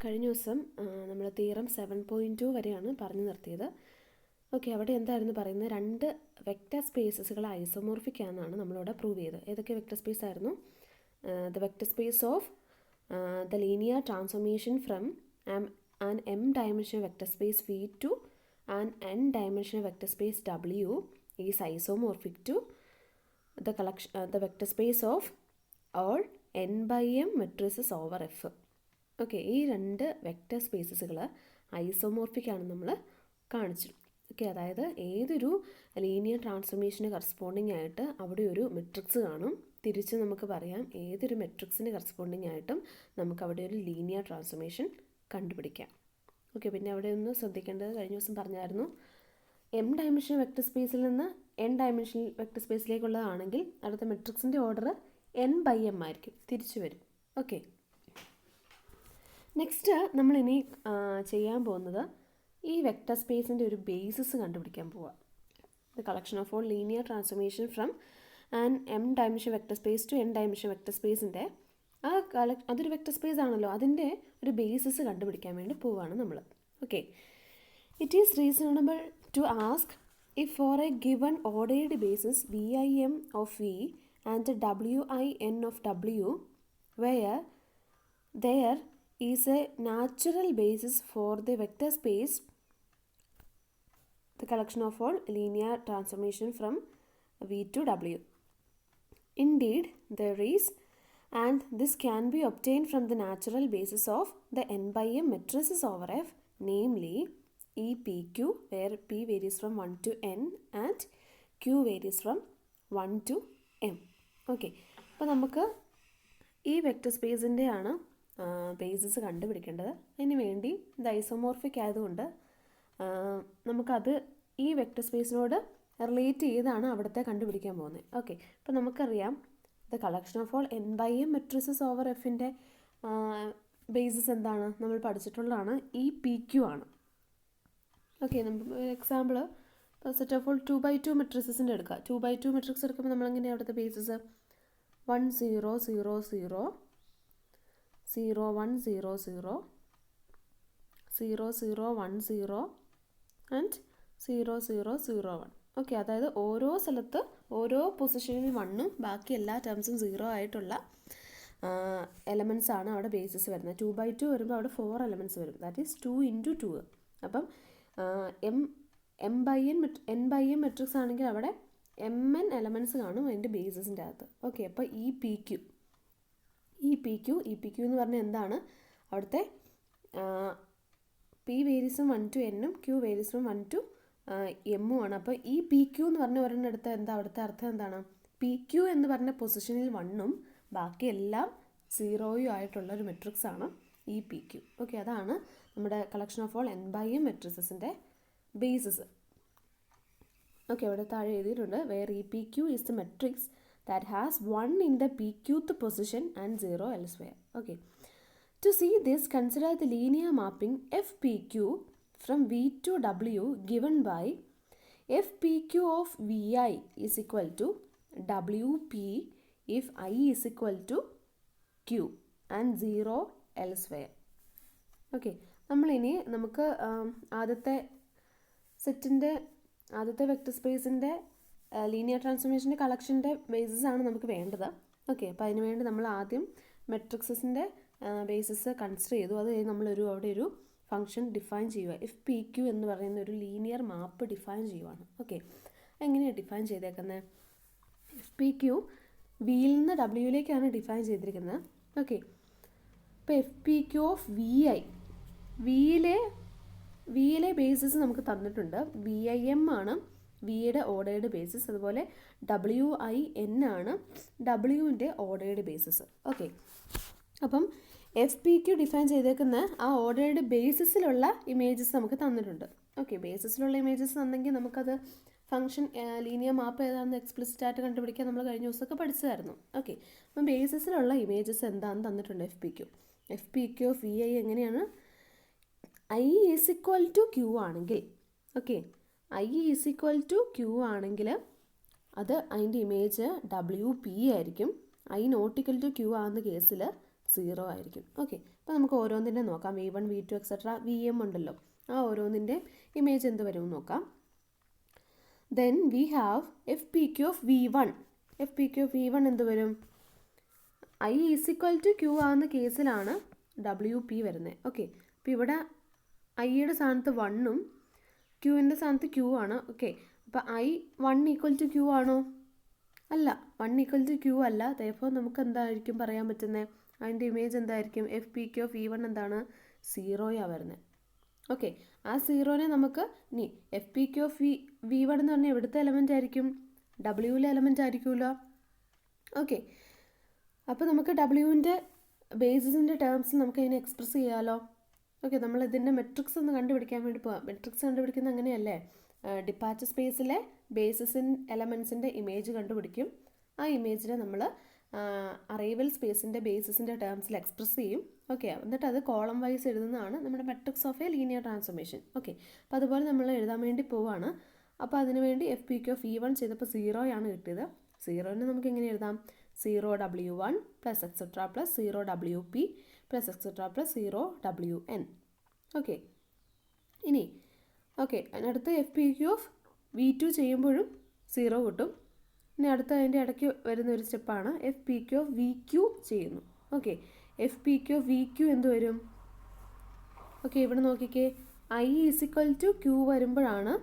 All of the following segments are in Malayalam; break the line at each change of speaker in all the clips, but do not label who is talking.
കഴിഞ്ഞ ദിവസം നമ്മൾ തിയറം 7.2 വരെയാണ് പറഞ്ഞു നിർത്തിയത്. ഓക്കെ, അവിടെ എന്തായിരുന്നു പറയുന്നത്? രണ്ട് വെക്റ്റർ സ്പേസസുകൾ ഐസോമോർഫിക് ആണെന്നാണ് നമ്മളിവിടെ പ്രൂവ് ചെയ്തത്. ഏതൊക്കെ വെക്റ്റർ സ്പേസ് ആയിരുന്നു? The vector space of the linear transformation from an m dimensional vector space V to an n dimensional vector space W is isomorphic to the vector space of all n by m matrices over F. Okay, ഈ രണ്ട് വെക്റ്റർ സ്പേസസുകൾ ഐസോമോർഫിക് ആണെന്ന് നമ്മൾ കാണിച്ചു. ഓക്കെ, അതായത് ഏതൊരു ലീനിയർ ട്രാൻസ്ഫോർമേഷന് കറസ്പോണ്ടിങ് ആയിട്ട് അവിടെ ഒരു മെട്രിക്സ് കാണും. തിരിച്ച് നമുക്ക് പറയാം, ഏതൊരു മെട്രിക്സിന് കറസ്പോണ്ടിങ് ആയിട്ടും നമുക്ക് അവിടെ ഒരു ലീനിയർ ട്രാൻസ്ഫോർമേഷൻ കണ്ടുപിടിക്കാം. ഓക്കെ, പിന്നെ അവിടെ ഒന്ന് ശ്രദ്ധിക്കേണ്ടത്, കഴിഞ്ഞ ദിവസം പറഞ്ഞായിരുന്നു, m ഡയമെൻഷണൽ വെക്റ്റർ സ്പേസിൽ നിന്ന് n ഡയമെൻഷണൽ വെക്റ്റർ സ്പേസിലേക്കുള്ളതാണെങ്കിൽ അടുത്ത മെട്രിക്സിൻ്റെ ഓർഡർ n by m ആയിരിക്കും, തിരിച്ചു വരും. ഓക്കെ, നെക്സ്റ്റ് നമ്മളിനി ചെയ്യാൻ പോകുന്നത് ഈ വെക്റ്റർ സ്പേസിൻ്റെ ഒരു ബേസിസ് കണ്ടുപിടിക്കാൻ പോവുക. The collection of all linear transformation from an m dimension vector space to n dimension vector സ്പേസിൻ്റെ അതൊരു വെക്റ്റർ സ്പേസ് ആണല്ലോ, അതിൻ്റെ ഒരു ബേസിസ് കണ്ടുപിടിക്കാൻ വേണ്ടി പോവുകയാണ് നമ്മൾ. Okay, it is reasonable to ask if for a given ordered basis VIM of V and WIN of W where there is a natural basis for the vector space, the collection of all linear transformation from V to W. Indeed, there is, and this can be obtained from the natural basis of the n by m matrices over F, namely EPQ, where P varies from 1 to n and Q varies from 1 to m. Okay, അപ്പോൾ നമുക്ക് ഈ വെക്റ്റർ സ്പേസിൻ്റെ ആണ് ബേസിസ് കണ്ടുപിടിക്കേണ്ടത്. അതിന് വേണ്ടി ഇത് ഐസോമോർഫിക് ആയതുകൊണ്ട് നമുക്കത് ഈ വെക്റ്റർ സ്പേസിനോട് റിലേറ്റ് ചെയ്താണ് അവിടുത്തെ കണ്ടുപിടിക്കാൻ പോകുന്നത്. ഓക്കെ, അപ്പോൾ നമുക്കറിയാം the collection of all n by m matrices over എഫിൻ്റെ ബേസിസ് എന്താണ്? നമ്മൾ പഠിച്ചിട്ടുള്ളതാണ്, EPQ ആണ്. ഓക്കെ, നമുക്ക് example set of all 2x2 മെട്രിസസിൻ്റെ എടുക്കുക. 2x2 മെട്രിക്സ് എടുക്കുമ്പോൾ നമ്മളെങ്ങനെയാണ് അവിടുത്തെ ബേസിസ്? 1 0 0 0 0 1 0 0 0 0 1 0 ആൻഡ് 0 0 0 1. ഓക്കെ, അതായത് ഓരോ സ്ഥലത്ത് ഓരോ പൊസിഷനിൽ 1ഉം ബാക്കി എല്ലാ ടേംസും 0 ആയിട്ടുള്ള എലമെൻറ്റ്സ് ആണ് അവിടെ ബേസിസ് വരുന്നത്. 2x2 വരുമ്പോൾ അവിടെ 4 എലമെൻറ്റ്സ് വരും, ദാറ്റ് ഈസ് 2 into 2. അപ്പം n by m മെട്രിക്സ് ആണെങ്കിൽ അവിടെ mn എലമെൻറ്റ്സ് കാണും അതിൻ്റെ ബേസിസിൻ്റെ അകത്ത്. ഓക്കെ, അപ്പോൾ EPQ എന്ന് പറഞ്ഞാൽ എന്താണ്? അവിടുത്തെ P varies from 1 to n ഉം Q varies from 1 to m ആണ്. അപ്പോൾ EPQ എന്ന് പറഞ്ഞ ഒരെണ്ണം എടുത്ത എന്താ അവിടുത്തെ അർത്ഥം എന്താണ്? PQ എന്ന് പറഞ്ഞ പൊസിഷനിൽ 1ഉം ബാക്കി എല്ലാം 0യും ആയിട്ടുള്ള ഒരു മെട്രിക്സ് ആണ് EPQ. ഓക്കെ, അതാണ് നമ്മുടെ collection of all n by m മെട്രിസസിൻ്റെ ബേസിസ്. ഓക്കെ, അവിടെ താഴെ എഴുതിയിട്ടുണ്ട്, where EPQ is the matrix that has 1 in the PQth position and 0 elsewhere. Okay, to see this, consider the linear mapping FPQ from V to W given by FPQ of VI is equal to WP if I is equal to Q and 0 elsewhere. Okay, നമുക്ക് ആദ്യത്തെ സെറ്റിൻ്റെ ആദ്യത്തെ വെക്റ്റർ സ്പേസിൻ്റെ ലീനിയർ ട്രാൻസ്ഫോർമേഷൻ്റെ കളക്ഷൻ്റെ ബേസിസ് ആണ് നമുക്ക് വേണ്ടത്. ഓക്കെ, അപ്പോൾ അതിന് വേണ്ടി നമ്മൾ ആദ്യം മെട്രിക്സിൻ്റെ ബേസിസ് കൺസിഡർ ചെയ്തു. അത് അവിടെ ഒരു ഫംഗ്ഷൻ ഡിഫൈൻ ചെയ്യുക. FPQ എന്ന് പറയുന്ന ഒരു ലീനിയർ മാപ്പ് ഡിഫൈൻ ചെയ്യുവാണ്. ഓക്കെ, എങ്ങനെയാണ് ഡിഫൈൻ ചെയ്തേക്കുന്നത്? FPQ വിയിൽ നിന്ന് ഡബ്ല്യൂയിലേക്കാണ് ഡിഫൈൻ ചെയ്തിരിക്കുന്നത്. ഓക്കെ, ഇപ്പോൾ FPQ ഓഫ് വിയിലെ ബേസിസ് നമുക്ക് തന്നിട്ടുണ്ട്. VIM ആണ് വിയുടെ ഓർഡേർഡ് ബേസിസ്, അതുപോലെ WIN ആണ് ഡബ്ല്യുവിൻ്റെ ഓർഡേർഡ് ബേസിസ്. ഓക്കെ, അപ്പം FPQ ഡിഫൈൻ ചെയ്തേക്കുന്ന ആ ഓർഡേർഡ് ബേസിസിലുള്ള ഇമേജസ് നമുക്ക് തന്നിട്ടുണ്ട്. ഓക്കെ, ബേസിസിലുള്ള ഇമേജസ് തന്നെങ്കിൽ നമുക്കത് ഫംഗ്ഷൻ ലീനിയർ മാപ്പ് ഏതാണെന്ന് എക്സ്പ്ലിസിറ്റ് ആയിട്ട് കണ്ടുപിടിക്കാൻ നമ്മൾ കഴിഞ്ഞ ദിവസമൊക്കെ പഠിച്ചതായിരുന്നു. ഓക്കെ, അപ്പം ബേസിസിലുള്ള ഇമേജസ് എന്താണെന്ന് തന്നിട്ടുണ്ട് FPQ ഓഫ് VI എങ്ങനെയാണ്? I is equal to Q ആണെങ്കിൽ, okay, I is equal to Q ആണെങ്കിൽ അത് അതിൻ്റെ ഇമേജ് WP ആയിരിക്കും. I not equal to Q ആകുന്ന കേസിൽ 0 ആയിരിക്കും. ഓക്കെ, അപ്പോൾ നമുക്ക് ഓരോന്നിൻ്റെ നോക്കാം. V1 V2 എക്സെട്ര Vm ഉണ്ടല്ലോ, ആ ഓരോന്നിൻ്റെ ഇമേജ് എന്ത് വരും നോക്കാം. Then we have FPQ of V1. FPQ of V1 എന്ത് വരും? I = Q ആകുന്ന കേസിലാണ് WP വരുന്നത്. ഓക്കെ, അപ്പോൾ ഇവിടെ ഐയുടെ സ്ഥാനത്ത് 1ഉം ക്യൂവിൻ്റെ സ്ഥാനത്ത് Q ആണ്. ഓക്കെ, അപ്പോൾ I1 = Q ആണോ? അല്ല, 1 = Q അല്ല. തേർഫോർ നമുക്ക് എന്തായിരിക്കും പറയാൻ പറ്റുന്നത്? അതിൻ്റെ ഇമേജ് എന്തായിരിക്കും? FPQ ഓഫ് V1 എന്താണ്? 0 വരുന്നത്. ഓക്കെ, ആ 0നെ നമുക്ക് ഇനി FPQ ഓഫ് V1 എന്ന് പറഞ്ഞാൽ എവിടുത്തെ എലമെൻ്റ് ആയിരിക്കും? Wയിലെ എലമെൻ്റ് ആയിരിക്കുമല്ലോ. ഓക്കെ, അപ്പോൾ നമുക്ക് Wൻ്റെ ബേസിസിൻ്റെ ടേംസിൽ നമുക്ക് അതിനെ എക്സ്പ്രസ് ചെയ്യാമല്ലോ. ഓക്കെ, നമ്മൾ ഇതിൻ്റെ മെട്രിക്സ് ഒന്ന് കണ്ടുപിടിക്കാൻ വേണ്ടി പോവാം. മെട്രിക്സ് കണ്ടുപിടിക്കുന്നത് അങ്ങനെയല്ലേ? ഡിപ്പാച്ച് സ്പേസിലെ എലമെൻസിൻ്റെ ഇമേജ് കണ്ടുപിടിക്കും. ആ ഇമേജിനെ നമ്മൾ അറൈവൽ സ്പേസിൻ്റെ ബേസിസിൻ്റെ ടേംസിൽ എക്സ്പ്രസ് ചെയ്യും. ഓക്കെ, എന്നിട്ട് അത് കോളം വൈസ് എഴുതുന്നതാണ് നമ്മുടെ matrix of A linear transformation. Okay, അപ്പോൾ അതുപോലെ നമ്മൾ എഴുതാൻ വേണ്ടി പോവാണ്. അപ്പോൾ അതിനുവേണ്ടി FPQ ഓഫ് V1 ചെയ്തപ്പോൾ 0 കിട്ടിയത്. 0നെ നമുക്ക് എങ്ങനെ എഴുതാം? 0W1 plus etcetera plus 0WP plus etcetera plus 0WN. Okay, ഇനി ഓക്കെ, അതിനടുത്ത് FPQ ഓഫ് V2 ചെയ്യുമ്പോഴും 0 കിട്ടും. ഇനി അടുത്ത അതിൻ്റെ ഇടയ്ക്ക് വരുന്ന ഒരു സ്റ്റെപ്പാണ് FPQ ഓഫ് VQ ചെയ്യുന്നു. ഓക്കെ, FPQ ഓഫ് VQ എന്ത് വരും? ഓക്കെ, ഇവിടെ നോക്കിക്കേ, I = Q വരുമ്പോഴാണ്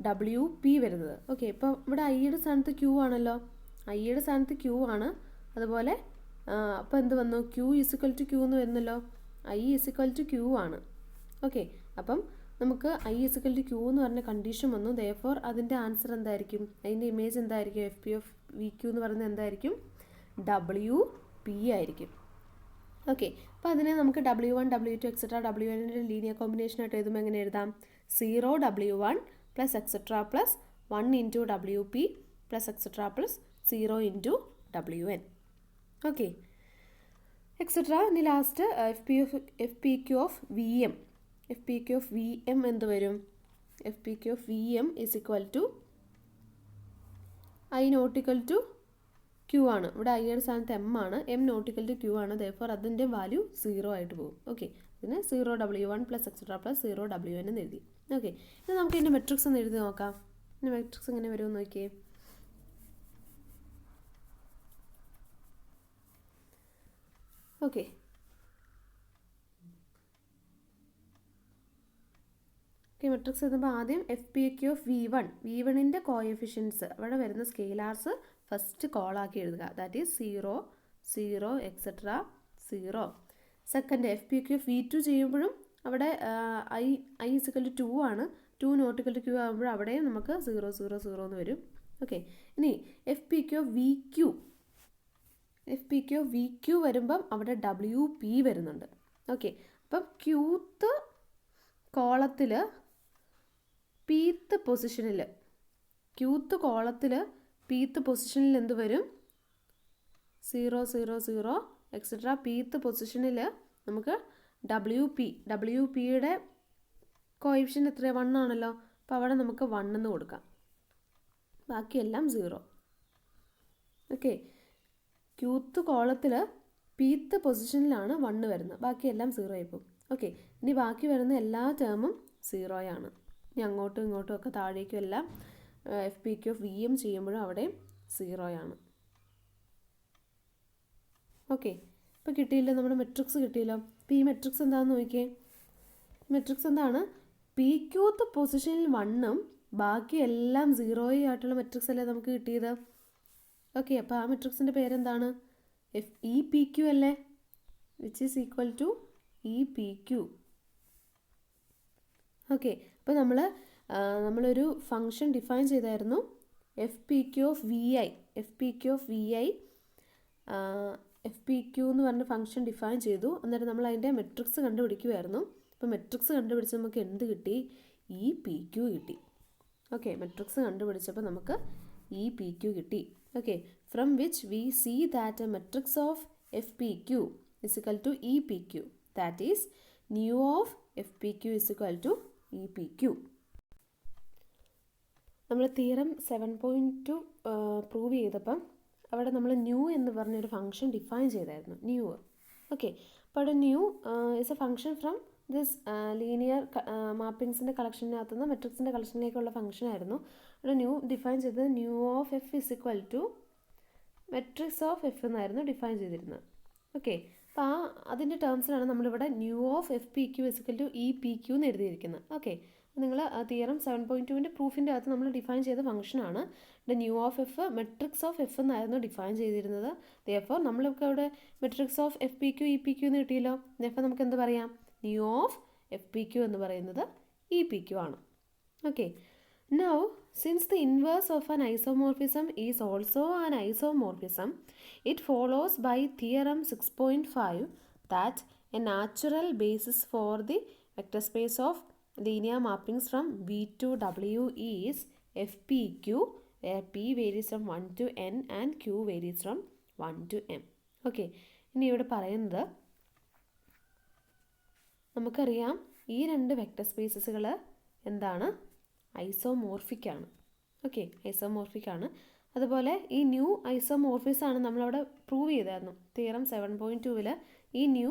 WP വരുന്നത്. ഓക്കെ, ഇപ്പോൾ ഇവിടെ ഐയുടെ സ്ഥാനത്ത് Q ആണല്ലോ, ഐയുടെ സ്ഥാനത്ത് Q ആണ്. അതുപോലെ അപ്പോൾ എന്ത് വന്നു? Q = Q എന്ന് വരുന്നല്ലോ. I = Q ആണ്. ഓക്കെ, അപ്പം നമുക്ക് I = Q എന്ന് പറഞ്ഞ കണ്ടീഷൻ വന്നു. തേർഫോർ അതിൻ്റെ ആൻസർ എന്തായിരിക്കും? അതിൻ്റെ ഇമേജ് എന്തായിരിക്കും? FP ഓഫ് VQ എന്ന് പറയുന്നത് എന്തായിരിക്കും? WP ആയിരിക്കും. ഓക്കെ, അപ്പോൾ അതിനെ നമുക്ക് W1 W2 എക്സെട്ര WNൻ്റെ ലീനിയർ കോമ്പിനേഷനായിട്ട് എഴുതുമ്പോൾ എങ്ങനെ എഴുതാം? 0W1 plus etcetera plus 1 × WP plus etcetera plus 0 × WN. Okay, etcetera. ഇനി last FPQ of VM. FPQ of VM എന്ത് വരും? FPQ of VM = I ≠ Q ആണ്. ഇവിടെ ഐയുടെ സ്ഥാനത്ത് M ആണ്. M ≠ Q ആണ്. തേർഫോർ അതിൻ്റെ വാല്യൂ 0 ആയിട്ട് പോകും. ഓക്കെ, ഇതിന് 0W1 plus etcetera plus 0WN എന്ന് എഴുതി. ഓക്കെ, ഇനി നമുക്ക് ഇതിൻ്റെ മെട്രിക്സ് ഒന്ന് എഴുതി നോക്കാം. ഇതിൻ്റെ മെട്രിക്സ് എങ്ങനെ വരുമെന്ന് നോക്കിയേ. ഓക്കെ, മെട്രിക്സ് എഴുതുമ്പോൾ ആദ്യം FPQ ഓഫ് V1ൻ്റെ കോഎഫിഷ്യൻസ് അവിടെ വരുന്ന സ്കെയിലാർസ് ഫസ്റ്റ് കോളാക്കി എഴുതുക. That is 0 0 etcetera 0. Second FPQ of V2 ചെയ്യുമ്പോഴും അവിടെ I = 2 ആണ്. 2 ≠ Q ആകുമ്പോൾ അവിടെയും നമുക്ക് 0 0 0 എന്ന് വരും. ഓക്കെ, ഇനി FPQ ഓഫ് VQ വരുമ്പം അവിടെ WP വരുന്നുണ്ട്. ഓക്കെ, അപ്പം Qth കോളത്തിൽ Pth പൊസിഷനിൽ എന്ത് വരും? 0 0 0 എക്സെട്ര. Pth പൊസിഷനിൽ നമുക്ക് WPയുടെ കോഎഫിഷ്യൻ്റ് എത്രയാണ്? 1 ആണല്ലോ. അപ്പോൾ അവിടെ നമുക്ക് 1 എന്ന് കൊടുക്കാം. ബാക്കിയെല്ലാം 0. ഓക്കെ, Qth കോളത്തിൽ Pth പൊസിഷനിലാണ് 1 വരുന്നത്. ബാക്കിയെല്ലാം 0 ആയിപ്പോൾ. ഓക്കെ, ഇനി ബാക്കി വരുന്ന എല്ലാ ടേമും 0 ആണ്. ഇനി അങ്ങോട്ടും ഇങ്ങോട്ടും ഒക്കെ താഴേക്കും എല്ലാം FPQ ഓഫ് VM ചെയ്യുമ്പോഴും അവിടെ 0 ആണ്. ഓക്കെ, ഇപ്പോൾ കിട്ടിയില്ലോ, നമ്മുടെ മെട്രിക്സ് കിട്ടിയല്ലോ. അപ്പോൾ ഈ മെട്രിക്സ് എന്താണെന്ന് നോക്കിയേ. മെട്രിക്സ് എന്താണ്? PQth പൊസിഷനിൽ 1ഉം ബാക്കി എല്ലാം 0 ആയിട്ടുള്ള മെട്രിക്സ് അല്ലേ നമുക്ക് കിട്ടിയത്. ഓക്കെ, അപ്പോൾ ആ മെട്രിക്സിൻ്റെ പേരെന്താണ്? EPQ അല്ലേ, which is equal to EPQ. Okay, അപ്പോൾ നമ്മളൊരു ഫംഗ്ഷൻ ഡിഫൈൻ ചെയ്തായിരുന്നു. FPQ ഓഫ് VI FPQ എന്ന് പറഞ്ഞ ഫംഗ്ഷൻ ഡിഫൈൻ ചെയ്തു. എന്നിട്ട് നമ്മൾ അതിൻ്റെ മെട്രിക്സ് കണ്ടുപിടിക്കുമായിരുന്നു. അപ്പോൾ മെട്രിക്സ് കണ്ടുപിടിച്ച് നമുക്ക് എന്ത് കിട്ടി? EPQ കിട്ടി. ഓക്കെ, മെട്രിക്സ് കണ്ടുപിടിച്ചപ്പോൾ നമുക്ക് EPQ കിട്ടി. Okay, from which we see that a matrix of FPQ = EPQ. That is nu of FPQ = EPQ. നമ്മൾ തിയറം 7.2 പ്രൂവ് ചെയ്തപ്പം അവിടെ നമ്മൾ ന്യൂ എന്ന് പറഞ്ഞൊരു ഫംഗ്ഷൻ ഡിഫൈൻ ചെയ്തായിരുന്നു. ന്യൂ. ഓക്കെ, അപ്പോൾ nu is a function from this linear മാപ്പിങ്സിൻ്റെ കളക്ഷനകത്ത് നിന്ന് മെട്രിക്സിൻ്റെ കളക്ഷനിലേക്കുള്ള ഫംഗ്ഷൻ ആയിരുന്നു. അവിടെ ന്യൂ ഡിഫൈൻ ചെയ്തത് nu of F is equal to matrix of F എന്നായിരുന്നു ഡിഫൈൻ ചെയ്തിരുന്നത്. ഓക്കെ, അപ്പോൾ അതിൻ്റെ ടേംസിലാണ് നമ്മളിവിടെ nu of F P Q is equal to E P Q എന്ന് എഴുതിയിരിക്കുന്നത്. ഓക്കെ, നിങ്ങൾ തിയറം 7.2-ൻ്റെ പ്രൂഫിൻ്റെ അകത്ത് നമ്മൾ ഡിഫൈൻ ചെയ്ത ഫംഗ്ഷനാണ്. New of F matrix of F എന്നായിരുന്നു ഡിഫൈൻ ചെയ്തിരുന്നത്. ദെയർഫോർ നമ്മൾക്ക് അവിടെ matrix of F P Q E P Q എന്ന് കിട്ടിയല്ലോ. ദെയർഫോർ നമുക്ക് എന്ത് പറയാം, new of F P Q എന്ന് പറയുന്നത് ഇ പി ക്യു ആണ്. Okay, now since the inverse of an isomorphism is also an isomorphism, it follows by theorem 6.5 that a natural basis for the vector space of linear mappings from V to W is FPQ, where P varies from 1 to n and Q varies from 1 to m. Okay, ഇനി ഇവിടെ പറയുന്നത് നമുക്കറിയാം ഈ രണ്ട് വെക്റ്റർ സ്പേസസുകൾ എന്താണ്, ഐസോമോർഫിക് ആണ്. ഓക്കെ, ഐസോമോർഫിക് ആണ്. അതുപോലെ ഈ ന്യൂ ഐസോമോർഫിസ് ആണ് നമ്മളവിടെ പ്രൂവ് ചെയ്തായിരുന്നു. തിയറം 7.2-ൽ ഈ ന്യൂ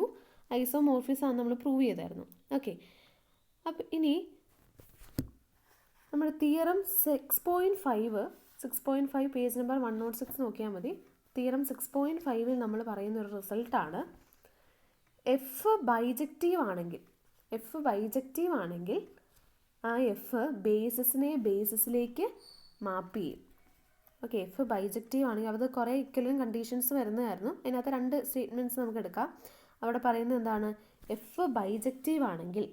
ഐസോമോർഫിസ് ആണ് നമ്മൾ പ്രൂവ് ചെയ്തായിരുന്നു. ഓക്കെ, അപ്പം ഇനി നമ്മുടെ തിയറം 6.5 പേജ് നമ്പർ 106 നോക്കിയാൽ മതി. തിയറം 6.5-ൽ നമ്മൾ പറയുന്ന ഒരു റിസൾട്ടാണ് എഫ് ബൈജക്റ്റീവ് ആണെങ്കിൽ ആ എഫ് ബേസിസിലേക്ക് മാപ്പ് ചെയ്യും. ഓക്കെ, എഫ് ബൈജക്റ്റീവ് ആണെങ്കിൽ അത് കുറേ ഇക്വലൻ്റ് കണ്ടീഷൻസ് വരുന്നതായിരുന്നു. അതിനകത്ത് രണ്ട് സ്റ്റേറ്റ്മെൻറ്റ്സ് നമുക്ക് എടുക്കാം. അവിടെ പറയുന്നത് എന്താണ്, എഫ് ബൈജക്റ്റീവ് ആണെങ്കിൽ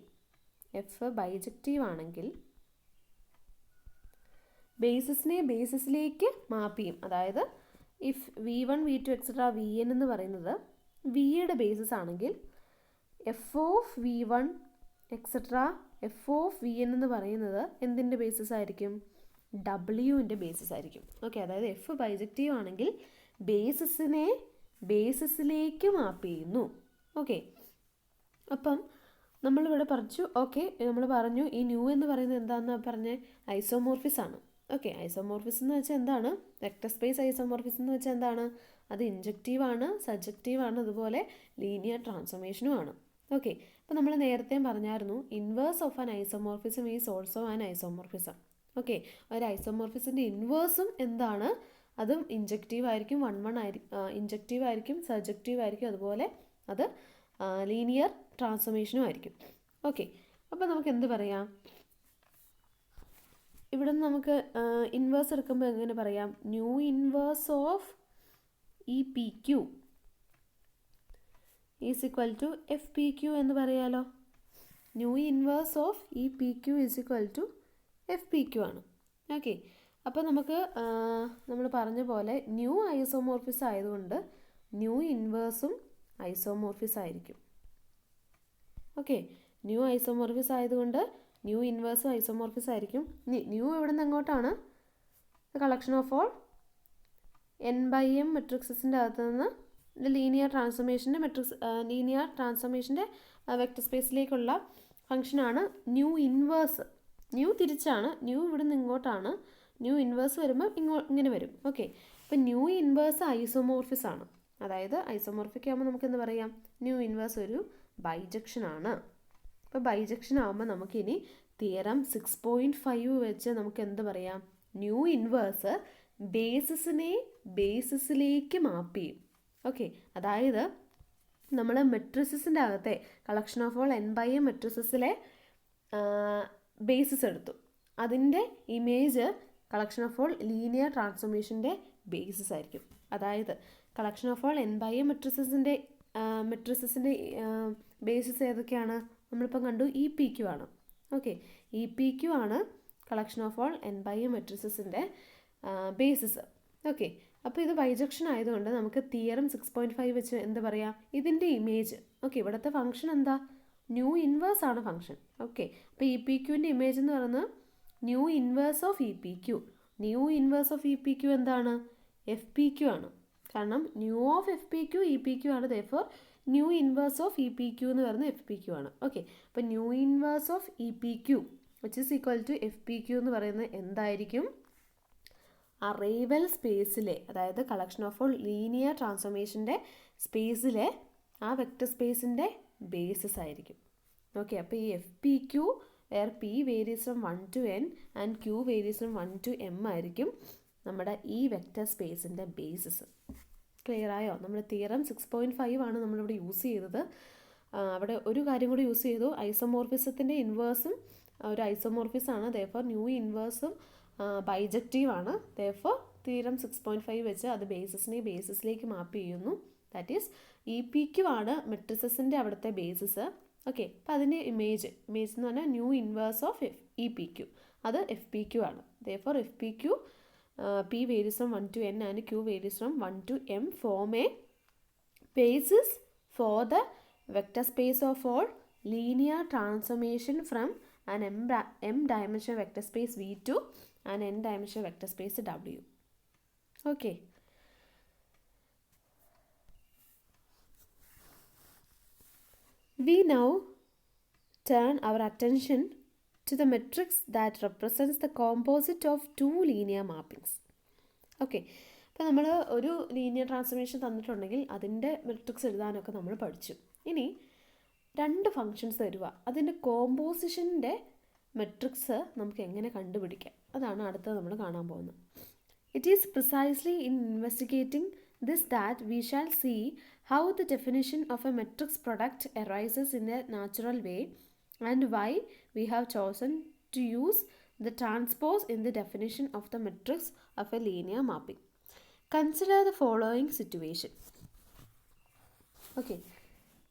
ബേസിസിലേക്ക് മാപ്പ് ചെയ്യും. അതായത് if V1 V2 etcetera Vn എന്ന് പറയുന്നത് വിയുടെ ബേസിസ് ആണെങ്കിൽ F of V1 etcetera F of Vn എന്ന് പറയുന്നത് എന്തിൻ്റെ ബേസിസ് ആയിരിക്കും, ഡബ്ല്യുവിൻ്റെ ബേസിസ് ആയിരിക്കും. ഓക്കെ, അതായത് എഫ് ബൈജക്റ്റീവ് ആണെങ്കിൽ ബേസിസിലേക്ക് മാപ്പ് ചെയ്യുന്നു. ഓക്കെ, അപ്പം നമ്മളിവിടെ പറഞ്ഞു ഈ ന്യൂ എന്ന് പറയുന്നത് എന്താണെന്ന് പറഞ്ഞ് ഐസോമോർഫിസ് ആണ്. ഓക്കെ, ഐസോമോർഫിസ് എന്ന് വെച്ചാൽ എന്താണ്, വെക്റ്റർ സ്പേസ് ഐസോമോർഫിസ് എന്ന് വെച്ചാൽ എന്താണ്, അത് ഇൻജക്റ്റീവാണ്, സബ്ജക്റ്റീവാണ്, അതുപോലെ ലീനിയർ ട്രാൻസ്ഫോർമേഷനും ആണ്. ഓക്കെ, അപ്പോൾ നമ്മൾ നേരത്തെ പറഞ്ഞായിരുന്നു inverse of an isomorphism is also an isomorphism. Okay, ഒരു ഐസോമോർഫിസിൻ്റെ ഇൻവേഴ്സും എന്താണ്, അതും ഇൻജക്റ്റീവ് ആയിരിക്കും, 1 ആയിരിക്കും, ഇൻജക്റ്റീവ് ആയിരിക്കും, സബ്ജക്റ്റീവ് ആയിരിക്കും, അതുപോലെ അത് ലീനിയർ ട്രാൻസ്ഫോർമേഷനും ആയിരിക്കും. ഓക്കെ, അപ്പോൾ നമുക്ക് എന്ത് പറയാം, ഇവിടെ നിന്ന് നമുക്ക് ഇൻവേഴ്സ് എടുക്കുമ്പോൾ എങ്ങനെ പറയാം, nu inverse of E P Q is equal to F P Q എന്ന് പറയാലോ. Nu inverse of E P Q is equal to F P Q ആണ്. ഓക്കെ, അപ്പോൾ നമുക്ക് നമ്മൾ പറഞ്ഞ പോലെ ന്യൂ ഐസോമോർഫിസ് ആയതുകൊണ്ട് ന്യൂ ഇൻവേഴ്സും ഐസോമോർഫിസ് ആയിരിക്കും. ഓക്കെ, ന്യൂ ഐസോമോർഫിസ് ആയതുകൊണ്ട് ന്യൂ ഇൻവേഴ്സും ഐസോമോർഫിസ് ആയിരിക്കും. ന്യൂ എവിടെ നിന്ന് എങ്ങോട്ടാണ്, കളക്ഷൻ ഓഫ് ഓൾ n/m മെട്രിക്സിൻ്റെ അകത്ത് നിന്ന് ലീനിയർ ട്രാൻസ്ഫോർമേഷൻ്റെ വെക്റ്റർ സ്പേസിലേക്കുള്ള ഫംഗ്ഷനാണ് ന്യൂ ഇൻവേഴ്സ്. ന്യൂ തിരിച്ചാണ്, ന്യൂ ഇവിടെ നിന്ന് ഇങ്ങോട്ടാണ്, ന്യൂ ഇൻവേഴ്സ് വരുമ്പോൾ ഇങ്ങനെ വരും. ഓക്കെ, അപ്പോൾ ന്യൂ ഇൻവേഴ്സ് ഐസോമോർഫിസ് ആണ്. അതായത് ഐസോമോർഫിക് ആകുമ്പോൾ നമുക്ക് എന്ത് പറയാം, ന്യൂ ഇൻവേഴ്സ് ഒരു ബൈജക്ഷൻ ആണ്. അപ്പോൾ ബൈജക്ഷൻ ആകുമ്പോൾ നമുക്കിനി തിയറം 6.5 വെച്ച് നമുക്ക് എന്ത് പറയാം, ന്യൂ ഇൻവേഴ്സ് ബേസിസിലേക്ക് മാപ്പ് ചെയ്യും. ഓക്കെ, അതായത് നമ്മൾ മെട്രിസിൻ്റെ അകത്തെ കളക്ഷൻ ഓഫ് ഓൾ n/m മെട്രിസിലെ ബേസിസ് എടുത്തു, അതിൻ്റെ image collection of all linear ട്രാൻസ്ഫോർമേഷൻ്റെ ബേസിസ് ആയിരിക്കും. അതായത് കളക്ഷൻ ഓഫ് ഓൾ n/m മെട്രിസിൻ്റെ ബേസിസ് ഏതൊക്കെയാണ്, നമ്മളിപ്പം കണ്ടു ഇ പി ക്യു ആണ്. ഓക്കെ, ഇ പി ക്യു ആണ് കളക്ഷൻ ഓഫ് ഓൾ n/m മെട്രിസിൻ്റെ ബേസിസ്. ഓക്കെ, അപ്പോൾ ഇത് ബൈജക്ഷൻ ആയതുകൊണ്ട് നമുക്ക് തിയറം 6.5 വെച്ച് എന്ത് പറയാം, ഇതിൻ്റെ ഇമേജ്. ഓക്കെ, ഇവിടുത്തെ ഫംഗ്ഷൻ എന്താ, ന്യൂ ഇൻവേഴ്സ് ആണ് ഫംഗ്ഷൻ. ഓക്കെ, അപ്പോൾ ഇ പി ക്യുവിൻ്റെ ഇമേജ് എന്ന് പറയുന്നത് nu inverse of E P Q. Nu inverse of E P Q എന്താണ്, എഫ് പി ക്യു ആണ്. കാരണം nu of F P Q E P Q ആണ്. Therefore nu inverse of E P Q എന്ന് പറയുന്നത് എഫ് പി ക്യു ആണ്. ഓക്കെ, അപ്പോൾ nu inverse of E P Q which is equal to F P Q എന്ന് പറയുന്നത് എന്തായിരിക്കും, അറൈവൽ സ്പേസിലെ, അതായത് കളക്ഷൻ ഓഫ് ഓൾ ലീനിയർ ട്രാൻസ്ഫോർമേഷൻ്റെ സ്പേസിലെ ആ വെക്റ്റർ സ്പേസിൻ്റെ ബേസിസ് ആയിരിക്കും. ഓക്കെ, അപ്പോൾ ഈ F P Q where P varies from 1 to n and Q varies from 1 to m ആയിരിക്കും നമ്മുടെ ഈ വെക്റ്റർ സ്പേസിൻ്റെ ബേസിസ്. ക്ലിയർ ആയോ? നമ്മൾ തിയറം 6.5 ആണ് നമ്മളിവിടെ യൂസ് ചെയ്തത്. അവിടെ ഒരു കാര്യം കൂടി യൂസ് ചെയ്തു, ഐസോമോർഫിസത്തിൻ്റെ ഇൻവേഴ്സും ഒരു ഐസോമോർഫിസാണ്, തേർഫോർ ന്യൂ ഇൻവേഴ്സും ബൈജക്റ്റീവ് ആണ്. തേർഫോർ തിയറം 6.5 വെച്ച് അത് ബേസിസിലേക്ക് മാപ്പ് ചെയ്യുന്നു. That is E P Q ആണ് മെട്രിസസിൻ്റെ അവിടുത്തെ ബേസിസ്. ഓക്കെ, അപ്പോൾ അതിൻ്റെ ഇമേജ് എന്ന് പറഞ്ഞാൽ new inverse of E P Q, അത് എഫ് പി ക്യു ആണ്. therefore F P Q p varies from 1 to n and q varies from 1 to m form a basis for the vector space of all linear transformation from an m dimensional vector space V to an n dimensional vector space W. Okay. We now turn our attention to the matrix that represents the composite of two linear mappings. Okay, അപ്പോൾ നമ്മൾ ഒരു ലീനിയർ ട്രാൻസ്ഫോർമേഷൻ തന്നിട്ടുണ്ടെങ്കിൽ അതിൻ്റെ മെട്രിക്സ് എഴുതാനൊക്കെ നമ്മൾ പഠിച്ചു. ഇനി രണ്ട് ഫങ്ഷൻസ് തരുക, അതിൻ്റെ കോമ്പോസിഷൻ്റെ മെട്രിക്സ് നമുക്ക് എങ്ങനെ കണ്ടുപിടിക്കാം, അതാണ് അടുത്തത് നമ്മൾ കാണാൻ പോകുന്നത്. It is precisely in investigating this that we shall see how the definition of a matrix product arises in a natural way and why we have chosen to use the transpose in the definition of the matrix of a linear mapping. Consider the following situation. Okay,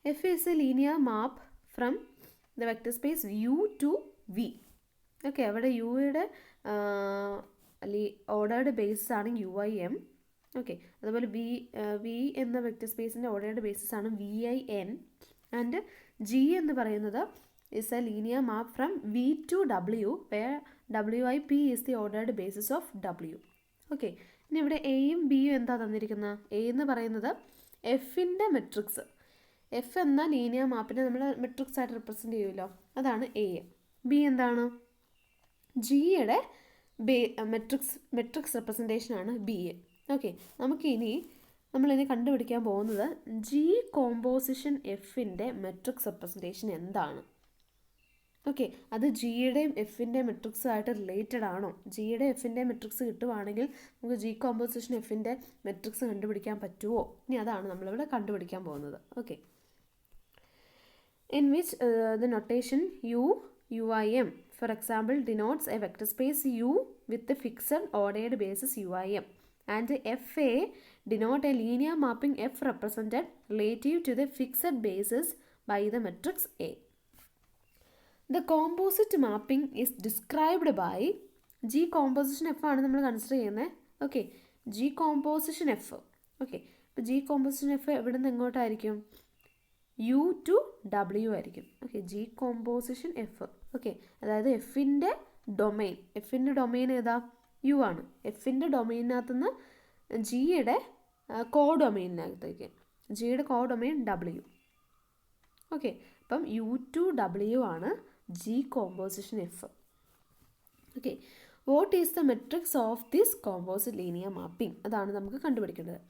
F is a linear map from the vector space U to V. Okay, അവിടെ യുടെ ഓർഡേർഡ് ബേസിസ് ആണ് UIM. ഓക്കെ, അതുപോലെ വി എന്ന വെക്റ്റർ സ്പേസിൻ്റെ ഓർഡേർഡ് ബേസിസ് ആണ് VIN ആൻഡ് G എന്ന് പറയുന്നത് is A linear map from V to W where WIP is the ordered basis of W. Okay, ഇനി ഇവിടെ എയും ബിയും എന്താ തന്നിരിക്കുന്നത്? എ എന്ന് പറയുന്നത് എഫിൻ്റെ മെട്രിക്സ്, എഫ് എന്ന ലീനിയർ മാപ്പിനെ നമ്മൾ മെട്രിക്സ് ആയിട്ട് റെപ്രസെൻറ്റ് ചെയ്യുമല്ലോ, അതാണ് എ. ബി എന്താണ്? ജിയുടെ മെട്രിക്സ് റെപ്രസെൻറ്റേഷനാണ് ബി എ. ഓക്കെ, നമ്മളിനി കണ്ടുപിടിക്കാൻ പോകുന്നത് ജി കോമ്പോസിഷൻ എഫിൻ്റെ മെട്രിക്സ് റെപ്രസെൻറ്റേഷൻ എന്താണ്. ഓക്കെ, അത് ജിയുടെയും എഫിൻ്റെ മെട്രിക്സുമായിട്ട് റിലേറ്റഡ് ആണോ? ജിയുടെ എഫിൻ്റെ മെട്രിക്സ് കിട്ടുവാണെങ്കിൽ നമുക്ക് ജി കോമ്പോസിഷൻ എഫിൻ്റെ മെട്രിക്സ് കണ്ടുപിടിക്കാൻ പറ്റുമോ? ഇനി അതാണ് നമ്മളിവിടെ കണ്ടുപിടിക്കാൻ പോകുന്നത്. Okay, in which the notation UIM for example denotes a vector space U with the fixed ordered basis UIM and FA denote a linear mapping F represented relative to the fixed basis by the matrix A. The composite mapping is described by G composition F ആണ് നമ്മൾ കൺസിഡർ ചെയ്യുന്നത്. Okay, G composition F. Okay, അപ്പോൾ G composition F എവിടെ നിന്ന് എങ്ങോട്ടായിരിക്കും? U to W ആയിരിക്കും. Okay, G composition F. Okay, അതായത് എഫിൻ്റെ ഡൊമെയിൻ ഏതാ? യു ആണ്. എഫിൻ്റെ ഡൊമെയിനകത്തുനിന്ന് ജിയുടെ കോ ഡൊമെയിനകത്തേക്ക്, ജിയുടെ കോ ഡൊമെയിൻ W. ഓക്കെ, അപ്പം U to W ആണ് G composition F. Okay, what is the matrix of this composite linear mapping? അതാണ് നമുക്ക് കണ്ടുപിടിക്കേണ്ടത്.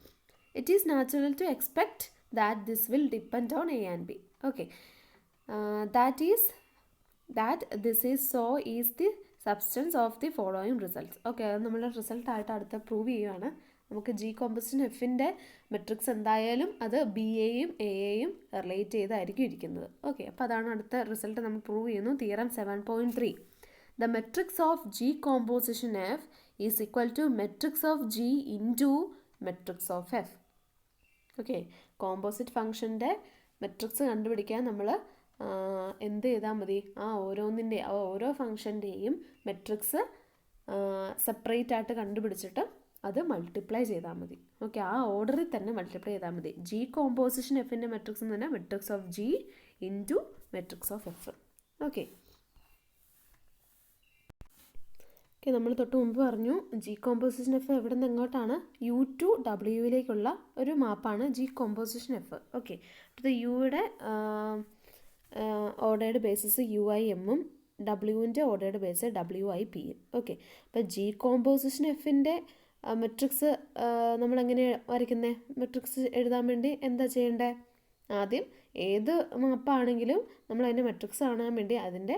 It is natural to expect that this will depend on A and B. Okay, that this is so is the substance of the following results. Okay, അത് നമ്മൾ റിസൾട്ട് ആയിട്ട് അടുത്ത പ്രൂവ് ചെയ്യുകയാണ്. നമുക്ക് ജി കോമ്പോസിഷൻ എഫിൻ്റെ മെട്രിക്സ് എന്തായാലും അത് ബി എയും എ എയും റിലേറ്റ് ചെയ്തായിരിക്കും ഇരിക്കുന്നത്. ഓക്കെ, അപ്പോൾ അതാണ് അടുത്ത റിസൾട്ട് നമ്മൾ പ്രൂവ് ചെയ്യുന്നു. Theorem 7.3. The matrix of G composition F is equal to matrix of G into matrix of F. Okay, composite ഫംഗ്ഷൻ്റെ മെട്രിക്സ് കണ്ടുപിടിക്കാൻ നമ്മൾ എന്ത് ചെയ്താൽ മതി? ഓരോ ഫംഗ്ഷൻ്റെയും മെട്രിക്സ് സെപ്പറേറ്റ് ആയിട്ട് കണ്ടുപിടിച്ചിട്ട് അത് മൾട്ടിപ്ലൈ ചെയ്താൽ മതി. ഓക്കെ, ആ ഓർഡറിൽ തന്നെ മൾട്ടിപ്ലൈ ചെയ്താൽ മതി. ജി കോമ്പോസിഷൻ എഫിൻ്റെ മെട്രിക്സ് എന്ന് പറഞ്ഞാൽ matrix of G into matrix of F. Okay, നമ്മൾ തൊട്ട് മുമ്പ് പറഞ്ഞു ജി കോമ്പോസിഷൻ എഫ് എവിടെ നിന്ന് എങ്ങോട്ടാണ്? യു ടു ഡബ്ല്യുവിലേക്കുള്ള ഒരു മാപ്പാണ് ജി കോമ്പോസിഷൻ എഫ്. ഓക്കെ, അപ്പോൾ യുടെ ഓർഡേർഡ് ബേസിസ് UIMഉം ഡബ്ല്യുവിൻ്റെ ഓർഡേർഡ് ബേസ് WIP. ഓക്കെ, അപ്പോൾ ജി കോമ്പോസിഷൻ എഫിൻ്റെ മെട്രിക്സ് നമ്മളെങ്ങനെ വരയ്ക്കുന്നത്? മെട്രിക്സ് എഴുതാൻ വേണ്ടി എന്താ ചെയ്യേണ്ടത്? ആദ്യം ഏത് മാപ്പാണെങ്കിലും നമ്മൾ അതിൻ്റെ മെട്രിക്സ് കാണാൻ വേണ്ടി അതിൻ്റെ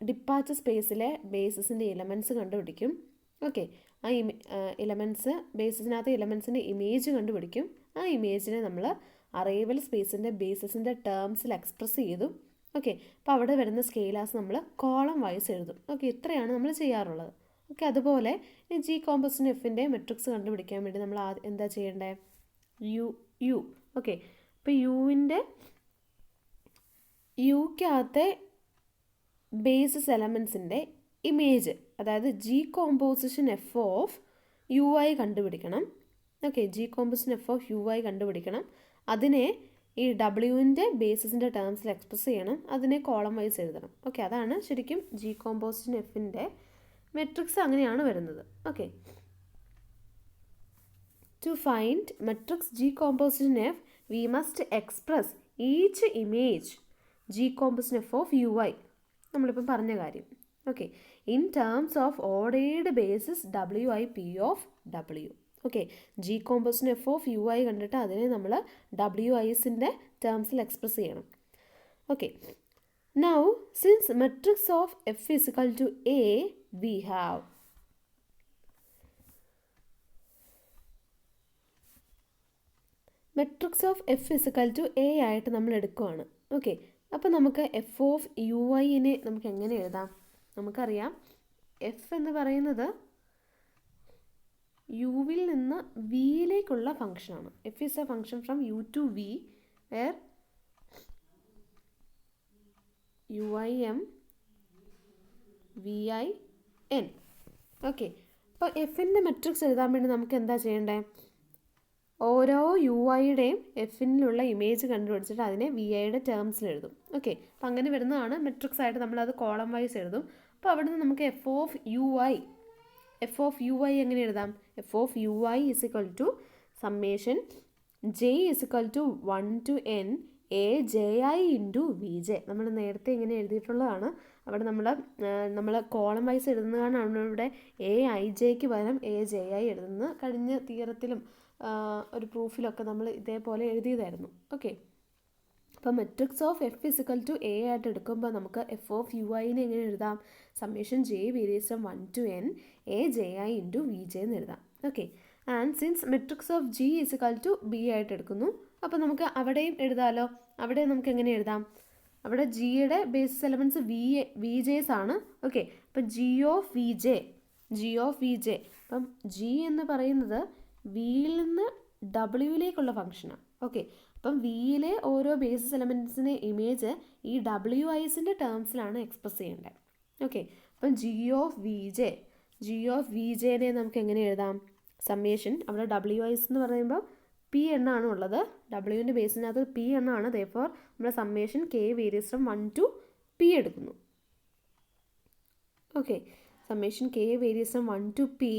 ഡിപ്പാച്ചർ സ്പേസിലെ ബേസിസിൻ്റെ എലമെൻറ്റ്സ് കണ്ടുപിടിക്കും. ഓക്കെ, ആ എലമെൻറ്റ്സ് ബേസിസിനകത്ത് എലമെൻറ്റ്സിൻ്റെ ഇമേജ് കണ്ടുപിടിക്കും. ആ ഇമേജിനെ നമ്മൾ അറൈവൽ സ്പേസിൻ്റെ ബേസിസിൻ്റെ ടേംസിൽ എക്സ്പ്രസ് ചെയ്തു. ഓക്കെ, അപ്പോൾ അവിടെ വരുന്ന സ്കെയിലാസ് നമ്മൾ കോളം വൈസ് എഴുതും. ഓക്കെ, ഇത്രയാണ് നമ്മൾ ചെയ്യാറുള്ളത്. ഓക്കെ, അതുപോലെ ഈ ജി കോമ്പോസിഷൻ എഫിൻ്റെ മെട്രിക്സ് കണ്ടുപിടിക്കാൻ വേണ്ടി നമ്മൾ എന്താ ചെയ്യേണ്ടത്? യു ഓക്കെ, അപ്പോൾ യുക്കകത്തെ ബേസിസ് എലമെൻസിൻ്റെ ഇമേജ്, അതായത് G composition F of U I കണ്ടുപിടിക്കണം. Okay, G composition F of U I കണ്ടുപിടിക്കണം. അതിനെ ഈ ഡബ്ല്യുവിൻ്റെ ബേസിസിൻ്റെ ടേംസിൽ എക്സ്പ്രസ് ചെയ്യണം. അതിനെ കോളം വൈസ് എഴുതണം. ഓക്കെ, അതാണ് ശരിക്കും ജി കോമ്പോസിഷൻ എഫിൻ്റെ മെട്രിക്സ്. അങ്ങനെയാണ് വരുന്നത്. Okay, to find matrix G composition F we must express each image G composition F of U I, നമ്മളിപ്പം പറഞ്ഞ കാര്യം. Okay, in terms of ordered basis W I P of W. Okay, G composition F of U I കണ്ടിട്ട് അതിനെ നമ്മൾ ഡബ്ല്യു ഐസിൻ്റെ ടേംസിൽ എക്സ്പ്രസ് ചെയ്യണം. Okay, now since matrix of F is equal to A we have matrix of F is equal to A ആയിട്ട് നമ്മൾ എടുക്കുകയാണ്. ഓക്കെ, അപ്പോൾ നമുക്ക് എഫ് ഓഫ് യു ഐനെ നമുക്ക് എങ്ങനെ എഴുതാം? നമുക്കറിയാം എഫ് എന്ന് പറയുന്നത് യുവിൽ നിന്ന് വിയിലേക്കുള്ള ഫംഗ്ഷനാണ്. F is a function from U to V where U I M V I N. Okay, അപ്പോൾ എഫിൻ്റെ മെട്രിക്സ് എഴുതാൻ വേണ്ടി നമുക്ക് എന്താ ചെയ്യേണ്ടത്? ഓരോ യു ഐയുടെയും എഫിനുള്ള ഇമേജ് കണ്ടുപിടിച്ചിട്ട് അതിനെ വി ഐയുടെ ടേംസിൽ എഴുതും. ഓക്കെ, അപ്പോൾ അങ്ങനെ വരുന്നതാണ് മെട്രിക്സ് ആയിട്ട് നമ്മളത് കോളം വൈസ് എഴുതും. അപ്പോൾ അവിടെ നിന്ന് നമുക്ക് എഫ് ഓഫ് യു ഐ എങ്ങനെ എഴുതാം? F of U I is equal to summation J is equal to 1 to n A J I into V J. നമ്മൾ നേരത്തെ ഇങ്ങനെ എഴുതിയിട്ടുള്ളതാണ്. അവിടെ നമ്മൾ കോളം വൈസ് എഴുതുന്നതാണ് ഇവിടെ എ ഐ ജെക്ക് പകരം എ ജെ ഐ എഴുതുന്നത്. കഴിഞ്ഞ തിയറത്തിലും ഒരു പ്രൂഫിലൊക്കെ നമ്മൾ ഇതേപോലെ എഴുതിയതായിരുന്നു. ഓക്കെ, അപ്പോൾ matrix of F is equal to A ആയിട്ട് എടുക്കുമ്പോൾ നമുക്ക് എഫ് ഓഫ് യു ഐനെ എങ്ങനെ എഴുതാം? Summation J varies from 1 to n A J I into V J എന്ന് എഴുതാം. Okay, and since matrix of G is equal to B ആയിട്ട് എടുക്കുന്നു, അപ്പോൾ നമുക്ക് അവിടെയും എഴുതാമല്ലോ. അവിടെ നമുക്ക് എങ്ങനെ എഴുതാം? അവിടെ ജിയുടെ ബേസിസ് എലമെൻറ്റ്സ് വി ജെസ് ആണ്. ഓക്കെ, അപ്പോൾ ജി ഓഫ് വി ജെ അപ്പം ജി എന്ന് പറയുന്നത് വിയിൽ നിന്ന് ഡബ്ല്യുവിലേക്കുള്ള ഫംഗ്ഷനാണ്. ഓക്കെ, അപ്പം വിയിലെ ഓരോ ബേസിസ് എലമെൻറ്റ്സിൻ്റെ ഇമേജ് ഈ ഡബ്ല്യു ഐസിൻ്റെ ടേംസിലാണ് എക്സ്പ്രസ് ചെയ്യേണ്ടത്. ഓക്കെ, അപ്പം ജി ഓഫ് വി ജെനെ നമുക്ക് എങ്ങനെ എഴുതാം? സമ്മേഷൻ അവിടെ ഡബ്ല്യു ഐസ് എന്ന് പറയുമ്പോൾ പി എണ്ണാണ് ഉള്ളത്. ഡബ്ല്യുവിൻ്റെ ബേസിനകത്ത് പി എണ്ണാണ്. ദെയർഫോർ നമ്മുടെ summation K varies from 1 to p എടുക്കുന്നു. Okay, summation K varies from 1 to p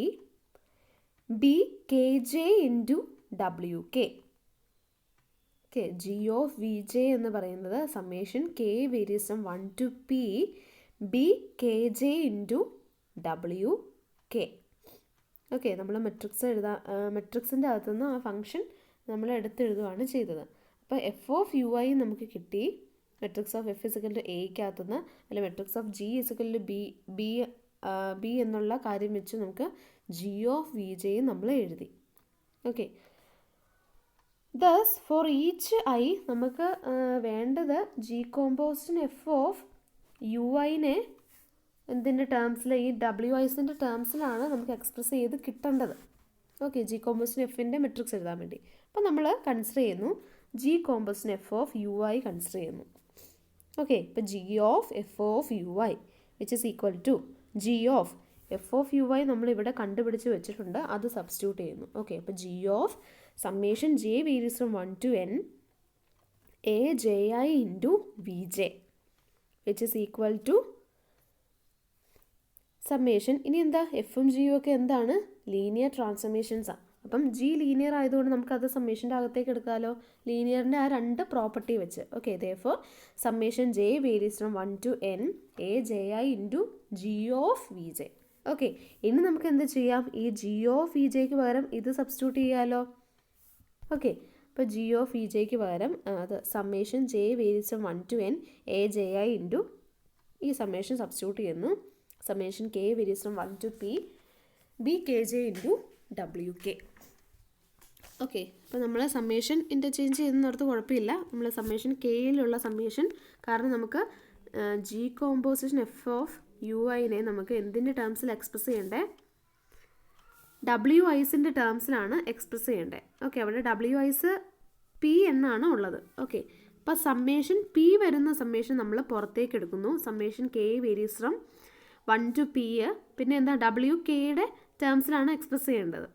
B K J into W K. Okay, G of V J എന്ന് പറയുന്നത് summation K varies from 1 to p B K J into W K. Okay, നമ്മൾ മെട്രിക്സിൻ്റെ അകത്തുനിന്ന് ആ ഫംഗ്ഷൻ നമ്മൾ എടുത്തെഴുതുകയാണ് ചെയ്തത്. അപ്പോൾ എഫ് ഓഫ് യു ഐ നമുക്ക് കിട്ടി. Matrix of F is equal to എയ്ക്കകത്തുനിന്ന് അല്ലെ matrix of G is equal to B എന്നുള്ള കാര്യം വെച്ച് നമുക്ക് ജി ഓഫ് വി ജെയും നമ്മൾ എഴുതി. Okay, thus for each I നമുക്ക് വേണ്ടത് G composition F of U ഐനെ എന്തിൻ്റെ ടേംസിൽ? ഈ ഡബ്ല്യു ഐസിൻ്റെ ടേംസിലാണ് നമുക്ക് എക്സ്പ്രസ് ചെയ്ത് കിട്ടേണ്ടത്. ഓക്കെ, ജി കോമ്പോസിഷൻ എഫിൻ്റെ മെട്രിക്സ് എഴുതാൻ വേണ്ടി. അപ്പോൾ നമ്മൾ കൺസിഡർ ചെയ്യുന്നു G composition F of U I consider ചെയ്യുന്നു. ഓക്കെ, ഇപ്പോൾ G of F of U I which is equal to G of F of U I നമ്മളിവിടെ കണ്ടുപിടിച്ച് വെച്ചിട്ടുണ്ട്, അത് സബ്സ്റ്റിറ്റ്യൂട്ട് ചെയ്യുന്നു. ഓക്കെ, അപ്പോൾ G of summation J varies from 1 to n A J I into V J which is equal to summation. ഇനി എന്താ? എഫും ജിയും ഒക്കെ എന്താണ്? ലീനിയർ ട്രാൻസ്ഫോർമേഷൻസാണ്. അപ്പം ജി ലീനിയർ ആയതുകൊണ്ട് നമുക്കത് സമ്മേഷൻ്റെ അകത്തേക്ക് എടുക്കാമല്ലോ, ലീനിയറിൻ്റെ ആ രണ്ട് പ്രോപ്പർട്ടി വെച്ച്. Okay, therefore summation J varies from 1 to n A J I into G of V J. Okay, ഇനി നമുക്ക് എന്ത് ചെയ്യാം? ഈ ജി ഓഫ് വി ജെക്ക് പകരം ഇത് സബ്സ്റ്റിറ്റ്യൂട്ട് ചെയ്യാമല്ലോ. ഓക്കെ, അപ്പോൾ ജി ഓഫ് ഇ ജെക്ക് പകരം അത് summation J varies from 1 to n A J I into ഈ സമ്മേഷൻ സബ്സ്റ്റിറ്റ്യൂട്ട് ചെയ്യുന്നു. Summation K varies from 1 to p B K J into W K. Okay, അപ്പോൾ നമ്മൾ സമ്മേഷൻ ഇൻ്റർചേഞ്ച് ചെയ്യുന്നോർത്ത് കുഴപ്പമില്ല. നമ്മൾ സമ്മേഷൻ കെയിലുള്ള സമ്മേഷൻ, കാരണം നമുക്ക് G composition F of U ഐനെ നമുക്ക് എന്തിൻ്റെ ടേംസിൽ എക്സ്പ്രസ് ചെയ്യണ്ടേ? ഡബ്ല്യു ഐസിൻ്റെ ടേംസിലാണ് എക്സ്പ്രസ് ചെയ്യേണ്ടത്. ഓക്കെ, അവിടെ ഡബ്ല്യു ഐസ് പി എന്നാണ് ഉള്ളത്. ഓക്കെ, അപ്പോൾ സമ്മേഷൻ പി വരുന്ന സമ്മേഷൻ നമ്മൾ പുറത്തേക്ക് എടുക്കുന്നു. Summation K varies from 1 to p, പിന്നെ എന്താ ഡബ്ല്യു കെയുടെ ടേംസിലാണ് എക്സ്പ്രസ് ചെയ്യേണ്ടത്.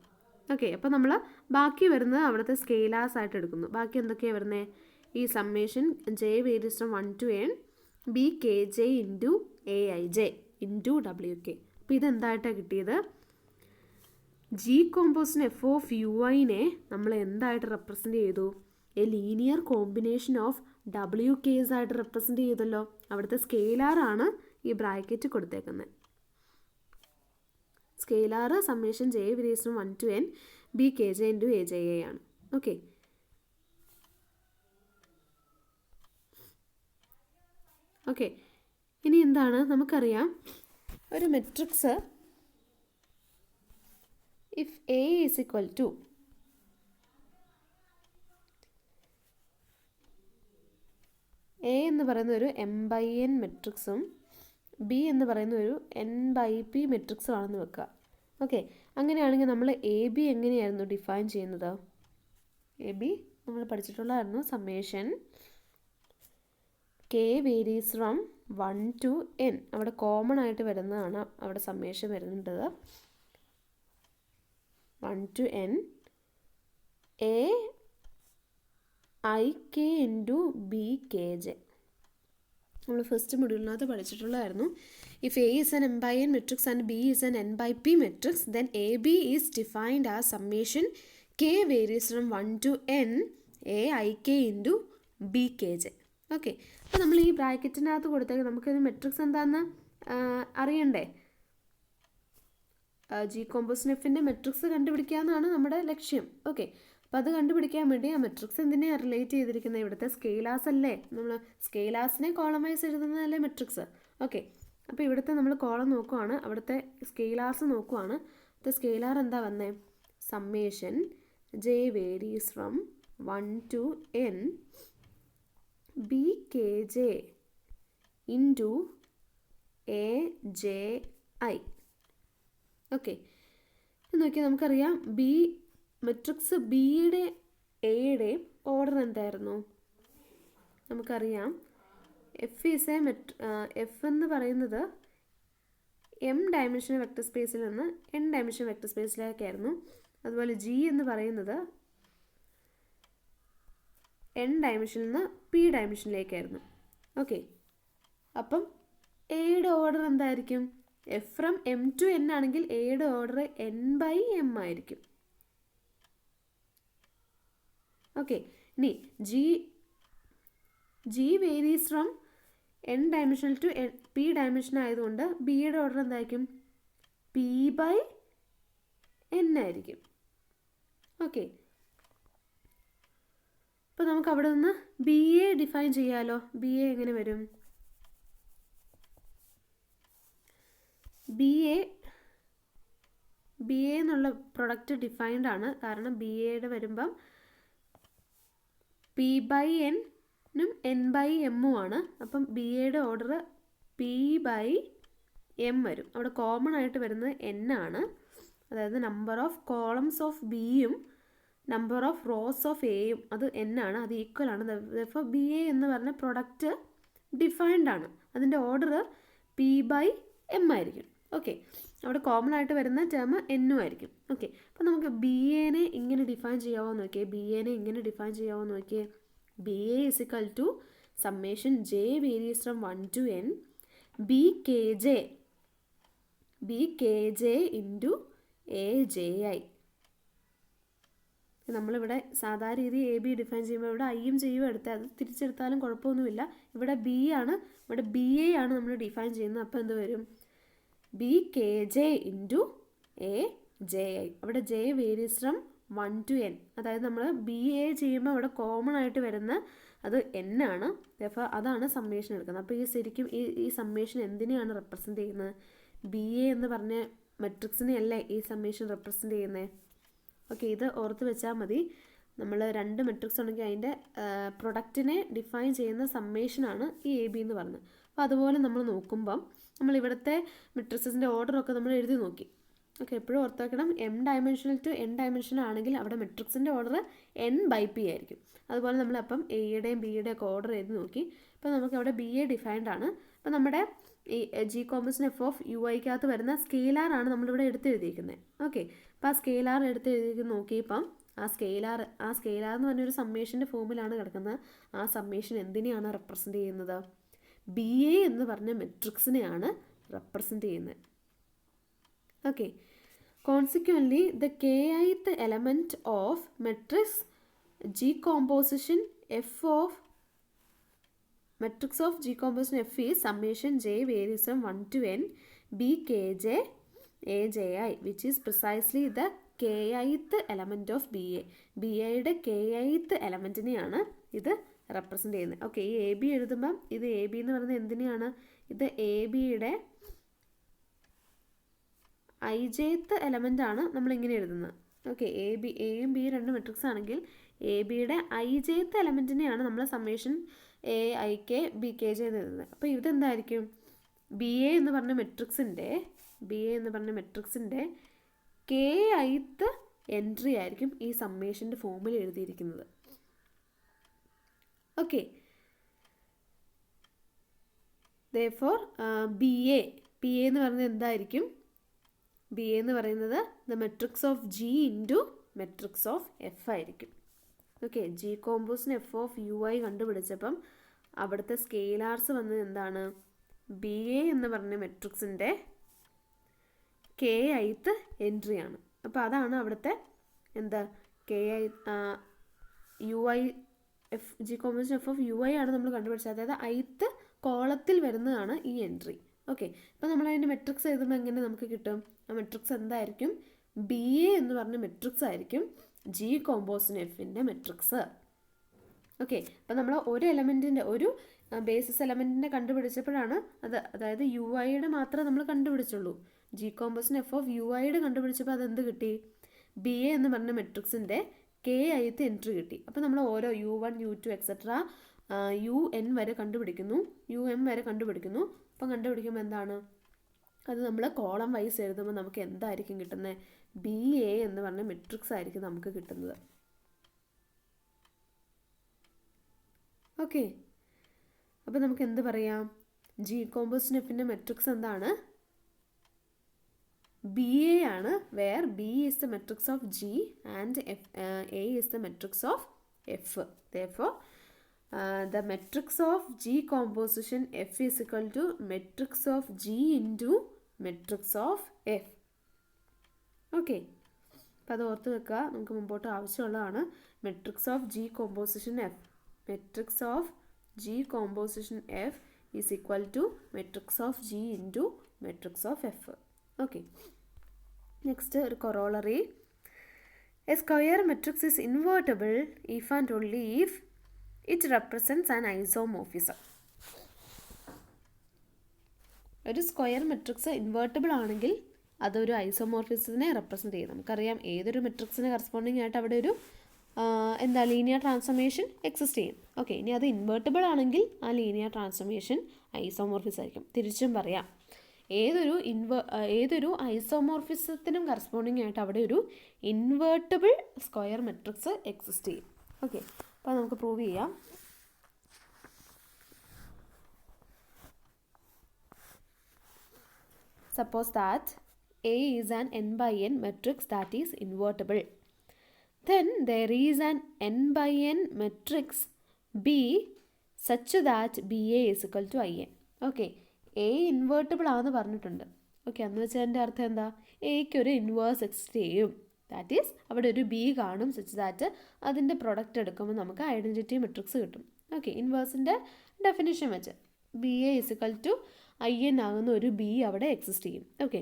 ഓക്കെ, അപ്പോൾ നമ്മൾ ബാക്കി വരുന്നത് അവിടുത്തെ സ്കെയിലാസ് ആയിട്ട് എടുക്കുന്നു. ബാക്കി എന്തൊക്കെയാണ് വരുന്നത്? ഈ summation J varies from 1 to n B K J into A I J into W K. അപ്പോൾ ഇതെന്തായിട്ടാണ് കിട്ടിയത്? G composition F of U ഐനെ നമ്മൾ എന്തായിട്ട് റെപ്രസെൻ്റ് ചെയ്തു? A linear combination of W K's ആയിട്ട് റെപ്രസെൻ്റ് ചെയ്തല്ലോ. അവിടുത്തെ സ്കെയിലാറാണ് ഈ ബ്രാക്കറ്റ് കൊടുത്തേക്കുന്നത്. Scalar summation J varies from 1 to n B K J into A J A ആണ്. ഓക്കെ, ഓക്കെ, ഇനി എന്താണ് നമുക്കറിയാം, ഒരു matrix if A is equal to A എന്ന് പറയുന്ന ഒരു എം ബൈ എൻ മെട്രിക്സും ബി എന്ന് പറയുന്ന ഒരു എൻ ബൈ പി മെട്രിക്സും ആണെന്ന് വെക്കുക. ഓക്കെ, അങ്ങനെയാണെങ്കിൽ നമ്മൾ എ ബി എങ്ങനെയായിരുന്നു ഡിഫൈൻ ചെയ്യുന്നത്? എ ബി നമ്മൾ പഠിച്ചിട്ടുള്ളതായിരുന്നു summation K varies from 1 to n. അവിടെ കോമൺ ആയിട്ട് വരുന്നതാണ് അവിടെ സമ്മേഷൻ വരുന്നത്. 1 to n A I K into B K J. നമ്മൾ ഫസ്റ്റ് മൊഡ്യൂളിനകത്ത് പഠിച്ചിട്ടുള്ളതായിരുന്നു. If A is N M by N matrix and B is N N by P matrix, then A B is defined as summation K varies from 1 to n A I K into B K J. Okay, അപ്പോൾ നമ്മൾ ഈ ബ്രാക്കറ്റിനകത്ത് കൊടുത്തേക്ക് നമുക്കിത് മെട്രിക്സ് എന്താണെന്ന് അറിയണ്ടേ? ജി കോമ്പോസിഷൻ എഫിൻ്റെ മെട്രിക്സ് കണ്ടുപിടിക്കാമെന്നാണ് നമ്മുടെ ലക്ഷ്യം. ഓക്കെ, അപ്പോൾ അത് കണ്ടുപിടിക്കാൻ വേണ്ടി ആ മെട്രിക്സ് എന്തിനെയാണ് റിലേറ്റ് ചെയ്തിരിക്കുന്നത്? ഇവിടുത്തെ സ്കെയിലാസ് അല്ലേ? നമ്മൾ സ്കെയിലാസിനെ കോളം വൈസ് എഴുതുന്നതല്ലേ മെട്രിക്സ്. ഓക്കെ, അപ്പോൾ ഇവിടുത്തെ നമ്മൾ കോളം നോക്കുവാണ്, അവിടുത്തെ സ്കെയിലാസ് നോക്കുവാണ്. അത് സ്കെയിലാർ എന്താ വന്നേ? Summation J varies from 1 to n B K J into A J I. Okay, നോക്കിയാൽ നമുക്കറിയാം ബി മെട്രിക്സ് ബിയുടെ എയുടെയും ഓർഡർ എന്തായിരുന്നു? നമുക്കറിയാം എഫ് ഈസ് എഫ് എന്ന് പറയുന്നത് എം ഡയമെൻഷൻ വെക്ടർ സ്പേസിൽ നിന്ന് എൻ ഡയമെൻഷൻ വെക്ടർ സ്പേസിലേക്കായിരുന്നു. അതുപോലെ ജി എന്ന് പറയുന്നത് എൻ ഡയമെൻഷനിൽ നിന്ന് പി ഡയമെൻഷനിലേക്കായിരുന്നു. ഓക്കെ, അപ്പം എയുടെ ഓർഡർ എന്തായിരിക്കും? F from M to N ആണെങ്കിൽ എയുടെ ഓർഡർ എൻ ബൈ എം ആയിരിക്കും. ഓക്കെ, ഇനി G varies from N dimensional to P dimension ആയതുകൊണ്ട് ബിയുടെ ഓർഡർ എന്തായിരിക്കും? പി ബൈ എൻ ആയിരിക്കും. ഓക്കെ, അപ്പോൾ നമുക്ക് അവിടെ നിന്ന് ബി എ ഡിഫൈൻ ചെയ്യാമല്ലോ. ബി എ എങ്ങനെ വരും? ബി എ എന്നുള്ള പ്രൊഡക്റ്റ് ഡിഫൈൻഡ് ആണ്. കാരണം ബി എയുടെ വരുമ്പം പി ബൈ എന്നും എൻ ബൈ എമ്മും ആണ്. അപ്പം ബി എയുടെ ഓർഡർ പി ബൈ എം വരും. അവിടെ കോമൺ ആയിട്ട് വരുന്നത് എൻ ആണ്. അതായത് നമ്പർ ഓഫ് കോളംസ് ഓഫ് ബിയും നമ്പർ ഓഫ് റോസ് ഓഫ് എയും അത് എൻ ആണ്. അത് ഈക്വൽ ആണ്. അപ്പോൾ ബി എ എന്ന് പറഞ്ഞ പ്രൊഡക്റ്റ് ഡിഫൈൻഡ് ആണ്. അതിൻ്റെ ഓർഡർ പി ബൈ എം ആയിരിക്കും. ഓക്കെ, അവിടെ കോമൺ ആയിട്ട് വരുന്ന ടേം എന്നും ആയിരിക്കും. ഓക്കെ, അപ്പോൾ നമുക്ക് ബി എനെ ഇങ്ങനെ ഡിഫൈൻ ചെയ്യാമോ നോക്കിയേ. ബി എനെ ഇങ്ങനെ ഡിഫൈൻ ചെയ്യാമോ നോക്കിയേ. B A is equal to summation J varies from 1 to n B K J into A J I. നമ്മളിവിടെ സാധാരണ രീതി എ ബി ഡിഫൈൻ ചെയ്യുമ്പോൾ ഇവിടെ ഐയും ജെയും എടുത്താൽ അത് തിരിച്ചെടുത്താലും കുഴപ്പമൊന്നുമില്ല. ഇവിടെ ബി ആണ്, ഇവിടെ ബി എ ആണ് നമ്മൾ ഡിഫൈൻ ചെയ്യുന്നത്. അപ്പോൾ എന്ത് വരും? B K J into A J I. അവിടെ J varies from 1 to n. അതായത് നമ്മൾ BA ചെയ്യുമ്പോൾ അവിടെ കോമൺ ആയിട്ട് വരുന്ന അത് n ആണ്. അപ്പോൾ അതാണ് സമ്മേഷൻ എടുക്കുന്നത്. അപ്പോൾ ഈ ശരിക്കും ഈ സമ്മേഷൻ എന്തിനെയാണ് റെപ്രസെൻറ്റ് ചെയ്യുന്നത്? BA എന്ന് പറഞ്ഞ മെട്രിക്സിനെ അല്ലേ ഈ സമ്മേഷൻ റെപ്രസെൻറ്റ് ചെയ്യുന്നത്? ഓക്കെ, ഇത് ഓർത്ത് വെച്ചാൽ മതി. നമ്മൾ 2 മെട്രിക്സ് ഉണ്ടെങ്കിൽ അതിൻ്റെ പ്രൊഡക്റ്റിനെ ഡിഫൈൻ ചെയ്യുന്ന സമ്മേഷനാണ് ഈ AB എന്ന് പറയുന്നത്. അപ്പോൾ അതുപോലെ നമ്മൾ നോക്കുമ്പം നമ്മൾ ഇവിടുത്തെ മെട്രിക്സിൻ്റെ ഓർഡറൊക്കെ നമ്മൾ എഴുതി നോക്കി. ഓക്കെ, എപ്പോഴും ഓർത്ത് വെക്കണം, m dimensional to n dimensional ആണെങ്കിൽ അവിടെ മെട്രിക്സിൻ്റെ ഓർഡർ n/p ആയിരിക്കും. അതുപോലെ നമ്മൾ അപ്പം എയുടെയും ബിയുടെയും ഒക്കെ ഓർഡർ എഴുതി നോക്കി. അപ്പോൾ നമുക്ക് അവിടെ BA ഡിഫൈൻഡ് ആണ്. അപ്പോൾ നമ്മുടെ ഈ ജി കോമ്പസിന് f(ui)ക്കകത്ത് വരുന്ന സ്കെയിലാറാണ് നമ്മളിവിടെ എടുത്തെഴുതിയിരിക്കുന്നത്. ഓക്കെ, അപ്പോൾ ആ സ്കെയിലാർ എടുത്തെഴുതി നോക്കിയപ്പം ആ സ്കെയിലാർ എന്ന് പറഞ്ഞൊരു സമ്മേഷൻ്റെ ഫോമിലാണ് കിടക്കുന്നത്. ആ സമ്മേഷൻ എന്തിനെയാണ് റെപ്രസെൻറ്റ് ചെയ്യുന്നത്? BA എന്ന് പറഞ്ഞ മെട്രിക്സിനെയാണ് റെപ്രസെൻറ്റ് ചെയ്യുന്നത്. Okay, consequently the kth element of matrix G composition F of matrix of G composition F is summation J varies from 1 to n BKJ AJI, which is precisely the kth element of BA. BAയുടെ kth എലമെൻറ്റിനെയാണ് ഇത് റെപ്രസെൻറ്റ് ചെയ്യുന്നത്. ഓക്കെ, ഈ AB എഴുതുമ്പം ഇത് AB എന്ന് പറയുന്നത് എന്തിനെയാണ്? ഇത് ABയുടെ ijth എലമെൻ്റ് ആണ് നമ്മളിങ്ങനെ എഴുതുന്നത്. ഓക്കെ, എയും ബി രണ്ട് മെട്രിക്സ് ആണെങ്കിൽ ABയുടെ ijth എലമെൻറ്റിനെയാണ് നമ്മൾ സമ്മേഷൻ AIK BKJ എന്ന് എഴുതുന്നത്. അപ്പോൾ ഇതെന്തായിരിക്കും? BA എന്ന് പറഞ്ഞ മെട്രിക്സിൻ്റെ kth എൻട്രി ആയിരിക്കും ഈ സമ്മേഷൻ്റെ ഫോമിൽ എഴുതിയിരിക്കുന്നത്. ഓക്കെ, therefore BA എന്ന് പറയുന്നത് എന്തായിരിക്കും? BA എന്ന് പറയുന്നത് the matrix of G into matrix of F ആയിരിക്കും. ഓക്കെ, ജി കോമ്പോസിന് f(ui) കണ്ടുപിടിച്ചപ്പം അവിടുത്തെ സ്കെയിലാർസ് വന്നത് എന്താണ്? BA എന്ന് പറഞ്ഞ മെട്രിക്സിൻ്റെ kth എൻട്രിയാണ്. അപ്പോൾ അതാണ് അവിടുത്തെ എന്താ ui ജി കോമ്പോസിഷൻ f(ui) ആണ് നമ്മൾ കണ്ടുപിടിച്ചത്. അതായത് ith കോളത്തിൽ വരുന്നതാണ് ഈ എൻട്രി. ഓക്കെ, അപ്പോൾ നമ്മൾ അതിൻ്റെ മെട്രിക്സ് എഴുതുമ്പോൾ എങ്ങനെ നമുക്ക് കിട്ടും? ആ മെട്രിക്സ് എന്തായിരിക്കും? BA എന്ന് പറഞ്ഞ മെട്രിക്സ് ആയിരിക്കും ജി കോമ്പോസിഷൻ എഫിൻ്റെ മെട്രിക്സ്. ഓക്കെ, അപ്പോൾ നമ്മൾ ഒരു ബേസിസ് എലമെൻറ്റിനെ കണ്ടുപിടിച്ചപ്പോഴാണ് അതായത് യുഐയുടെ മാത്രമേ നമ്മൾ കണ്ടുപിടിച്ചുള്ളൂ. ജി കോമ്പോസിഷൻ f(ui) കണ്ടുപിടിച്ചപ്പോൾ അതെന്ത് കിട്ടി? BA എന്ന് പറഞ്ഞ മെട്രിക്സിൻ്റെ kth എൻട്രി കിട്ടി. അപ്പോൾ നമ്മൾ ഓരോ U1 U2 എക്സെട്ര UN വരെ കണ്ടുപിടിക്കുന്നു, UM വരെ കണ്ടുപിടിക്കുന്നു. അപ്പം കണ്ടുപിടിക്കുമ്പോൾ എന്താണ്? അത് നമ്മൾ കോളം വൈസ് എഴുതുമ്പോൾ നമുക്ക് എന്തായിരിക്കും കിട്ടുന്നത്? BA എന്ന് പറഞ്ഞ മെട്രിക്സ് ആയിരിക്കും നമുക്ക് കിട്ടുന്നത്. ഓക്കെ, അപ്പോൾ നമുക്ക് എന്ത് പറയാം? ജി കോമ്പോസിഷൻ എഫിൻ്റെ മെട്രിക്സ് എന്താണ്? BA ആണ്, where B is the matrix of G and A is the matrix of F. Therefore, the matrix of G composition F is equal to matrix of G into matrix of F. Okay, അപ്പോൾ അത് ഓർത്ത് വെക്കുക, നമുക്ക് മുമ്പോട്ട് ആവശ്യമുള്ളതാണ്. Matrix of G composition F. Matrix of G composition F is equal to matrix of G into matrix of F. Okay, next ഒരു corollary. A square matrix is invertible if and only if it represents an isomorphism. ഒരു സ്ക്വയർ മെട്രിക്സ് ഇൻവേർട്ടിബിൾ ആണെങ്കിൽ അതൊരു ഐസോമോർഫിസത്തിനെ റെപ്രസെൻറ്റ് ചെയ്യും. നമുക്കറിയാം ഏതൊരു മെട്രിക്സിന് കറസ്പോണ്ടിങ് ആയിട്ട് അവിടെ ഒരു ലീനിയർ ട്രാൻസ്ഫോർമേഷൻ എക്സിസ്റ്റ് ചെയ്യും. ഓക്കെ, ഇനി അത് ഇൻവേർട്ടിബിൾ ആണെങ്കിൽ ആ ലീനിയർ ട്രാൻസ്ഫോർമേഷൻ ഐസോമോർഫിസ് ആയിരിക്കും. തിരിച്ചും പറയാം, ഏതൊരു ഐസോമോർഫിസത്തിനും കറസ്പോണ്ടിങ് ആയിട്ട് അവിടെ ഒരു ഇൻവേർട്ടിബിൾ സ്ക്വയർ മെട്രിക്സ് എക്സിസ്റ്റ് ചെയ്യും. ഓക്കെ, അപ്പോൾ നമുക്ക് പ്രൂവ് ചെയ്യാം. Suppose that A is an n/n matrix that is invertible. Then there is an n/n matrix B such that BA is equal to IN. Okay, A invertible ആണെന്ന് പറഞ്ഞിട്ടുണ്ട്. ഓക്കെ, എന്ന് വെച്ചാൽ എൻ്റെ അർത്ഥം എന്താ? എയ്ക്ക് ഒരു ഇൻവേഴ്സ് എക്സിസ്റ്റ് ചെയ്യും. ദാറ്റ് ഈസ് അവിടെ ഒരു B കാണും സച്ച് ദാറ്റ് അതിൻ്റെ പ്രൊഡക്റ്റ് എടുക്കുമ്പോൾ നമുക്ക് ഐഡൻറ്റിറ്റി മെട്രിക്സ് കിട്ടും. ഓക്കെ, ഇൻവേഴ്സിൻ്റെ ഡെഫിനിഷൻ വെച്ച് BA is equal to IN ആകുന്ന ഒരു B അവിടെ എക്സിസ്റ്റ് ചെയ്യും. Okay,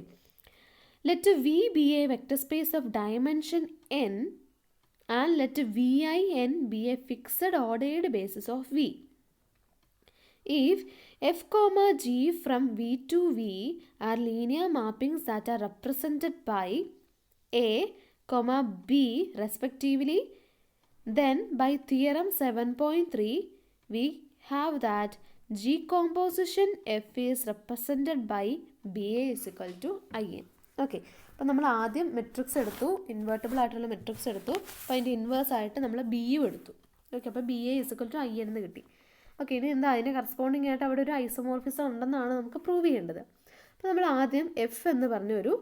let V be a vector space of dimension n and let Vin be a fixed ordered basis of V. If f comma g from V to V are linear mappings that are represented by A comma B respectively, then by theorem 7.3 we have that G composition F is represented by BA is equal to IN. Okay, അപ്പോൾ നമ്മൾ ആദ്യം മെട്രിക്സ് എടുത്തു, ഇൻവേർട്ടബിൾ ആയിട്ടുള്ള മെട്രിക്സ് എടുത്തു. അപ്പോൾ അതിൻ്റെ ഇൻവേഴ്സ് ആയിട്ട് നമ്മൾ ബിയും എടുത്തു. ഓക്കെ, അപ്പോൾ BA is equal to IN എന്ന് കിട്ടി. ഓക്കെ, ഇനി എന്താ അതിന് കറസ്പോണ്ടിങ് ആയിട്ട് അവിടെ ഒരു ഐസോമോർഫിസം ഉണ്ടെന്നാണ് നമുക്ക് പ്രൂവ് ചെയ്യേണ്ടത്. അപ്പോൾ നമ്മൾ ആദ്യം എഫ് എന്ന് പറഞ്ഞൊരു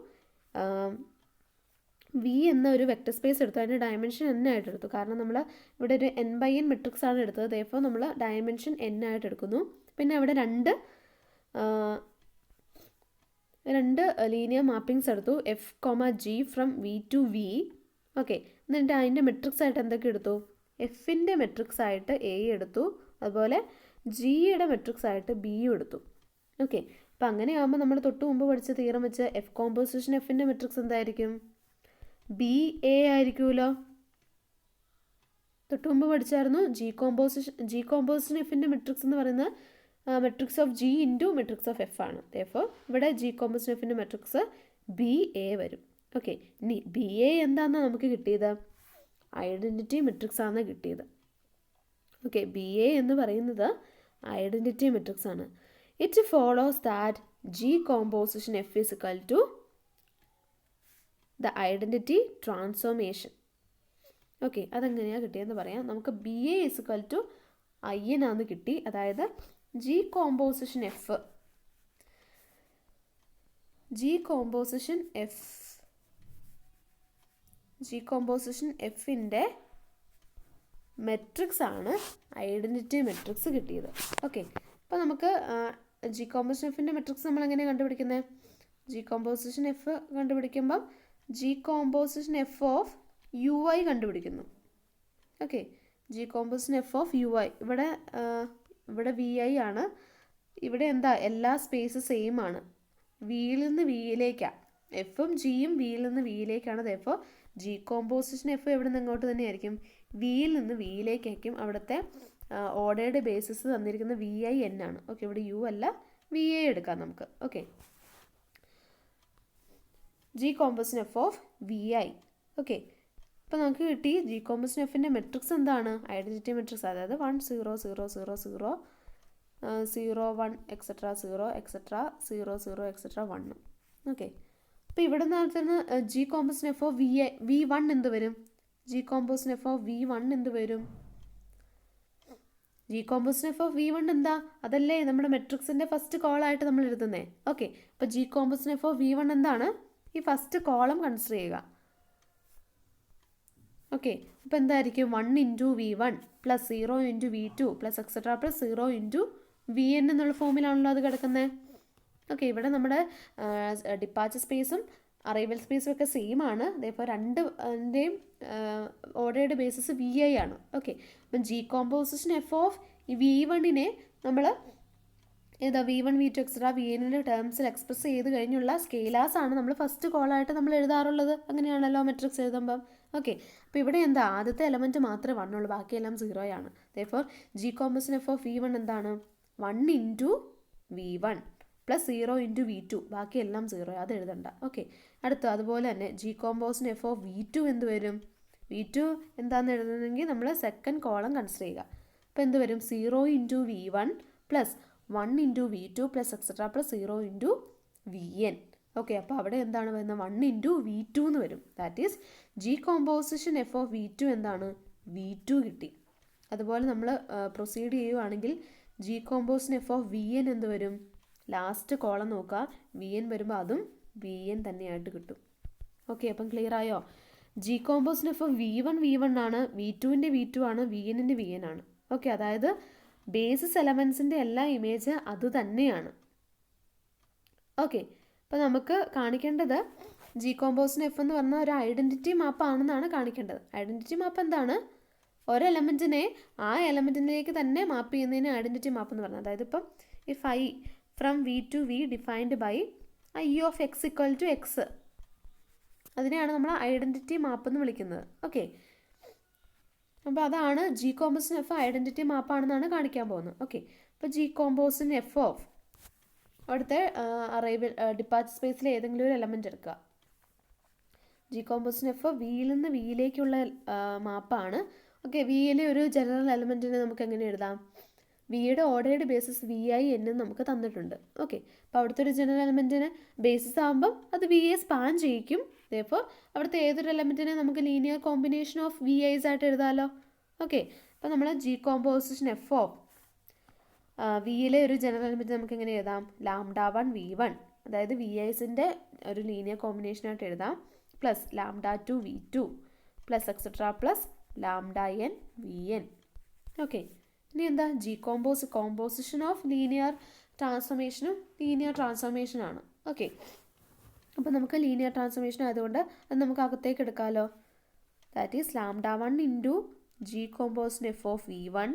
വി എന്ന ഒരു വെക്റ്റർ സ്പേസ് എടുത്തു. അതിൻ്റെ ഡയമെൻഷൻ n ആയിട്ട് എടുത്തു. കാരണം നമ്മൾ ഇവിടെ ഒരു n/n മെട്രിക്സ് ആണ് എടുത്തത്. തേർഫോർ നമ്മൾ ഡയമെൻഷൻ n ആയിട്ട് എടുക്കുന്നു. പിന്നെ അവിടെ രണ്ട് ലീനിയർ മാപ്പിങ്സ് എടുത്തു, F comma G from V to V. Okay, എന്നിട്ട് അതിൻ്റെ മെട്രിക്സ് ആയിട്ട് എന്തൊക്കെ എടുത്തു? എഫിൻ്റെ മെട്രിക്സ് ആയിട്ട് എ എടുത്തു, അതുപോലെ ജിയുടെ മെട്രിക്സ് ആയിട്ട് ബിയും എടുത്തു. ഓക്കെ, അപ്പോൾ അങ്ങനെയാകുമ്പോൾ നമ്മൾ തൊട്ട് മുമ്പ് പഠിച്ച തിയറം വെച്ച് എഫ് കോമ്പോസിഷൻ എഫിൻ്റെ മെട്രിക്സ് എന്തായിരിക്കും? BA ആയിരിക്കുമല്ലോ. തൊട്ട് മുമ്പ് പഠിച്ചായിരുന്നു ജി കോമ്പോസിഷൻ എഫിൻ്റെ മെട്രിക്സ് എന്ന് പറയുന്നത് matrix of G into matrix of F ആണ്. തേർഫോർ ഇവിടെ ജി കോമ്പോസിഷൻ എഫിൻ്റെ മെട്രിക്സ് BA വരും. ഓക്കെ, ഇനി BA എന്താണെന്ന് നമുക്ക് കിട്ടിയത്? ഐഡൻറ്റിറ്റി മെട്രിക്സ് ആണ് കിട്ടിയത്. ഓക്കെ, BA എന്ന് പറയുന്നത് ഐഡൻറ്റിറ്റി മെട്രിക്സ് ആണ്. It follows that G composition F is equal to the identity transformation. Okay, അതെങ്ങനെയാണ് കിട്ടിയെന്ന് പറയാം. നമുക്ക് BA is equal to IN ആണെന്ന് കിട്ടി. അതായത് ജി കോമ്പോസിഷൻ എഫിൻ്റെ മെട്രിക്സ് ആണ് ഐഡൻറ്റിറ്റി മെട്രിക്സ് കിട്ടിയത്. ഓക്കെ, അപ്പോൾ നമുക്ക് ജി കോമ്പോസിഷൻ എഫിൻ്റെ മെട്രിക്സ് നമ്മൾ എങ്ങനെയാണ് കണ്ടുപിടിക്കുന്നത്? ജി കോമ്പോസിഷൻ എഫ് കണ്ടുപിടിക്കുമ്പം G composition F of UI കണ്ടുപിടിക്കുന്നു. Okay, G composition F of UI ഇവിടെ VI ആണ്. ഇവിടെ എന്താ, എല്ലാ സ്പേസ് സെയിം ആണ്. വിയിൽ നിന്ന് വിയിലേക്കാണ്. എഫും ജിയും വിയിൽ നിന്ന് വിയിലേക്കാണ്. തേർഫോർ ജി കോമ്പോസിഷൻ എഫ് എവിടെ നിന്ന് ഇങ്ങോട്ട് തന്നെയായിരിക്കും? വിയിൽ നിന്ന് വിയിലേക്കായിരിക്കും. അവിടുത്തെ ഓർഡേർഡ് ബേസിസ് തന്നിരിക്കുന്ന VIN ആണ്. ഓക്കെ, ഇവിടെ U അല്ല, VA എടുക്കാം നമുക്ക്. Okay, G composition F of VI. Okay, അപ്പോൾ നമുക്ക് കിട്ടി ജി കോമ്പോസിഷൻ എഫിൻ്റെ മെട്രിക്സ് എന്താണ്? Identity matrix. അതായത് 1 0 0 0 0 0 1 എക്സെട്ര 0 എക്സെട്ര 0 0 എക്സെട്ര 1. ഓക്കെ, അപ്പോൾ ഇവിടെ നിന്ന് G composition F of V1 എന്ത് വരും? G composition F of V1 എന്ത് വരും? G composition F of V1 എന്താ? അതല്ലേ നമ്മുടെ മെട്രിക്സിൻ്റെ ഫസ്റ്റ് കോളായിട്ട് നമ്മൾ എഴുതുന്നത്. ഓക്കെ, അപ്പോൾ G composition F of V1 എന്താണ്? ഈ ഫസ്റ്റ് കോളം കൺസിഡർ ചെയ്യുക. ഓക്കെ, അപ്പോൾ എന്തായിരിക്കും? 1 into V1 plus 0 into V2 plus etcetera plus 0 into VN എന്നുള്ള ഫോമിലാണല്ലോ അത് കിടക്കുന്നത്. ഓക്കെ, ഇവിടെ നമ്മുടെ ഡിപ്പാച്ചർ സ്പേസും അറൈവൽ സ്പേസും ഒക്കെ സെയിം ആണ്. അതേപോലെ രണ്ടിൻ്റെയും ഓർഡേർഡ് ബേസിസ് VI ആണ്. ഓക്കെ, അപ്പം ജി കോമ്പോസിഷൻ എഫ് ഓഫ് ഈ V1നെ നമ്മൾ ഏതാ V1 V2 എക്സെട്ര VNൻ്റെ ടേംസിൽ എക്സ്പ്രസ് ചെയ്ത് കഴിഞ്ഞുള്ള സ്കെയിലാസ് ആണ് നമ്മൾ ഫസ്റ്റ് കോളായിട്ട് നമ്മൾ എഴുതാറുള്ളത്. അങ്ങനെയാണല്ലോ മെട്രിക്സ് എഴുതുമ്പം. ഓക്കെ, അപ്പോൾ ഇവിടെ എന്താ, ആദ്യത്തെ എലമെൻറ്റ് മാത്രമേ 1 ഉള്ളൂ, ബാക്കിയെല്ലാം 0 ആണ്. Therefore G composition F of V1 എന്താണ്? 1 into V1 plus 0 into V2, ബാക്കിയെല്ലാം 0, അത് എഴുതണ്ട. ഓക്കെ, അടുത്ത് അതുപോലെ തന്നെ G composition F of V2 എന്ത് വരും? V2 എന്താണെന്ന് എഴുതുന്നെങ്കിൽ നമ്മൾ സെക്കൻഡ് കോളം കൺസിഡർ ചെയ്യുക. അപ്പോൾ എന്ത് വരും? 0 into V1 plus 1 into V2 plus etcetera plus 0 into VN. Okay, അപ്പോൾ അവിടെ എന്താണ് വരുന്നത്? 1 ഇൻറ്റു V2 എന്ന് വരും. That is G composition F of V2 എന്താണ്? V2 കിട്ടി. അതുപോലെ നമ്മൾ പ്രൊസീഡ് ചെയ്യുകയാണെങ്കിൽ G composition F of VN എന്ത് വരും? ലാസ്റ്റ് കോളം നോക്കുക, VN വരുമ്പോൾ അതും VN തന്നെയായിട്ട് കിട്ടും. ഓക്കെ, അപ്പം ക്ലിയർ ആയോ? G composition F of V1 ആണ്, V2ൻ്റെ V2 ആണ്, VNൻ്റെ VN ആണ്. ഓക്കെ, അതായത് ബേസിസ് എലമെൻസിൻ്റെ എല്ലാ ഇമേജ് അത് തന്നെയാണ്. ഓക്കെ, അപ്പോൾ നമുക്ക് കാണിക്കേണ്ടത് ജി കോമ്പോസിഷൻ എഫ് എന്ന് പറഞ്ഞാൽ ഒരു ഐഡൻറ്റിറ്റി മാപ്പ് ആണെന്നാണ് കാണിക്കേണ്ടത്. ഐഡൻറ്റിറ്റി മാപ്പ് എന്താണ്? ഒരു എലമെൻറ്റിനെ ആ എലമെൻറ്റിലേക്ക് തന്നെ മാപ്പ് ചെയ്യുന്നതിന് ഐഡൻറ്റിറ്റി മാപ്പ് എന്ന് പറഞ്ഞാൽ. അതായത് ഇപ്പം if I from V to V defined by I of x equal to x, അതിനെയാണ് നമ്മൾ ഐഡൻറ്റിറ്റി മാപ്പ് എന്ന് വിളിക്കുന്നത്. ഓക്കെ, അപ്പോൾ അതാണ് ജി കോമ്പോസിഷൻ എഫ് ഐഡൻറ്റിറ്റി മാപ്പാണെന്നാണ് കാണിക്കാൻ പോകുന്നത്. ഓക്കെ, അപ്പോൾ ജി കോമ്പോസിഷൻ എഫ് ഓഫ് അവിടുത്തെ അറൈവൽ ഡിപ്പാർച്ചർ സ്പേസിലെ ഏതെങ്കിലും ഒരു എലമെൻറ്റ് എടുക്കുക. ജി കോമ്പോസിഷൻ എഫ് വിയിൽ നിന്ന് വിയിലേക്കുള്ള മാപ്പാണ്. ഓക്കെ, വിയിലെ ഒരു ജനറൽ എലമെൻറ്റിനെ നമുക്ക് എങ്ങനെ എഴുതാം? വിയുടെ ഓർഡേർഡ് ബേസിസ് വി ഐ എന്നും നമുക്ക് തന്നിട്ടുണ്ട്. ഓക്കെ, അപ്പോൾ അവിടുത്തെ ഒരു ജനറൽ എലമെൻറ്റിന് ബേസിസ് ആകുമ്പം അത് വി എ സ്പാൻ ചെയ്യിക്കും. അപ്പോൾ അവിടുത്തെ ഏതൊരു എലമെൻറ്റിനെ നമുക്ക് linear combination of V I's ആയിട്ട് എഴുതാമല്ലോ. ഓക്കെ, അപ്പോൾ നമ്മൾ ജി കോമ്പോസിഷൻ എഫ് ഓഫ് വിയിലെ ഒരു ജനറൽ എലമെൻറ്റ് നമുക്ക് എങ്ങനെ എഴുതാം? ലാംഡ 1 v1, അതായത് വി ഐസിൻ്റെ ഒരു ലീനിയർ കോമ്പിനേഷനായിട്ട് എഴുതാം, plus lambda 2 v2 plus etcetera plus lambda n vn. Okay, ഇനി എന്താ? ജി കോമ്പോസിഷൻ ഓഫ് ലീനിയർ ട്രാൻസ്ഫോർമേഷനാണ്. ഓക്കെ, അപ്പോൾ നമുക്ക് ലീനിയർ ട്രാൻസ്ഫോർമേഷൻ ആയതുകൊണ്ട് അത് നമുക്ക് അകത്തേക്ക് എടുക്കാമല്ലോ. That is lambda 1 into G composition F of v1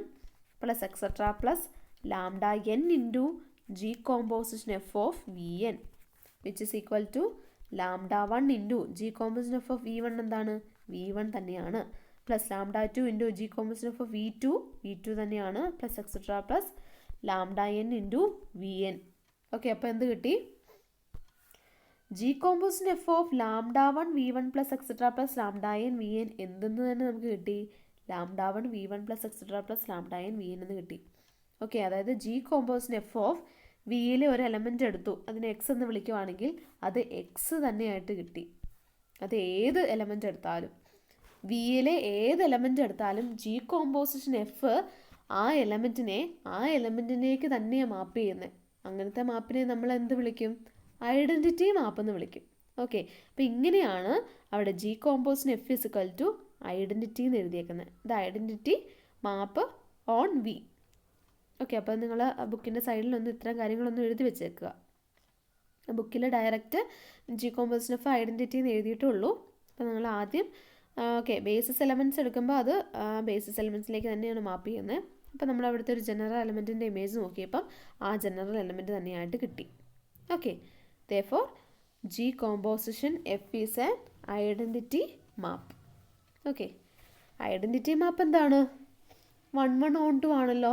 plus etcetera plus lambda n into G composition F of vn which is equal to lambda 1 into G composition F of v1 എന്താണ്? v1 തന്നെയാണ്, plus lambda 2 into G composition F of v2 തന്നെയാണ്, plus etcetera plus lambda n into vn. Okay, അപ്പോൾ എന്ത് കിട്ടി? G composition F of lambda 1 v1 plus etcetera plus lambda n vn എന്തെന്ന് തന്നെ നമുക്ക് കിട്ടി? Lambda 1 v1 plus etcetera plus lambda n vn എന്ന് കിട്ടി. ഓക്കെ, അതായത് ജി കോമ്പോസിഷൻ എഫ് ഓഫ് വിയിലെ ഒരു എലമെൻറ്റ് എടുത്തു, അതിനെ എക്സ് എന്ന് വിളിക്കുവാണെങ്കിൽ അത് എക്സ് തന്നെയായിട്ട് കിട്ടി. അത് ഏത് എലമെൻറ്റ് എടുത്താലും, വിയിലെ ഏത് എലമെൻറ്റ് എടുത്താലും ജി കോമ്പോസിഷൻ എഫ് ആ എലമെൻറ്റിനേക്ക് തന്നെയാണ് മാപ്പ് ചെയ്യുന്നത്. അങ്ങനത്തെ മാപ്പിനെ നമ്മൾ എന്ത് വിളിക്കും? ഐഡൻറ്റിറ്റി മാപ്പ് എന്ന് വിളിക്കും. ഓക്കെ, അപ്പോൾ ഇങ്ങനെയാണ് അവിടെ G composition F is equal to identity എന്ന് എഴുതിയേക്കുന്നത്. ഇത് identity map on V. Okay, അപ്പോൾ നിങ്ങൾ ബുക്കിൻ്റെ സൈഡിലൊന്ന് ഇത്തരം കാര്യങ്ങളൊന്നും എഴുതി വെച്ചേക്കുക. ബുക്കിൽ direct G composition of identity എന്ന് എഴുതിയിട്ടുള്ളൂ. അപ്പോൾ നിങ്ങൾ ആദ്യം ഓക്കെ ബേസിസ് എലമെൻറ്റ്സ് എടുക്കുമ്പോൾ അത് ബേസിസ് എലമെൻറ്റ്സിലേക്ക് തന്നെയാണ് മാപ്പ് ചെയ്യുന്നത്. അപ്പോൾ നമ്മൾ അവിടുത്തെ ഒരു ജനറൽ എലമെൻറ്റിൻ്റെ ഇമേജ് നോക്കിയപ്പം ആ ജനറൽ എലമെൻറ്റ് തന്നെയായിട്ട് കിട്ടി. Okay, therefore G composition F is an identity map. Okay, identity map എന്താണ്? 1 1 on 2 ആണല്ലോ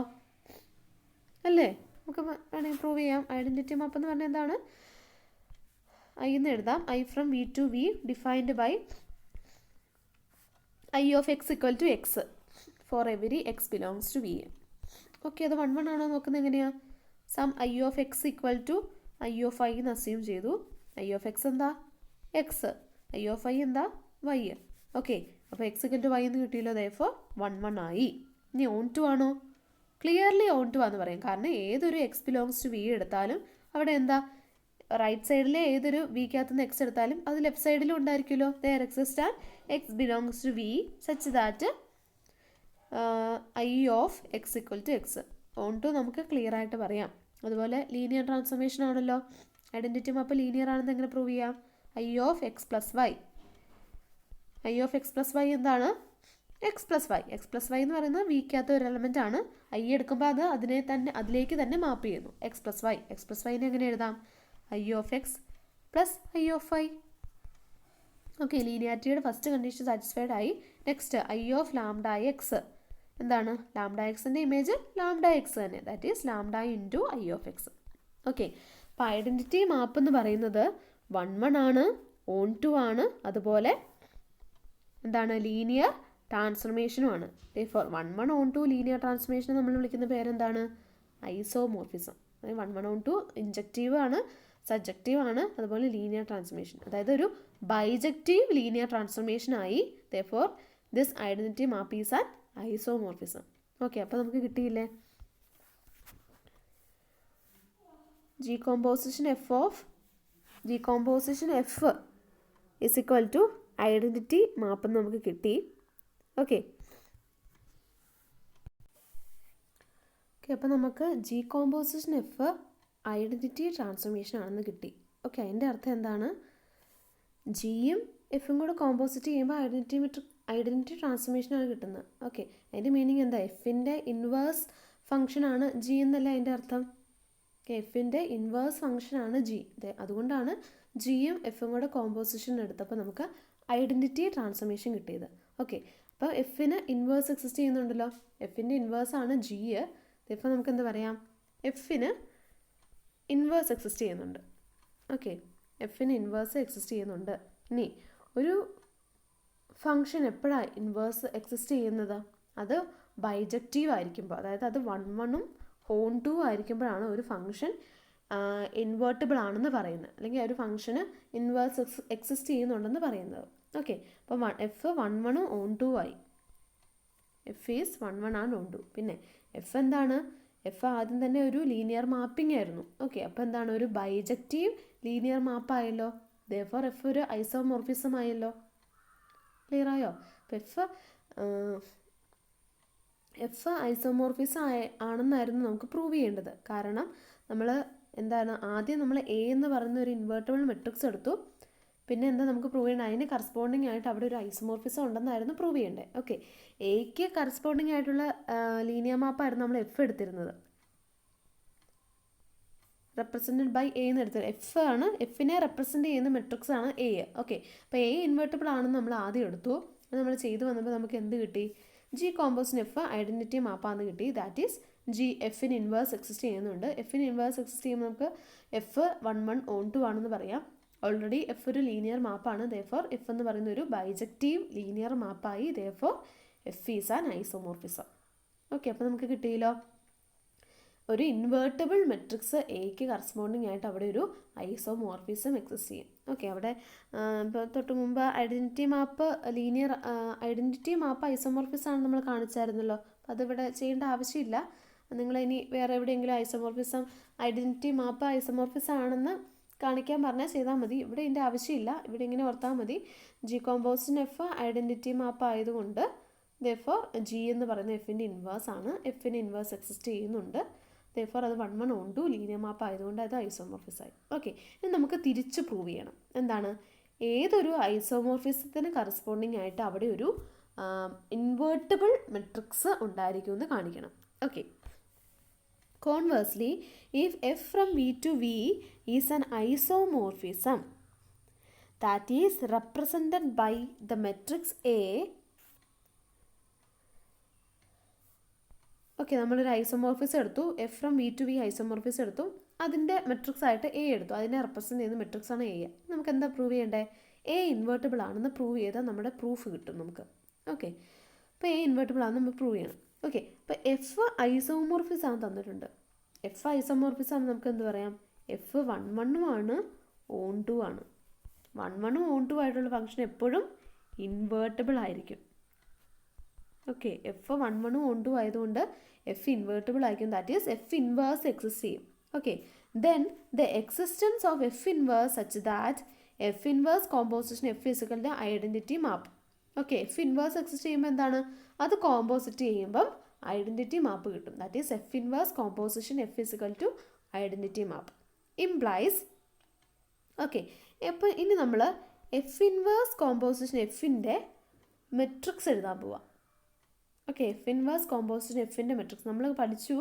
അല്ലേ? നമുക്ക് വേണമെങ്കിൽ പ്രൂവ് ചെയ്യാം. ഐഡൻറ്റിറ്റി മാപ്പ് എന്ന് പറഞ്ഞാൽ എന്താണ്? ഐ എന്ന് എഴുതാം. I from V to V defined by I of X equal to X for every X belongs to V. Okay, അത് 1 1 ആണോ നോക്കുന്നത്? എങ്ങനെയാണ്? Some I of X equal to I of I എന്ന് അസ്യൂം ചെയ്തു. ഐ ഓഫ് എക്സ് എന്താ? എക്സ്. ഐ ഓഫ് ഐ എന്താ? വൈ. ഓക്കെ, അപ്പോൾ എക്സ് ഇക്വൽ ടു വൈ എന്ന് കിട്ടിയല്ലോ. ദയഫോർ 1 1 ആയി. ഇനി ഓൺ ടു ആണോ? ക്ലിയർലി ഓൺ ടു ആണെന്ന് പറയും. കാരണം ഏതൊരു എക്സ് ബിലോങ്സ് ടു വി എടുത്താലും അവിടെ എന്താ? റൈറ്റ് സൈഡിലെ ഏതൊരു വിക്കകത്തുനിന്ന് എക്സ് എടുത്താലും അത് ലെഫ്റ്റ് സൈഡിലും ഉണ്ടായിരിക്കുമല്ലോ. There exist and X belongs to V such that I of X equal to X. Onto നമുക്ക് ക്ലിയർ ആയിട്ട് പറയാം. അതുപോലെ ലീനിയർ ട്രാൻസ്ഫോർമേഷൻ ആണല്ലോ. ഐഡൻറ്റിറ്റി മാപ്പ് ലീനിയർ ആണെന്ന് എങ്ങനെ പ്രൂവ് ചെയ്യാം? I of X plus Y. I of X plus Y എന്താണ്? X plus Y. X plus Y എന്ന് പറയുന്നത് വിക്കകത്ത് ഒരു എലമെൻ്റ് ആണ്. ഐ എടുക്കുമ്പോൾ അത് അതിലേക്ക് തന്നെ മാപ്പ് ചെയ്യുന്നു. X plus Y. X plus വൈനെ എങ്ങനെ എഴുതാം? I of X plus I of Y. Okay, ലീനിയാരിറ്റിയുടെ ഫസ്റ്റ് കണ്ടീഷൻ സാറ്റിസ്ഫൈഡ് ആയി. Next I of lambda X എന്താണ്? ലാംഡ എക്സിൻ്റെ ഇമേജ് ലാംഡ എക്സ് തന്നെ. That is lambda into I of X. Okay, അപ്പോൾ ഐഡൻറ്റിറ്റി മാപ്പ് എന്ന് പറയുന്നത് 1 1 ആണ്, ഓൺ ടു ആണ്, അതുപോലെ എന്താണ്? ലീനിയർ ട്രാൻസ്ഫോർമേഷനുമാണ്. ഫോർ 1 1 on 2 ലീനിയർ ട്രാൻസ്ഫോർമേഷൻ നമ്മൾ വിളിക്കുന്ന പേരെന്താണ്? ഐസോമോർഫിസം. 1 1 on 2 ഇൻജക്റ്റീവ് ആണ്, സബ്ജക്റ്റീവ് ആണ്, അതുപോലെ ലീനിയർ ട്രാൻസ്ഫോർമേഷൻ. അതായത് ഒരു ബൈജക്റ്റീവ് ലീനിയർ ട്രാൻസ്ഫോർമേഷൻ ആയി. For this identity map is an isomorphism. Okay, അപ്പോൾ നമുക്ക് കിട്ടിയില്ലേ? G composition F is equal to identity map നമുക്ക് കിട്ടി. ഓക്കെ, അപ്പോൾ നമുക്ക് G composition F identity transformation ആണെന്ന് കിട്ടി. ഓക്കെ, അതിൻ്റെ അർത്ഥം എന്താണ്? ജിയും എഫും കൂടെ കോമ്പോസിറ്റ് ചെയ്യുമ്പോൾ ഐഡൻറ്റിറ്റി ട്രാൻസ്ഫോർമേഷനാണ് കിട്ടുന്നത്. ഓക്കെ, അതിൻ്റെ മീനിങ് എന്താ? എഫിൻ്റെ ഇൻവേഴ്സ് ഫംഗ്ഷനാണ് ജി എന്നല്ല അതിൻ്റെ അർത്ഥം. എഫിൻ്റെ ഇൻവേഴ്സ് ഫംഗ്ഷനാണ് ജി. അതുകൊണ്ടാണ് ജിയും എഫും കൂടെ കോമ്പോസിഷൻ എടുത്തപ്പോൾ നമുക്ക് ഐഡൻറ്റിറ്റി ട്രാൻസ്ഫോർമേഷൻ കിട്ടിയത്. ഓക്കെ, അപ്പോൾ എഫിന് ഇൻവേഴ്സ് എക്സിസ്റ്റ് ചെയ്യുന്നുണ്ടല്ലോ, എഫിൻ്റെ ഇൻവേഴ്സാണ് ജി. ഇപ്പോൾ നമുക്ക് എന്ത് പറയാം, എഫിന് ഇൻവേഴ്സ് എക്സിസ്റ്റ് ചെയ്യുന്നുണ്ട്. ഓക്കെ, എഫിന് ഇൻവേഴ്സ് എക്സിസ്റ്റ് ചെയ്യുന്നുണ്ട്. ഇനി ഒരു ഫങ്ഷൻ എപ്പോഴാണ് ഇൻവേഴ്സ് എക്സിസ്റ്റ് ചെയ്യുന്നത്? അത് ബൈജക്റ്റീവ് ആയിരിക്കുമ്പോൾ, അതായത് അത് 1 ഓൺ 2 ആയിരിക്കുമ്പോഴാണ് ഒരു ഫങ്ഷൻ ഇൻവേർട്ടിബിൾ ആണെന്ന് പറയുന്നത്, അല്ലെങ്കിൽ ഒരു ഫംഗ്ഷന് ഇൻവേഴ്സ് എക്സിസ്റ്റ് ചെയ്യുന്നുണ്ടെന്ന് പറയുന്നത്. ഓക്കെ, അപ്പോൾ എഫ് 1 ഓൺ 2 ആയി. F is 1 and on 2. പിന്നെ എഫ് എന്താണ്? എഫ് ആദ്യം തന്നെ ഒരു ലീനിയർ മാപ്പിംഗ് ആയിരുന്നു. ഓക്കെ, അപ്പോൾ എന്താണ്? ഒരു ബൈജക്റ്റീവ് ലീനിയർ മാപ്പായല്ലോ. ദെയർഫോർ എഫ് ഒരു ഐസോമോർഫിസം ആയല്ലോ. ക്ലിയർ ആയോ? അപ്പോൾ എഫ് ഐസോമോർഫിസം ആണെന്നായിരുന്നു നമുക്ക് പ്രൂവ് ചെയ്യേണ്ടത്. കാരണം നമ്മൾ എന്താണ്, ആദ്യം നമ്മൾ എ എന്ന് പറയുന്ന ഒരു ഇൻവേർട്ടബിൾ മെട്രിക്സ് എടുത്തു. പിന്നെ എന്താ നമുക്ക് പ്രൂവ് ചെയ്യേണ്ടത്? അതിന് കറസ്പോണ്ടിങ് ആയിട്ട് അവിടെ ഒരു ഐസോമോർഫിസം ഉണ്ടെന്നായിരുന്നു പ്രൂവ് ചെയ്യേണ്ടത്. ഓക്കെ, എക്ക് കറസ്പോണ്ടിങ് ആയിട്ടുള്ള ലീനിയർ മാപ്പായിരുന്നു നമ്മൾ എഫ് എടുത്തിരുന്നത്, റെപ്രസെൻറ്റഡ് ബൈ എ എന്ന് എടുത്തത്. എഫ് ആണ്, എഫിനെ റെപ്രസെൻറ്റ് ചെയ്യുന്ന മെട്രിക്സ് ആണ് എ. ഓക്കെ, അപ്പോൾ എ ഇൻവേർട്ടബിൾ ആണെന്ന് നമ്മൾ ആദ്യം എടുത്തു. അത് നമ്മൾ ചെയ്തു വന്നപ്പോൾ നമുക്ക് എന്ത് കിട്ടി? ജി കോമ്പോസിന് എഫ് ഐഡൻറ്റിറ്റി മാപ്പാന്ന് കിട്ടി. ദാറ്റ് ഈസ് ജി എഫിന് ഇൻവേഴ്സ് എക്സിസ്റ്റ് ചെയ്യുന്നുണ്ട്. എഫിന് ഇൻവേഴ്സ് എക്സിസ്റ്റ് ചെയ്യുമ്പോൾ നമുക്ക് എഫ് 1 ഓൺ 2 ആണെന്ന് പറയാം. ഓൾറെഡി എഫ് ഒരു ലീനിയർ മാപ്പാണ്. ദെയർഫോർ എഫ് എന്ന് പറയുന്ന ഒരു ബൈജക്റ്റീവ് ലീനിയർ മാപ്പായി. Therefore F is an isomorphism. Okay, അപ്പോൾ നമുക്ക് കിട്ടിയല്ലോ ഒരു ഇൻവേർട്ടബിൾ മെട്രിക്സ് എക്ക് കറസ്പോണ്ടിങ് ആയിട്ട് അവിടെ ഒരു ഐസോമോർഫിസം എക്സിസ്റ്റ് ചെയ്യും. ഓക്കെ, അവിടെ ഇപ്പോൾ തൊട്ട് മുമ്പ് ഐഡൻറ്റിറ്റി മാപ്പ് ലീനിയർ ഐഡൻറ്റിറ്റി മാപ്പ് ഐസോമോർഫിസം ആണ് നമ്മൾ കാണിച്ചായിരുന്നല്ലോ. അപ്പോൾ അതിവിടെ ചെയ്യേണ്ട ആവശ്യമില്ല. നിങ്ങളിനി വേറെ എവിടെയെങ്കിലും ഐസോമോർഫിസം ഐഡൻറ്റിറ്റി മാപ്പ് ഐസോമോർഫിസം ആണെന്ന് കാണിക്കാൻ പറഞ്ഞാൽ ചെയ്താൽ മതി. ഇവിടെ ഇതിൻ്റെ ആവശ്യമില്ല. ഇവിടെ ഇങ്ങനെ ഓർത്താൽ മതി, ജി കോമ്പോസിന് എഫ് ഐഡൻറ്റിറ്റി മാപ്പ് ആയതുകൊണ്ട് ദെയർഫോർ ജി എന്ന് പറയുന്ന എഫിൻ്റെ ഇൻവേഴ്സ് ആണ്. എഫിന് ഇൻവേഴ്സ് എക്സിസ്റ്റ് ചെയ്യുന്നുണ്ട്. ദെയർഫോർ അത് 1 ഓൺ 2 ലീനിയർ മാപ്പ് ആയതുകൊണ്ട് അത് ഐസോമോർഫിസമായി. ഓക്കെ, ഇനി നമുക്ക് തിരിച്ച് പ്രൂവ് ചെയ്യണം. എന്താണ്? ഏതൊരു ഐസോമോർഫിസത്തിന് കറസ്പോണ്ടിങ് ആയിട്ട് അവിടെ ഒരു ഇൻവേർട്ടിബിൾ മെട്രിക്സ് ഉണ്ടായിരിക്കും എന്ന് കാണിക്കണം. Okay, conversely, if f from V to V is an isomorphism that is represented by the matrix A. Okay, നമ്മളൊരു ഐസോമോർഫിസം എടുത്തു, F from V to V isomorphism എടുത്തു, അതിൻ്റെ മെട്രിക്സ് ആയിട്ട് എ എടുത്തു, അതിനെ റെപ്രസെൻറ്റ് ചെയ്യുന്ന മെട്രിക്സ് ആണ് എ. നമുക്ക് എന്താ പ്രൂവ് ചെയ്യേണ്ടത്? എ ഇൻവേർട്ടിബിൾ ആണെന്ന് പ്രൂവ് ചെയ്താൽ നമ്മുടെ പ്രൂഫ് കിട്ടും നമുക്ക്. ഓക്കെ, അപ്പോൾ എ ഇൻവേർട്ടിബിൾ ആണെന്ന് നമ്മൾ പ്രൂവ് ചെയ്യണം. ഓക്കെ, അപ്പോൾ എഫ് ഐസോമോർഫിസം ആണ് തന്നിട്ടുണ്ട്. എഫ് ഐസോമോർഫിസം ആണ് നമുക്ക് എന്ത് പറയാം? എഫ് 1 ആണ്, ഓൺ 2 ആണ്. 1 ഓൺ 2 ആയിട്ടുള്ള ഫംഗ്ഷൻ എപ്പോഴും ഇൻവേർട്ടിബിൾ ആയിരിക്കും. ഓക്കെ, എഫ് 1 ഓൺ 2 ആയതുകൊണ്ട് എഫ് ഇൻവേർട്ടിബിൾ ആയിരിക്കും. That is F inverse exist ചെയ്യും. Okay, then the existence of F inverse such that F inverse composition F is equal the identity map. Okay, F inverse exist ചെയ്യുമ്പോൾ എന്താണ്? അത് കോമ്പോസിറ്റ് ചെയ്യുമ്പം ഐഡൻറ്റിറ്റി മാപ്പ് കിട്ടും. That is F inverse composition F is equal to identity map implies. Okay, അപ്പോൾ ഇനി നമ്മൾ എഫ് ഇൻവേഴ്സ് കോമ്പോസിഷൻ എഫിൻ്റെ മെട്രിക്സ് എഴുതാൻ പോവാം. ഓക്കെ, എഫ് ഇൻവേഴ്സ് കോമ്പോസിഷൻ എഫിൻ്റെ മെട്രിക്സ് നമ്മൾ പഠിച്ചു.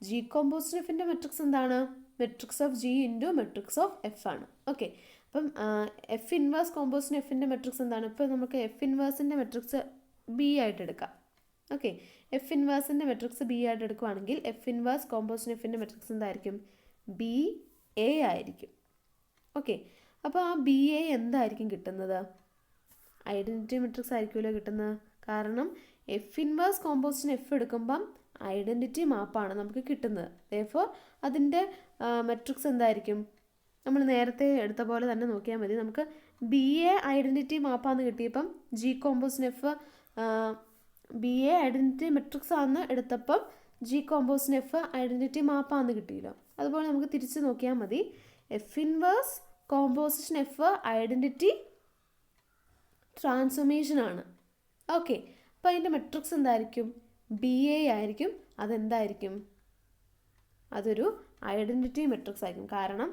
ജി കോമ്പോസിഷൻ എഫിൻ്റെ മെട്രിക്സ് എന്താണ്? Matrix of G into matrix of F ആണ്. ഓക്കെ, അപ്പം എഫ് ഇൻവേഴ്സ് കോമ്പോസിഷൻ എഫിൻ്റെ മെട്രിക്സ് എന്താണ്? ഇപ്പോൾ നമുക്ക് എഫ് ഇൻവേഴ്സിൻ്റെ മെട്രിക്സ് ബി ആയിട്ട് എടുക്കാം. ഓക്കെ, എഫ് ഇൻവേഴ്സിൻ്റെ മെട്രിക്സ് ബി ആയിട്ട് എടുക്കുകയാണെങ്കിൽ എഫ് ഇൻവേഴ്സ് കോമ്പോസിഷൻ എഫിൻ്റെ മെട്രിക്സ് എന്തായിരിക്കും? ബി എ ആയിരിക്കും. ഓക്കെ, അപ്പോൾ ആ ബി എ എന്തായിരിക്കും കിട്ടുന്നത്? ഐഡൻറ്റിറ്റി മെട്രിക്സ് ആയിരിക്കുമല്ലോ കിട്ടുന്നത്. കാരണം എഫ് ഇൻവേഴ്സ് കോമ്പോസിഷൻ എഫ് എടുക്കുമ്പം ഐഡൻറ്റിറ്റി മാപ്പാണ് നമുക്ക് കിട്ടുന്നത്. ദെയർഫോർ അതിൻ്റെ മെട്രിക്സ് എന്തായിരിക്കും? നമ്മൾ നേരത്തെ എടുത്ത പോലെ തന്നെ നോക്കിയാൽ മതി. നമുക്ക് ബി എ ഐഡൻറ്റിറ്റി മാപ്പാന്ന് കിട്ടിയപ്പം G composition F B A identity matrix ആണെന്ന് എടുത്തപ്പം ജി കോമ്പോസിഷൻ എഫ് ഐഡൻറ്റിറ്റി മാപ്പാന്ന് കിട്ടിയല്ലോ. അതുപോലെ നമുക്ക് തിരിച്ച് നോക്കിയാൽ മതി. F inverse composition F identity transformation ആണ്. ഓക്കെ, അപ്പോൾ അതിൻ്റെ മെട്രിക്സ് എന്തായിരിക്കും? ബി എ ആയിരിക്കും. അതെന്തായിരിക്കും? അതൊരു ഐഡൻറ്റിറ്റി മെട്രിക്സ് ആയിരിക്കും. കാരണം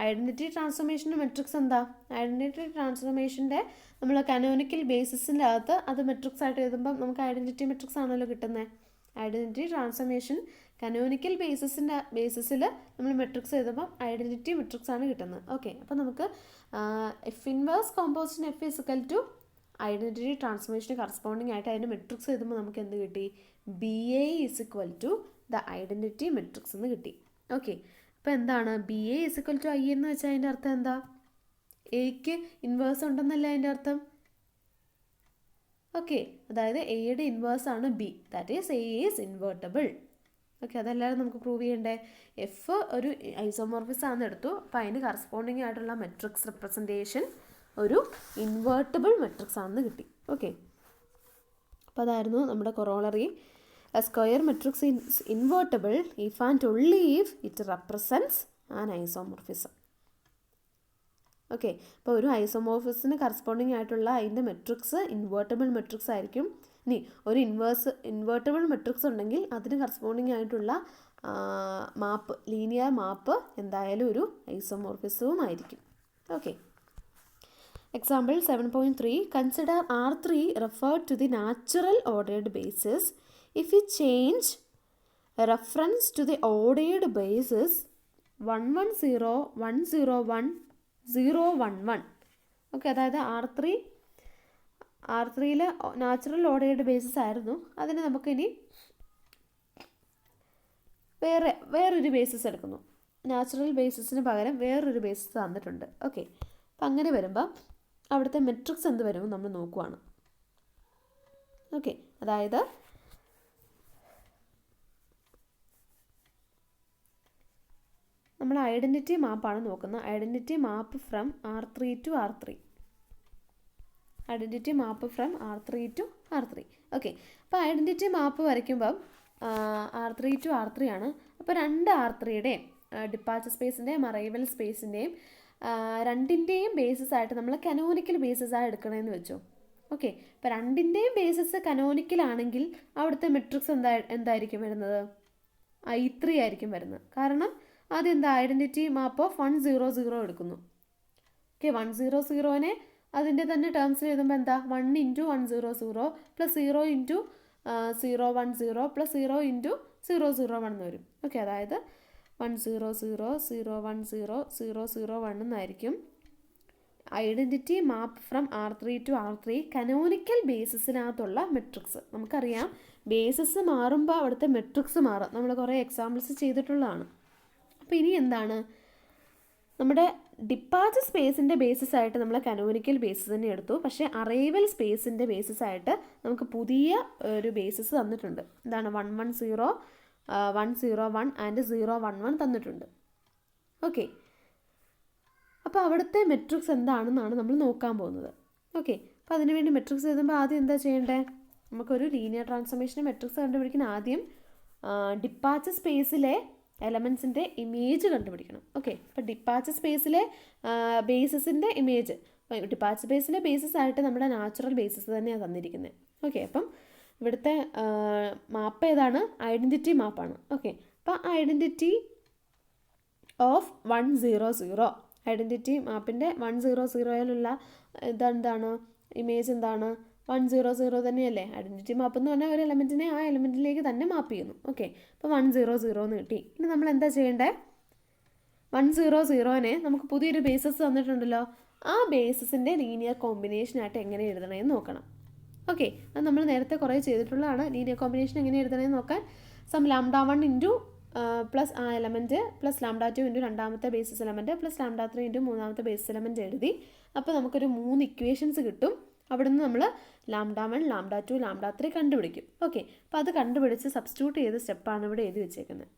ഐഡൻറ്റിറ്റി ട്രാൻസ്ഫോർമേഷൻ്റെ മെട്രിക്സ് എന്താ? ഐഡൻറ്റിറ്റി ട്രാൻസ്ഫോർമേഷൻ്റെ നമ്മൾ കനോനിക്കൽ ബേസിസിൻ്റെ അകത്ത് അത് മെട്രിക്സ് ആയിട്ട് എഴുതുമ്പം നമുക്ക് ഐഡൻറ്റിറ്റി മെട്രിക്സ് ആണല്ലോ കിട്ടുന്നത്. ഐഡൻറ്റിറ്റി ട്രാൻസ്ഫോർമേഷൻ കനോനിക്കൽ ബേസിസിൽ നമ്മൾ മെട്രിക്സ് എഴുതുമ്പം ഐഡൻറ്റിറ്റി മെട്രിക്സ് ആണ് കിട്ടുന്നത്. ഓക്കെ, അപ്പോൾ നമുക്ക് F inverse composition F is equal to identity ട്രാൻസ്ഫോർമേഷന് കറസ്പോണ്ടിങ് ആയിട്ട് അതിൻ്റെ മെട്രിക്സ് എഴുതുമ്പോൾ നമുക്ക് എന്ത് കിട്ടി? BA is equal to the identity matrix എന്ന് കിട്ടി. ഓക്കെ, അപ്പോൾ എന്താണ് BA is equal to I എന്ന് വെച്ചാൽ അതിൻ്റെ അർത്ഥം എന്താ? എക്ക് ഇൻവേഴ്സ് ഉണ്ടെന്നല്ല അതിൻ്റെ അർത്ഥം. ഓക്കെ, അതായത് എയുടെ ഇൻവേഴ്സ് ആണ് B, that is A is invertible. Okay, അതെല്ലാവരും നമുക്ക് പ്രൂവ് ചെയ്യണ്ടേ? എഫ് ഒരു ഐസോമോർഫിസം ആണെന്ന് എടുത്തു, അപ്പോൾ അതിന് കറസ്പോണ്ടിങ് ആയിട്ടുള്ള മെട്രിക്സ് റെപ്രസെൻറ്റേഷൻ ഒരു ഇൻവേർട്ടബിൾ മെട്രിക്സ് ആണെന്ന് കിട്ടി. ഓക്കെ, അപ്പോൾ അതായിരുന്നു നമ്മുടെ corollary. A square matrix is invertible if and only if it represents an isomorphism. Okay, അപ്പോൾ ഒരു ഐസോമോർഫിസത്തിന് കറസ്പോണ്ടിങ് ആയിട്ടുള്ള അതിൻ്റെ മെട്രിക്സ് ഇൻവേർട്ടബിൾ മെട്രിക്സ് ആയിരിക്കും. ഇനി ഒരു ഇൻവേർട്ടബിൾ മെട്രിക്സ് ഉണ്ടെങ്കിൽ അതിന് കറസ്പോണ്ടിങ് ആയിട്ടുള്ള മാപ്പ്, ലീനിയർ മാപ്പ് എന്തായാലും ഒരു ഐസോമോർഫിസവും ആയിരിക്കും. Okay, example 7.3 consider R3 referred to the natural ordered basis if we change reference to the ordered basis 110 101 011. Okay, അതായത് R3യിൽ നാച്ചുറൽ ഓർഡേർഡ് ബേസിസ് ആയിരുന്നു, അതിന് നമുക്കിനി വേറൊരു ബേസിസ് എടുക്കുന്നു. നാച്ചുറൽ ബേസിസിന് പകരം വേറൊരു ബേസിസ് തന്നിട്ടുണ്ട്. ഓക്കെ, അപ്പം അങ്ങനെ വരുമ്പോൾ അവിടുത്തെ മെട്രിക്സ് എന്ത് വരും നമ്മൾ നോക്കുവാണ്. ഓക്കെ, അതായത് നമ്മൾ ഐഡൻറ്റിറ്റി മാപ്പാണ് നോക്കുന്നത്. Identity map from R3 to R3. Identity map from R3 to R3. Okay, അപ്പോൾ ഐഡൻറ്റിറ്റി മാപ്പ് വരയ്ക്കുമ്പം R3 to R3 ആണ്. അപ്പോൾ രണ്ട് R3യുടെയും ഡിപ്പാച്ചർ സ്പേസിൻ്റെയും അറൈവൽ സ്പേസിൻ്റെയും രണ്ടിൻ്റെയും ബേസിസ് ആയിട്ട് നമ്മൾ കനോനിക്കൽ ബേസിസ് ആയി എടുക്കണമെന്ന് വെച്ചു. ഓക്കെ, അപ്പോൾ രണ്ടിൻ്റെയും ബേസിസ് കനോനിക്കലാണെങ്കിൽ അവിടുത്തെ മെട്രിക്സ് എന്തായിരിക്കും വരുന്നത്? I3 ആയിരിക്കും വരുന്നത്. കാരണം ആദ്യം എന്താ ഐഡൻറ്റിറ്റി മാപ്പ് ഓഫ് 100 എടുക്കുന്നു. ഓക്കെ, 100നെ അതിൻ്റെ തന്നെ ടേംസിൽ എഴുതുമ്പോൾ എന്താ 1 × 100 പ്ലസ് 0 × 010 പ്ലസ് 0 × 001 എന്ന് വരും. ഓക്കെ, അതായത് 100 010 001 എന്നായിരിക്കും identity map from R3 to R3 canonical ബേസിസിനകത്തുള്ള മെട്രിക്സ്. നമുക്കറിയാം ബേസിസ് മാറുമ്പോൾ അവിടുത്തെ മെട്രിക്സ് മാറും. നമ്മൾ കുറേ എക്സാമ്പിൾസ് ചെയ്തിട്ടുള്ളതാണ്. അപ്പോൾ ഇനി എന്താണ്, നമ്മുടെ ഡിപ്പാച്ചർ സ്പേസിൻ്റെ ബേസിസ് ആയിട്ട് നമ്മൾ കനോനിക്കൽ ബേസിസ് തന്നെ എടുത്തു, പക്ഷേ അറൈവൽ സ്പേസിൻ്റെ ബേസിസ് ആയിട്ട് നമുക്ക് പുതിയ ഒരു ബേസിസ് തന്നിട്ടുണ്ട്. എന്താണ് 110 101 ആൻഡ് 011 തന്നിട്ടുണ്ട്. ഓക്കെ, അപ്പോൾ അവിടുത്തെ മെട്രിക്സ് എന്താണെന്നാണ് നമ്മൾ നോക്കാൻ പോകുന്നത്. ഓക്കെ, അപ്പോൾ അതിനുവേണ്ടി മെട്രിക്സ് എഴുതുമ്പോൾ ആദ്യം എന്താ ചെയ്യേണ്ടത്? നമുക്കൊരു ലീനിയർ ട്രാൻസ്ഫോർമേഷൻ മെട്രിക്സ് കണ്ടുപിടിക്കാൻ ആദ്യം ഡിപ്പാച്ചർ സ്പേസിലെ എലമെൻസിൻ്റെ ഇമേജ് കണ്ടുപിടിക്കണം. ഓക്കെ, അപ്പോൾ ഡിപ്പാച്ചർ സ്പേസിലെ ബേസിസിൻ്റെ ഇമേജ്, ഡിപ്പാച്ചർ സ്പേസിലെ ബേസിസ് ആയിട്ട് നമ്മുടെ നാച്ചുറൽ ബേസിസ് തന്നെയാണ് തന്നിരിക്കുന്നത്. ഓക്കെ, അപ്പം ഇവിടുത്തെ മാപ്പ് ഏതാണ്? ഐഡൻറ്റിറ്റി മാപ്പാണ്. ഓക്കെ, അപ്പോൾ ഐഡൻറ്റിറ്റി ഓഫ് 100, ഐഡൻറ്റിറ്റി മാപ്പിൻ്റെ 100യിലുള്ള ഇതെന്താണ്? ഇമേജ് എന്താണ്? 100 തന്നെയല്ലേ? ഐഡൻറ്റിറ്റി മാപ്പ് എന്ന് പറഞ്ഞാൽ ഒരു എലമെൻറ്റിനെ ആ എലമെൻറ്റിലേക്ക് തന്നെ മാപ്പ് ചെയ്യുന്നു. ഓക്കെ, അപ്പോൾ 100 എന്ന് കിട്ടി. ഇനി നമ്മൾ എന്താ ചെയ്യേണ്ടത്? 100നെ നമുക്ക് പുതിയൊരു ബേസിസ് തന്നിട്ടുണ്ടല്ലോ, ആ ബേസിസിൻ്റെ ലീനിയർ കോമ്പിനേഷനായിട്ട് എങ്ങനെ എഴുതണമെന്ന് നോക്കണം. ഓക്കെ, അത് നമ്മൾ നേരത്തെ കുറേ ചെയ്തിട്ടുള്ളതാണ്. ലീനിയർ കോമ്പിനേഷൻ എങ്ങനെ എഴുതണമെന്ന് നോക്കാൻ സം λ1 ഇൻറ്റു പ്ലസ് ആ എലമെൻറ്റ് പ്ലസ് λ2 ഇൻറ്റു രണ്ടാമത്തെ ബേസിസ് എലമെൻറ്റ് പ്ലസ് λ3 ഇൻറ്റു മൂന്നാമത്തെ ബേസിസ് എലമെൻറ്റ് എഴുതി. അപ്പോൾ നമുക്കൊരു 3 ഇക്വേഷൻസ് കിട്ടും. അവിടെ നിന്ന് നമ്മൾ λ1 λ2 λ3 കണ്ടുപിടിക്കും. ഓക്കെ, അപ്പോൾ അത് കണ്ടുപിടിച്ച് സബ്സ്റ്റിറ്റ്യൂട്ട് ചെയ്ത സ്റ്റെപ്പാണ് ഇവിടെ എഴുതി വെച്ചേക്കുന്നത്.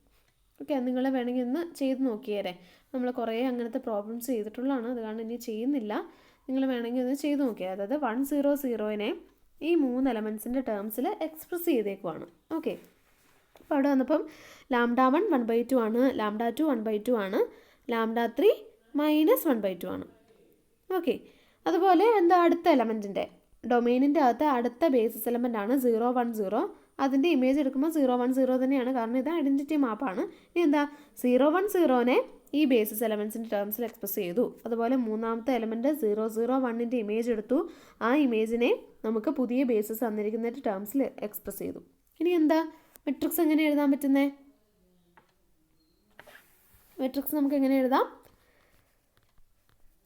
ഓക്കെ, നിങ്ങൾ വേണമെങ്കിൽ ഒന്ന് ചെയ്ത് നോക്കിയേരെ. നമ്മൾ കുറേ അങ്ങനത്തെ പ്രോബ്ലംസ് ചെയ്തിട്ടുള്ളതാണ്, അത് കാരണം ഇനി ചെയ്യുന്നില്ല. നിങ്ങൾ വേണമെങ്കിൽ ഒന്ന് ചെയ്ത് നോക്കിയാൽ, അതായത് 100നെ ഈ 3 എലമെൻസിൻ്റെ ടേംസിൽ എക്സ്പ്രസ് ചെയ്തേക്കുവാണ്. ഓക്കെ, അപ്പോൾ അവിടെ വന്നപ്പം λ1 1/2 ആണ്, λ2 1/2 ആണ്, λ3 -1/2 ആണ്. ഓക്കെ, അതുപോലെ എന്താ അടുത്ത എലമെൻറ്റിൻ്റെ ഡൊമെയിനിൻ്റെ അകത്ത് അടുത്ത ബേസിസ് എലമെൻ്റ് ആണ് 010. അതിൻ്റെ ഇമേജ് എടുക്കുമ്പോൾ 010 തന്നെയാണ്, കാരണം ഇത് ഐഡൻറ്റിറ്റി മാപ്പാണ്. ഇനി എന്താ 010നെ ഈ ബേസിസ് എലമെൻസിൻ്റെ ടേംസിൽ എക്സ്പ്രസ് ചെയ്തു. അതുപോലെ മൂന്നാമത്തെ എലമെൻറ്റ് 001ൻ്റെ ഇമേജ് എടുത്തു, ആ ഇമേജിനെ നമുക്ക് പുതിയ ബേസിസ് തന്നിരിക്കുന്ന ടേംസിൽ എക്സ്പ്രസ് ചെയ്തു. ഇനി എന്താ മെട്രിക്സ് എങ്ങനെ എഴുതാൻ പറ്റുന്നത്? മെട്രിക്സ് നമുക്ക് എങ്ങനെ എഴുതാം?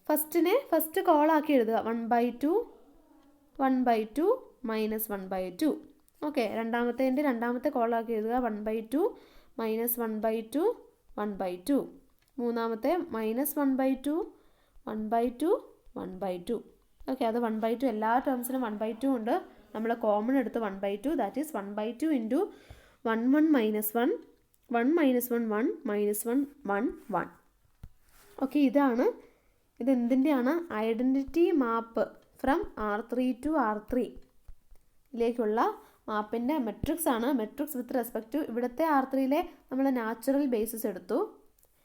ഫസ്റ്റ് കോളാക്കി എഴുതുക. 1/2 1/2 മൈനസ് 1/2. ഓക്കെ, രണ്ടാമത്തെ കോളാക്കി എഴുതുക. 1/2 മൈനസ് 1/2 1/2. മൂന്നാമത്തെ മൈനസ് 1/2 1/2 1/2. ഓക്കെ, അത് 1/2 എല്ലാ ടേംസിനും 1/2 ഉണ്ട്. നമ്മൾ കോമൺ എടുത്ത് 1/2, that is 1/2 into 1 1 minus 1 1 minus 1 1 minus 1 1 1. Okay, ഇത് എന്തിൻ്റെയാണ്? Identity map from R3 to R3 ലേക്കുള്ള മാപ്പിൻ്റെ മെട്രിക്സ് ആണ്. മെട്രിക്സ് വിത്ത് റെസ്പെക്ട് ടു ഇവിടുത്തെ R3യിലെ നമ്മൾ നാച്ചുറൽ ബേസിസ് എടുത്തു.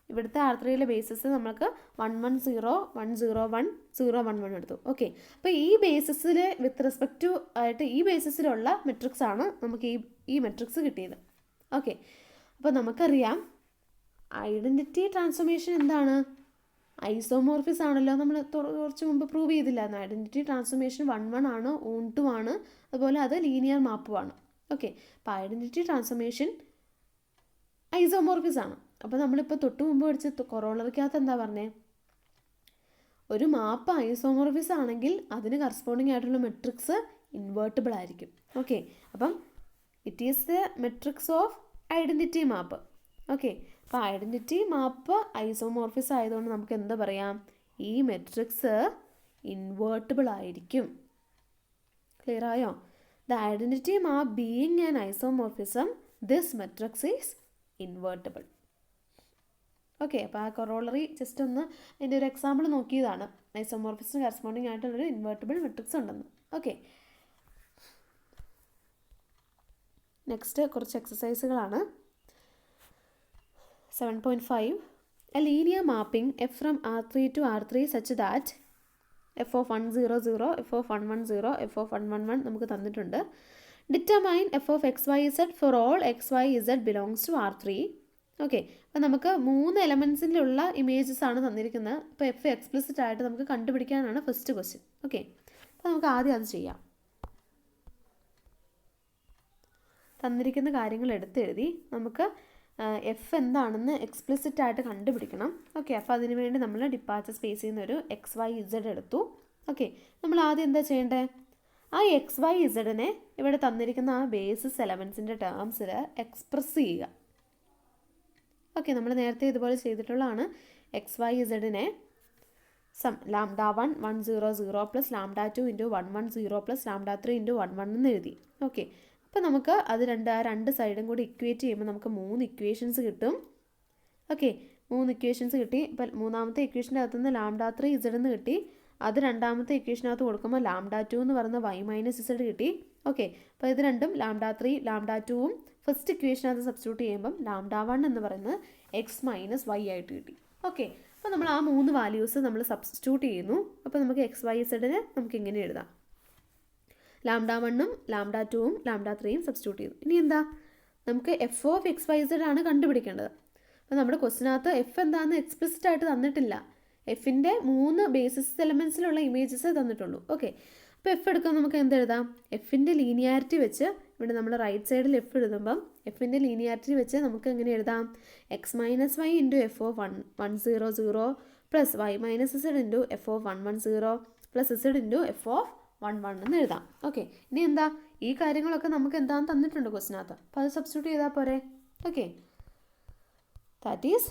ഇവിടുത്തെ R3യിലെ ബേസിസ് നമുക്ക് 1 1 0 1 0 1 0 1 1 എടുത്തു. ഓക്കെ, അപ്പോൾ ഈ ബേസിസിൽ വിത്ത് റെസ്പെക്ട് ടു ആയിട്ട് ഈ ബേസിസിലുള്ള മെട്രിക്സ് ആണ് നമുക്ക് ഈ മെട്രിക്സ് കിട്ടിയത്. ഓക്കെ, അപ്പോൾ നമുക്കറിയാം ഐഡൻറ്റിറ്റി ട്രാൻസ്ഫോർമേഷൻ എന്താണ്? ഐസോമോർഫിസ് ആണല്ലോ. നമ്മൾ കുറച്ച് മുമ്പ് പ്രൂവ് ചെയ്തില്ലായിരുന്നു. ഐഡൻറ്റിറ്റി ട്രാൻസ്ഫോർമേഷൻ 1 1 ആണ്, ഓൺ ടു ആണ്, അതുപോലെ അത് ലീനിയർ മാപ്പുമാണ്. ഓക്കെ, അപ്പോൾ ഐഡൻറ്റിറ്റി ട്രാൻസ്ഫോർമേഷൻ ഐസോമോർഫിസ് ആണ്. അപ്പോൾ നമ്മളിപ്പോൾ തൊട്ട് മുമ്പ് പഠിച്ച കൊറോളറിക്കകത്ത് എന്താ പറഞ്ഞേ? ഒരു മാപ്പ് ഐസോമോർഫിസ് ആണെങ്കിൽ അതിന് കറസ്പോണ്ടിങ് ആയിട്ടുള്ള മെട്രിക്സ് ഇൻവേർട്ടിബിൾ ആയിരിക്കും. ഓക്കെ, അപ്പം it is the matrix of identity map. Okay, അപ്പോൾ ഐഡൻറ്റിറ്റി മാപ്പ് ഐസോമോർഫിസ് ആയതുകൊണ്ട് നമുക്ക് എന്താ പറയാം? ഈ മെട്രിക്സ് ഇൻവേർട്ടിബിൾ ആയിരിക്കും. ക്ലിയർ ആയോ? The identity map being an isomorphism, this matrix is invertible. Okay, അപ്പോൾ ആ കൊറോളറി ജസ്റ്റ് ഒന്ന് അതിൻ്റെ ഒരു എക്സാമ്പിൾ നോക്കിയതാണ്. ഐസോമോർഫിസിന് കറസ്പോണ്ടിങ് ആയിട്ടുള്ളൊരു ഇൻവേർട്ടിബിൾ മെട്രിക്സ് ഉണ്ടെന്ന്. ഓക്കെ, നെക്സ്റ്റ് കുറച്ച് എക്സസൈസുകളാണ്. 7.5 A linear mapping f from R3 to R3 such that f of 1 0 0, f of 1 1 0, f of 1 1 1 നമുക്ക് തന്നിട്ടുണ്ട്. Determine f of x y z for all x y z belongs to R3. Okay, അപ്പോൾ നമുക്ക് 3 എലമെൻസിലുള്ള ഇമേജസ് ആണ് തന്നിരിക്കുന്നത്. അപ്പോൾ എഫ് എക്സ്പ്ലിസിറ്റ് ആയിട്ട് നമുക്ക് കണ്ടുപിടിക്കാനാണ് ഫസ്റ്റ് ക്വസ്റ്റ്യൻ. ഓക്കെ, അപ്പോൾ നമുക്ക് ആദ്യം അത് ചെയ്യാം. തന്നിരിക്കുന്ന കാര്യങ്ങൾ എടുത്തെഴുതി നമുക്ക് എഫ് എന്താണെന്ന് എക്സ്പ്ലിസിറ്റ് ആയിട്ട് കണ്ടുപിടിക്കണം. ഓക്കെ, അപ്പോൾ അതിന് വേണ്ടി നമ്മൾ ഡിപ്പാർച്ചർ സ്പേസിൽ നിന്നൊരു എക്സ് വൈ ഇസഡ് എടുത്തു. ഓക്കെ, നമ്മൾ ആദ്യം എന്താ ചെയ്യേണ്ടത്? ആ എക്സ് വൈ ഇസഡിനെ ഇവിടെ തന്നിരിക്കുന്ന ആ ബേസിസ് എലമെൻസിൻ്റെ ടേംസിൽ എക്സ്പ്രസ് ചെയ്യുക. ഓക്കെ, നമ്മൾ നേരത്തെ ഇതുപോലെ ചെയ്തിട്ടുള്ളതാണ്. എക്സ് വൈ ഇസഡിനെ lambda 1 1 0 0 plus lambda 2 into 1 1 0 plus lambda 3 into 1 1 എന്ന് എഴുതി. ഓക്കെ, അപ്പോൾ നമുക്ക് അത് രണ്ട് സൈഡും കൂടി ഇക്വേറ്റ് ചെയ്യുമ്പോൾ നമുക്ക് 3 ഇക്വേഷൻസ് കിട്ടും. ഓക്കെ, 3 ഇക്വേഷൻസ് കിട്ടി. ഇപ്പോൾ മൂന്നാമത്തെ ഇക്വേഷൻ്റെ അകത്തുനിന്ന് ലാംഡ 3 ഇസഡ് എന്ന് കിട്ടി. അത് രണ്ടാമത്തെ ഇക്വേഷനകത്ത് കൊടുക്കുമ്പോൾ ലാംഡ 2 എന്ന് പറയുന്ന വൈ മൈനസ് ഇസഡ് കിട്ടി. ഓക്കെ, അപ്പോൾ ഇത് രണ്ടും ലാംഡ 3 ലാംഡ 2ഉം ഫസ്റ്റ് ഇക്വേഷനകത്ത് സബ്സ്റ്റിറ്റ്യൂട്ട് ചെയ്യുമ്പം ലാംഡ 1 എന്ന് പറയുന്നത് എക്സ് മൈനസ് വൈ ആയിട്ട് കിട്ടി. ഓക്കെ, അപ്പോൾ നമ്മൾ ആ 3 വാല്യൂസ് നമ്മൾ സബ്സ്റ്റിറ്റ്യൂട്ട് ചെയ്യുന്നു. അപ്പോൾ നമുക്ക് എക്സ് വൈ ഇസഡിന് നമുക്ക് ഇങ്ങനെ എഴുതാം. ലാംഡ 1ഉം ലാംഡ 2ഉം ലാംഡ 3യും സബ്സ്റ്റിറ്റ്യൂട്ട് ചെയ്തു. ഇനി എന്താ? നമുക്ക് F of X Y Z ആണ് കണ്ടുപിടിക്കേണ്ടത്. അപ്പോൾ നമ്മുടെ ക്വസ്റ്റിനകത്ത് എഫ് എന്താണെന്ന് എക്സ്പ്ലിസിറ്റ് ആയിട്ട് തന്നിട്ടില്ല. എഫിൻ്റെ 3 ബേസിസ് എലമെൻസിലുള്ള ഇമേജസ് തന്നിട്ടുള്ളൂ. ഓക്കെ, അപ്പോൾ എഫ് എടുക്കാൻ നമുക്ക് എന്തെഴുതാം? എഫിൻ്റെ ലീനിയാരിറ്റി വെച്ച് ഇവിടെ നമ്മൾ റൈറ്റ് സൈഡിൽ എഫ് എഴുതുമ്പം എഫിൻ്റെ ലീനിയാരിറ്റി വെച്ച് നമുക്ക് എങ്ങനെ എഴുതാം? X minus Y into F of 1 0 0 plus Y minus Z into F of 1 1 0 plus Z into F of 1 1 എന്ന് എഴുതാം. ഓക്കെ, ഇനി എന്താ? ഈ കാര്യങ്ങളൊക്കെ നമുക്ക് എന്താണെന്ന് തന്നിട്ടുണ്ട് ക്വസ്റ്റിനകത്ത്. അപ്പോൾ അത് സബ്സ്റ്റിറ്റ്യൂട്ട് ചെയ്താൽ പോരെ. Okay, that is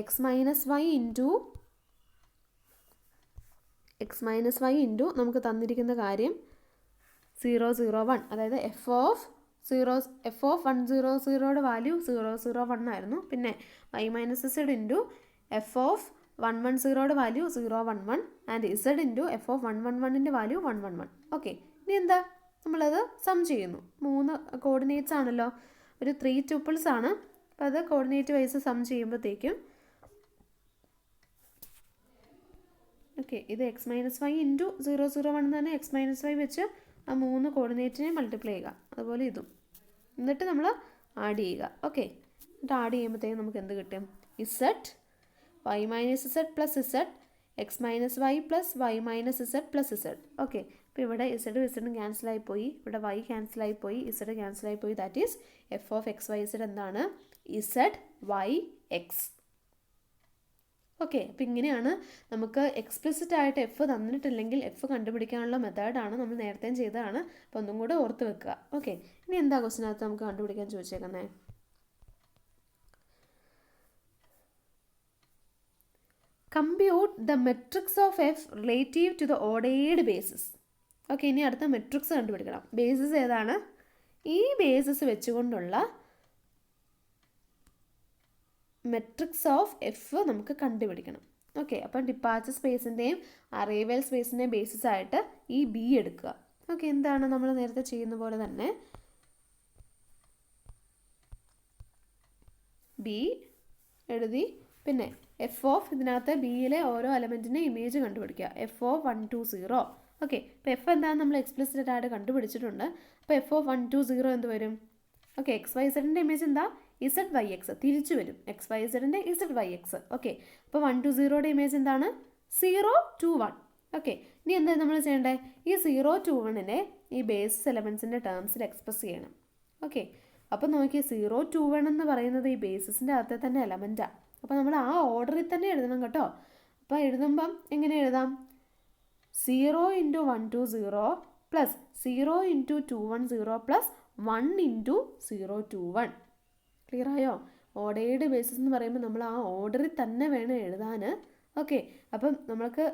X minus Y into നമുക്ക് തന്നിരിക്കുന്ന കാര്യം 0 0 1, അതായത് എഫ് ഓഫ് 1 0 0യുടെ വാല്യൂ 0 0 1 ആയിരുന്നു. പിന്നെ Y minus Z into F of 1 1 0യുടെ value 0 1 1 and Z into F of 1 1 1ൻ്റെ വാല്യൂ 1 1 1. ഓക്കെ, ഇനി എന്താ? നമ്മളത് സം ചെയ്യുന്നു. 3 കോർഡിനേറ്റ്സ് ആണല്ലോ, ഒരു 3 ട്യൂപ്പിൾസ് ആണ്. അപ്പോൾ അത് കോർഡിനേറ്റ് വൈസ് സം ചെയ്യുമ്പോഴത്തേക്കും ഓക്കെ, ഇത് എക്സ് മൈനസ് വൈ ഇൻറ്റു 0 0 1 തന്നെ എക്സ് മൈനസ് വൈ വെച്ച് ആ 3 കോർഡിനേറ്റിനെ മൾട്ടിപ്ലൈ ചെയ്യുക. അതുപോലെ ഇതും എന്നിട്ട് നമ്മൾ ആഡ് ചെയ്യുക. ഓക്കെ, എന്നിട്ട് ആഡ് ചെയ്യുമ്പോഴത്തേക്കും നമുക്ക് എന്ത് കിട്ടും? Z Y minus Z plus Z X minus Y plus Y minus Z plus Z. Okay, അപ്പോൾ ഇവിടെ ഇസഡും ഇസഡും ക്യാൻസലായിപ്പോയി, ഇവിടെ വൈ ക്യാൻസലായിപ്പോയി, ഇസഡ് ക്യാൻസലായിപ്പോയി. That is F of X Y Z എന്താണ്? Z Y X. ഓക്കെ, അപ്പോൾ ഇങ്ങനെയാണ് നമുക്ക് എക്സ്പ്ലിസിറ്റ് ആയിട്ട് എഫ് തന്നിട്ടില്ലെങ്കിൽ എഫ് കണ്ടുപിടിക്കാനുള്ള മെത്തേഡാണ് നമ്മൾ നേരത്തെ ചെയ്തതാണ്. അപ്പോൾ ഒന്നും കൂടെ ഓർത്ത് വെക്കുക. ഓക്കെ, ഇനി എന്താ ക്വസ്റ്റിനകത്ത് നമുക്ക് കണ്ടുപിടിക്കാൻ ചോദിച്ചേക്കുന്നത്? Compute the matrix of F relative to the ordered basis. Okay, ഇനി അടുത്ത മെട്രിക്സ് കണ്ടുപിടിക്കണം. ബേസിസ് ഏതാണ്? ഈ ബേസിസ് വെച്ചുകൊണ്ടുള്ള മെട്രിക്സ് ഓഫ് എഫ് നമുക്ക് കണ്ടുപിടിക്കണം. ഓക്കെ, അപ്പം ഡിപ്പാർച്ചർ സ്പേസിൻ്റെയും അറൈവൽ സ്പേസിൻ്റെയും ബേസിസ് ആയിട്ട് ഈ ബി എടുക്കുക. ഓക്കെ, എന്താണ് നമ്മൾ നേരത്തെ ചെയ്യുന്ന പോലെ തന്നെ ബി എഴുതി, പിന്നെ എഫ് ഓഫ് ഇതിനകത്ത് ബിയിലെ ഓരോ എലമെൻറ്റിൻ്റെ ഇമേജ് കണ്ടുപിടിക്കുക. F of 1 2 0. ഓക്കെ, ഇപ്പോൾ എഫ് എന്താണെന്ന് നമ്മൾ എക്സ്പ്ലിസിറ്റ് ആയിട്ട് കണ്ടുപിടിച്ചിട്ടുണ്ട്. അപ്പോൾ എഫ് ഓഫ് 1 2 0 എന്ത് വരും? ഓക്കെ, എക്സ് വൈ സെഡിൻ്റെ ഇമേജ് എന്താ? ഇസഡ് വൈ എക്സ് തിരിച്ചു വരും. എക്സ് വൈ സെഡിൻ്റെ ഇസഡ് വൈ എക്സ്. ഓക്കെ, അപ്പോൾ 1 2 0യുടെ ഇമേജ് എന്താണ്? 0 2 1. ഓക്കെ, ഇനി എന്താ നമ്മൾ ചെയ്യേണ്ടത്? ഈ 0 2 1നെ ഈ ബേസ് എലമെൻസിൻ്റെ ടേംസിൽ എക്സ്പ്രസ് ചെയ്യണം. ഓക്കെ, അപ്പോൾ നോക്കിയാൽ 0 2 1 എന്ന് പറയുന്നത് ഈ ബേസിസിൻ്റെ അകത്തെ തന്നെ എലമെൻറ്റാണ്. അപ്പോൾ നമ്മൾ ആ ഓർഡറിൽ തന്നെ എഴുതണം കേട്ടോ. അപ്പോൾ എഴുതുമ്പം എങ്ങനെ എഴുതാം? 0 × 1 2 0 പ്ലസ് 0 × 2 1 0 പ്ലസ് 1 × 0 2 1. ക്ലിയർ ആയോ? ഓർഡേർഡ് ബേസിസ് എന്ന് പറയുമ്പോൾ നമ്മൾ ആ ഓർഡറിൽ തന്നെ വേണം എഴുതാൻ. ഓക്കെ, അപ്പം നമ്മൾക്ക്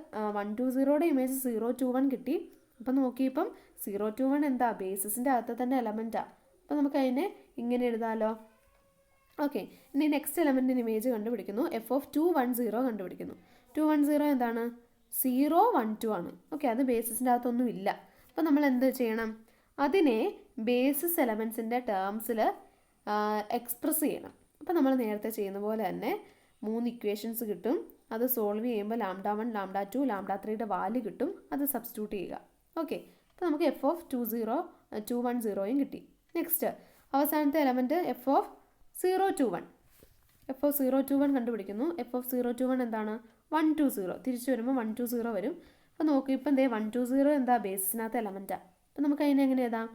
1 2 0യുടെ ഇമേജ് 0 2 1 കിട്ടി. അപ്പം നോക്കിയപ്പം 0 2 1 എന്താ? ബേസിസിൻ്റെ അകത്ത് തന്നെ എലമെൻറ്റാണ്. അപ്പം നമുക്ക് അതിനെ ഇങ്ങനെ എഴുതാമല്ലോ. ഓക്കെ, ഇനി നെക്സ്റ്റ് എലമെൻറ്റിന് ഇമേജ് കണ്ടുപിടിക്കുന്നു. എഫ് ഓഫ് 2 1 0 കണ്ടുപിടിക്കുന്നു. 2 1 0 എന്താണ്? 0 1 2 ആണ്. ഓക്കെ, അത് ബേസിസിൻ്റെ അകത്തൊന്നും ഇല്ല. അപ്പോൾ നമ്മൾ എന്ത് ചെയ്യണം? അതിനെ ബേസിസ് എലമെൻസിൻ്റെ ടേംസിൽ എക്സ്പ്രസ് ചെയ്യണം. അപ്പോൾ നമ്മൾ നേരത്തെ ചെയ്യുന്ന പോലെ തന്നെ 3 ഇക്വേഷൻസ് കിട്ടും. അത് സോൾവ് ചെയ്യുമ്പോൾ λ1 λ2 λ3യുടെ വാല്യൂ കിട്ടും. അത് സബ്സ്റ്റിറ്റ്യൂട്ട് ചെയ്യുക. ഓക്കെ, അപ്പോൾ നമുക്ക് എഫ് ഓഫ് 2 1 0യും കിട്ടി. നെക്സ്റ്റ് അവസാനത്തെ element F of 0 2 1. F of 0 2 1 കണ്ടുപിടിക്കുന്നു. എഫ് ഓഫ് 0 2 1 എന്താണ്? 1 2 0. തിരിച്ചു വരുമ്പോൾ 1 2 0 വരും. അപ്പോൾ നോക്കി ഇപ്പം എന്തേ 1 2 0 എന്താ? ബേസിനകത്ത് എലമെൻറ്റാണ്. അപ്പോൾ നമുക്ക് അതിനെ എങ്ങനെ എഴുതാം?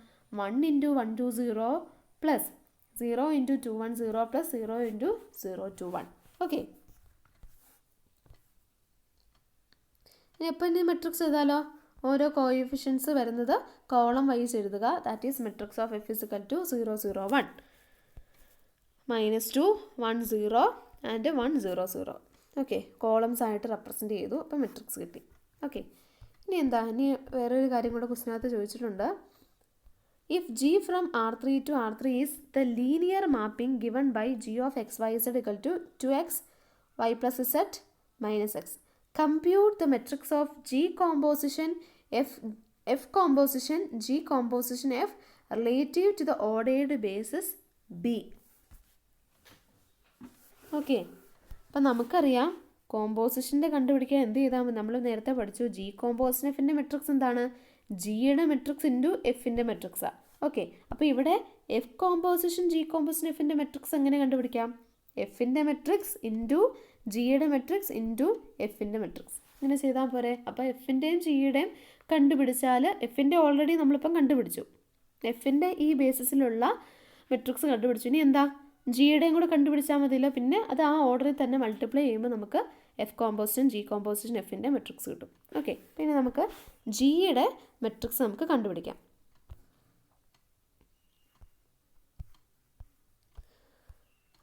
1 × 1 2 0 പ്ലസ് 0 × 2 1 0 പ്ലസ് 0 × 0 2 1. ഓക്കെ, ഇനി എപ്പോൾ ഇനി മെട്രിക്സ് എഴുതാലോ? ഓരോ കോഎഫിഷ്യൻസ് വരുന്നത് കോളം വൈസ് എഴുതുക. That is matrix of F is equal to 0 0 1 -2 1 0 and 1 0 0. Okay, columns ആയിട്ട് റെപ്രസെൻറ്റ് ചെയ്തു. അപ്പോൾ മെട്രിക്സ് കിട്ടി. ഓക്കെ, ഇനി എന്താ? ഇനി വേറൊരു കാര്യം കൂടെ ക്വസ്റ്റിനകത്ത് ചോദിച്ചിട്ടുണ്ട്. If G from R3 to R3 is the linear mapping given by G of X Y Z equal to 2x y plus z minus X. Compute the matrix of G composition F composition G composition F relative to the ordered basis B. Okay, അപ്പം നമുക്കറിയാം കോമ്പോസിഷൻ്റെ കണ്ടുപിടിക്കാൻ എന്ത് ചെയ്താൽ മതി? നമ്മൾ നേരത്തെ പഠിച്ചു ജി കോമ്പോസിഷൻ എഫിൻ്റെ മെട്രിക്സ് എന്താണ്? ജിയുടെ മെട്രിക്സ് ഇൻറ്റു എഫിൻ്റെ മെട്രിക്സാണ്. ഓക്കെ, അപ്പോൾ ഇവിടെ എഫ് കോമ്പോസിഷൻ ജി കോമ്പോസിഷൻ എഫിൻ്റെ മെട്രിക്സ് എങ്ങനെ കണ്ടുപിടിക്കാം? എഫിൻ്റെ മെട്രിക്സ് ഇൻറ്റു ജിയുടെ മെട്രിക്സ് ഇൻറ്റു എഫിൻ്റെ മെട്രിക്സ്. ഇങ്ങനെ ചെയ്താൽ പോരെ? അപ്പോൾ എഫിൻ്റെയും ജിയുടെയും കണ്ടുപിടിച്ചാൽ എഫിൻ്റെ ഓൾറെഡി നമ്മളിപ്പം കണ്ടുപിടിച്ചു. എഫിൻ്റെ ഈ ബേസിസിലുള്ള മെട്രിക്സ് കണ്ടുപിടിച്ചു. ഇനി എന്താ? ജിയുടെയും കൂടെ കണ്ടുപിടിച്ചാൽ മതിയല്ലോ. പിന്നെ അത് ആ ഓർഡറിൽ തന്നെ മൾട്ടിപ്ലൈ ചെയ്യുമ്പോൾ നമുക്ക് എഫ് കോമ്പോസിഷൻ ജി കോമ്പോസിഷൻ എഫിൻ്റെ മെട്രിക്സ് കിട്ടും. ഓക്കെ, പിന്നെ നമുക്ക് ജിയുടെ മെട്രിക്സ് നമുക്ക് കണ്ടുപിടിക്കാം.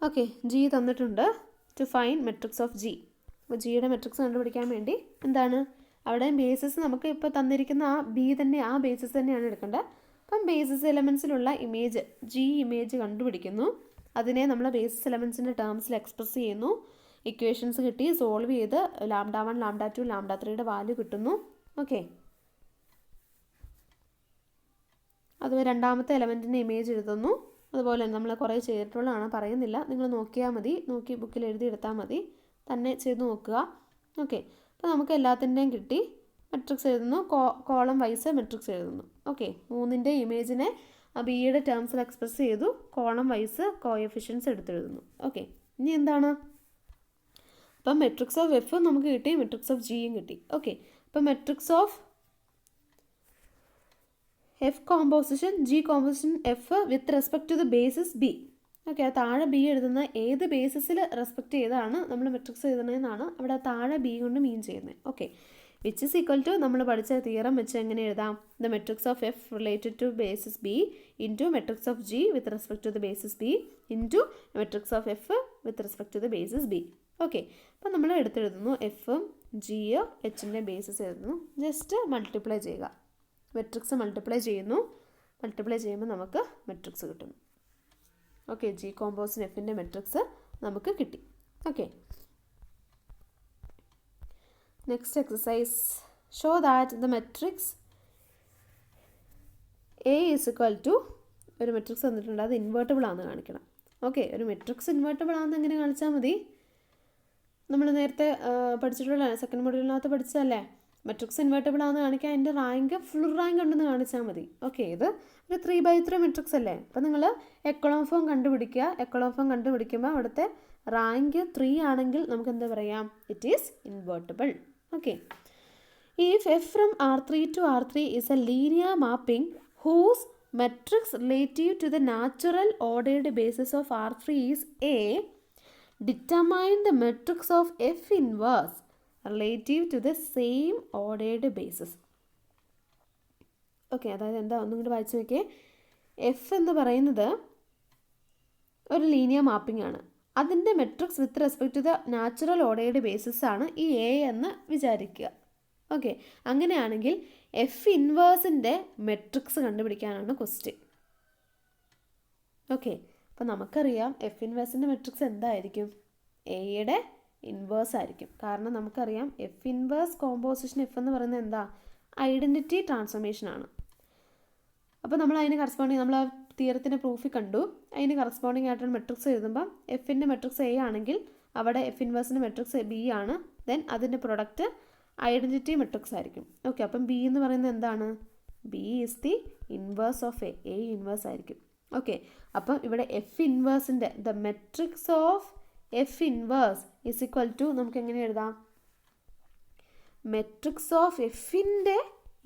ഓക്കെ, ജി തന്നിട്ടുണ്ട്. To find matrix of G. അപ്പോൾ ജിയുടെ മെട്രിക്സ് കണ്ടുപിടിക്കാൻ വേണ്ടി എന്താണ്? അവിടെ ബേസിസ് നമുക്ക് ഇപ്പോൾ തന്നിരിക്കുന്ന ആ ബി തന്നെ, ആ ബേസിസ് തന്നെയാണ് എടുക്കേണ്ടത്. അപ്പം ബേസിസ് എലമെൻസിലുള്ള ഇമേജ് ജി ഇമേജ് കണ്ടുപിടിക്കുന്നു. അതിനെ നമ്മൾ ബേസിസ് എലമെൻസിൻ്റെ ടേംസിൽ എക്സ്പ്രസ് ചെയ്യുന്നു. ഇക്വേഷൻസ് കിട്ടി, സോൾവ് ചെയ്ത് λ1 λ2 λ3യുടെ വാല്യൂ കിട്ടുന്നു. ഓക്കെ, അതുപോലെ രണ്ടാമത്തെ എലമെൻറ്റിൻ്റെ ഇമേജ് എഴുതുന്നു. അതുപോലെ നമ്മൾ കുറേ ചെയ്തിട്ടുള്ളതാണ്, പറയുന്നില്ല. നിങ്ങൾ നോക്കിയാൽ മതി, നോക്കി ബുക്കിൽ എഴുതിയെടുത്താൽ മതി, തന്നെ ചെയ്ത് നോക്കുക. ഓക്കെ, അപ്പോൾ നമുക്ക് എല്ലാത്തിൻ്റെയും കിട്ടി. മെട്രിക്സ് എഴുതുന്നു, കോളം വൈസ് മെട്രിക്സ് എഴുതുന്നു. ഓക്കെ, 3ൻ്റെ ഇമേജിനെ ബിയുടെ ടേംസിൽ എക്സ്പ്രസ് ചെയ്തു, കോളം വൈസ് കോഎഫിഷ്യൻസ് എടുത്തെഴുതുന്നു. ഓക്കെ, ഇനി എന്താണ്? അപ്പം മെട്രിക്സ് ഓഫ് എഫ് നമുക്ക് കിട്ടി, മെട്രിക്സ് ഓഫ് ജിയും കിട്ടി. ഓക്കെ, അപ്പം matrix of F composition G composition F with respect to the basis B. Okay, ആ താഴെ ബി എഴുതുന്ന ഏത് ബേസിസിൽ റെസ്പെക്റ്റ് ചെയ്താണ് നമ്മൾ മെട്രിക്സ് എഴുതണമെന്നാണ് അവിടെ താഴെ ബി കൊണ്ട് മീൻ ചെയ്യുന്നത്. Okay, which is equal to നമ്മൾ പഠിച്ച തിയറം വെച്ച് എങ്ങനെ എഴുതാം? The matrix of F related to basis B into matrix of G with respect to the basis B into matrix of F with respect to the basis B. Okay, അപ്പം നമ്മൾ എടുത്തെഴുതുന്നു എഫും ജി എച്ചിൻ്റെ ബേസിസ് എഴുതുന്നു. ജസ്റ്റ് മൾട്ടിപ്ലൈ ചെയ്യുക, മെട്രിക്സ് മൾട്ടിപ്ലൈ ചെയ്യുന്നു. മൾട്ടിപ്ലൈ ചെയ്യുമ്പോൾ നമുക്ക് മെട്രിക്സ് കിട്ടുന്നു. ഓക്കെ, ജി കോമ്പോസിന് എഫിൻ്റെ മെട്രിക്സ് നമുക്ക് കിട്ടി. Okay, next exercise, show that the matrix A is equal to, ഒരു മെട്രിക്സ് തന്നിട്ടുണ്ട്, അത് ഇൻവേർട്ടബിൾ ആണെന്ന് കാണിക്കണം. ഓക്കെ, ഒരു മെട്രിക്സ് ഇൻവേർട്ടബിൾ ആണെന്ന് എങ്ങനെ കാണിച്ചാൽ മതി? നമ്മൾ നേരത്തെ പഠിച്ചിട്ടുള്ള സെക്കൻഡ് മൊഡ്യൂളിനകത്ത് പഠിച്ചതല്ലേ, മെട്രിക്സ് ഇൻവേർട്ടബിൾ ആണെന്ന് കാണിക്കാൻ അതിൻ്റെ റാങ്ക് ഫുൾ റാങ്ക് ഉണ്ടെന്ന് കാണിച്ചാൽ മതി. ഓക്കെ, ഇത് ഒരു 3/3 മെട്രിക്സ് അല്ലേ, അപ്പോൾ നിങ്ങൾ എക്കോളോൺ ഫോം കണ്ടുപിടിക്കുക. എക്കോളോൺ ഫോം കണ്ടുപിടിക്കുമ്പോൾ അവിടുത്തെ റാങ്ക് 3 ആണെങ്കിൽ നമുക്ക് എന്താ പറയാം? It is invertible. Okay, if F from R3 to R3 is a linear mapping whose matrix relative to the natural ordered basis of R3 is A, determine the matrix of F inverse relative to the same ordered basis. Okay, അതായത് എന്താ, ഒന്നും കൂടി വായിച്ചു നോക്കിയേ. എഫ് എന്ന് പറയുന്നത് ഒരു ലീനിയർ മാപ്പിംഗ് ആണ്. അതിൻ്റെ matrix with respect to the natural ordered basis ആണ് ഈ എ എന്ന് വിചാരിക്കുക. ഓക്കെ, അങ്ങനെയാണെങ്കിൽ എഫ് ഇൻവേഴ്സിൻ്റെ മെട്രിക്സ് കണ്ടുപിടിക്കാനാണ് ക്വസ്റ്റ്യൻ. ഓക്കെ, അപ്പോൾ നമുക്കറിയാം എഫ് ഇൻവേഴ്സിൻ്റെ മെട്രിക്സ് എന്തായിരിക്കും? എയുടെ ഇൻവേഴ്സ് ആയിരിക്കും. കാരണം നമുക്കറിയാം എഫ് ഇൻവേഴ്സ് കോമ്പോസിഷൻ എഫ് എന്ന് പറയുന്നത് എന്താ? ഐഡൻറ്റിറ്റി ട്രാൻസ്ഫോർമേഷൻ ആണ്. അപ്പോൾ നമ്മൾ അതിന് കറസ്പോണ്ടിങ്, നമ്മൾ ആ തിയറത്തിൻ്റെ പ്രൂഫിൽ കണ്ടു, അതിന് കറസ്പോണ്ടിങ് ആയിട്ടാണ് മെട്രിക്സ് എഴുതുമ്പം എഫിൻ്റെ മെട്രിക്സ് എ ആണെങ്കിൽ അവിടെ എഫ് ഇൻവേഴ്സിൻ്റെ മെട്രിക്സ് ബി ആണ്. ദെൻ അതിൻ്റെ പ്രൊഡക്റ്റ് ഐഡൻറ്റിറ്റി മെട്രിക്സ് ആയിരിക്കും. ഓക്കെ, അപ്പം ബി എന്ന് പറയുന്നത് എന്താണ്? B is the inverse of A inverse ആയിരിക്കും. ഓക്കെ, അപ്പം ഇവിടെ എഫ് ഇൻവേഴ്സിൻ്റെ the matrix of F inverse is equal to, നമുക്ക് എങ്ങനെ എഴുതാം? മെട്രിക്സ് ഓഫ് എഫിൻ്റെ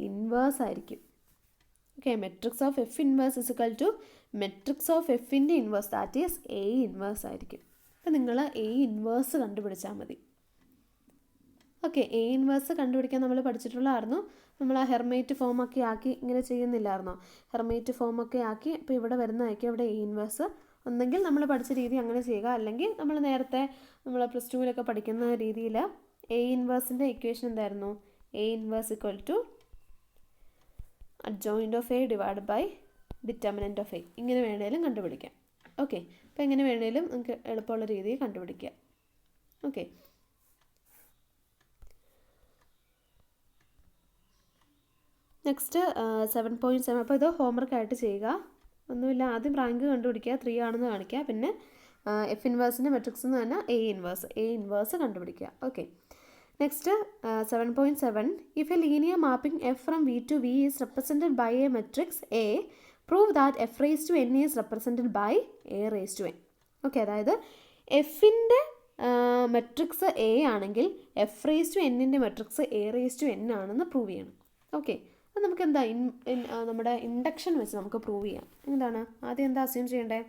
ഇൻവേഴ്സ് ആയിരിക്കും. Okay, matrix of F inverse is equal to matrix of എഫിൻ്റെ inverse, that is A inverse ആയിരിക്കും. അപ്പം നിങ്ങൾ എ ഇൻവേഴ്സ് കണ്ടുപിടിച്ചാൽ മതി. ഓക്കെ, എ ഇൻവേഴ്സ് കണ്ടുപിടിക്കാൻ നമ്മൾ പഠിച്ചിട്ടുള്ളതായിരുന്നു. നമ്മൾ ആ ഹെർമേറ്റ് ഫോമൊക്കെ ആക്കി ഇങ്ങനെ ചെയ്യുന്നില്ലായിരുന്നോ? ഹെർമേറ്റ് ഫോമൊക്കെ ആക്കി ഇപ്പോൾ ഇവിടെ വരുന്നതായിരിക്കും ഇവിടെ എ ഇൻവേഴ്സ്. ഒന്നെങ്കിൽ നമ്മൾ പഠിച്ച രീതി അങ്ങനെ ചെയ്യുക, അല്ലെങ്കിൽ നമ്മൾ നേരത്തെ നമ്മൾ പ്ലസ് ടുവിലൊക്കെ പഠിക്കുന്ന രീതിയിൽ എ ഇൻവേഴ്സിൻ്റെ ഇക്വേഷൻ എന്തായിരുന്നു? A inverse equal to adjoint of A divide by determinant of A. ഇങ്ങനെ വേണേലും കണ്ടുപിടിക്കാം. ഓക്കെ, അപ്പോൾ എങ്ങനെ വേണേലും നമുക്ക് എളുപ്പമുള്ള രീതിയിൽ കണ്ടുപിടിക്കുക. Okay, next 7.7. അപ്പോൾ ഇത് ഹോംവർക്ക് ആയിട്ട് ചെയ്യുക. ഒന്നുമില്ല, ആദ്യം റാങ്ക് കണ്ടുപിടിക്കുക, 3 ആണെന്ന് കാണിക്കുക. പിന്നെ എഫ് ഇൻവേഴ്സിൻ്റെ മെട്രിക്സ് എന്ന് പറഞ്ഞാൽ എ ഇൻവേഴ്സ് കണ്ടുപിടിക്കുക. Okay, next 7.7. If a linear mapping F from V to V is represented by a matrix A, prove that F raise to N is represented by A raise to N. Okay, അതായത് എഫിൻ്റെ മെട്രിക്സ് എ ആണെങ്കിൽ എഫ് റേസ് ടു എന്നിൻ്റെ matrix A raise to N ആണെന്ന് പ്രൂവ് ചെയ്യണം. ഓക്കെ, അപ്പോൾ നമുക്ക് എന്താ നമ്മുടെ ഇൻഡക്ഷൻ വെച്ച് നമുക്ക് പ്രൂവ് ചെയ്യാം. എന്താണ് ആദ്യം എന്താ അസ്യൂം ചെയ്യേണ്ടത്?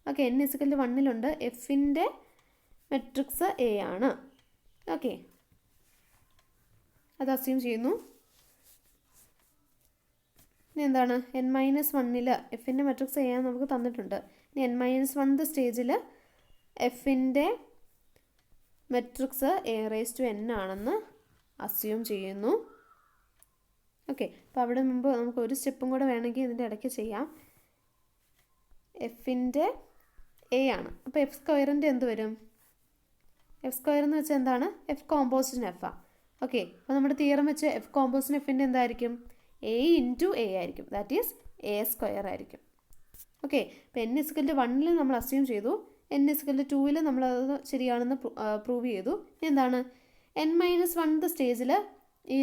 ഓക്കെ, n = 1 എഫിൻ്റെ മെട്രിക്സ് എ ആണ്. ഓക്കെ, അത് അസ്യൂം ചെയ്യുന്നു. ഇനി എന്താണ്? n-1 എഫിൻ്റെ മെട്രിക്സ് എ നമുക്ക് തന്നിട്ടുണ്ട്. ഇനി n-1 സ്റ്റേജിൽ എഫിൻ്റെ matrix A raise to N ആണെന്ന് അസ്യൂം ചെയ്യുന്നു. ഓക്കെ, അപ്പോൾ അവിടെ മുമ്പ് നമുക്ക് ഒരു സ്റ്റെപ്പും കൂടെ വേണമെങ്കിൽ ഇതിൻ്റെ ഇടയ്ക്ക് ചെയ്യാം. എഫിൻ്റെ എ ആണ്, അപ്പോൾ എഫ് സ്ക്വയറിൻ്റെ എന്ത് വരും? എഫ് സ്ക്വയർ എന്ന് വെച്ചാൽ എന്താണ്? F composition F. ഓക്കെ, അപ്പോൾ നമ്മുടെ തിയറം വെച്ച് എഫ് കോമ്പോസിഷൻ എഫിൻ്റെ എന്തായിരിക്കും? എ ഇൻറ്റു എ ആയിരിക്കും, ദാറ്റ് ഈസ് എ സ്ക്വയർ ആയിരിക്കും. ഓക്കെ, അപ്പോൾ n-1 നമ്മൾ അസ്യൂം ചെയ്തു, n-2 നമ്മളത് ശരിയാണെന്ന് പ്രൂവ് ചെയ്തു. ഇനി എന്താണ്? n-1 സ്റ്റേജിൽ ഈ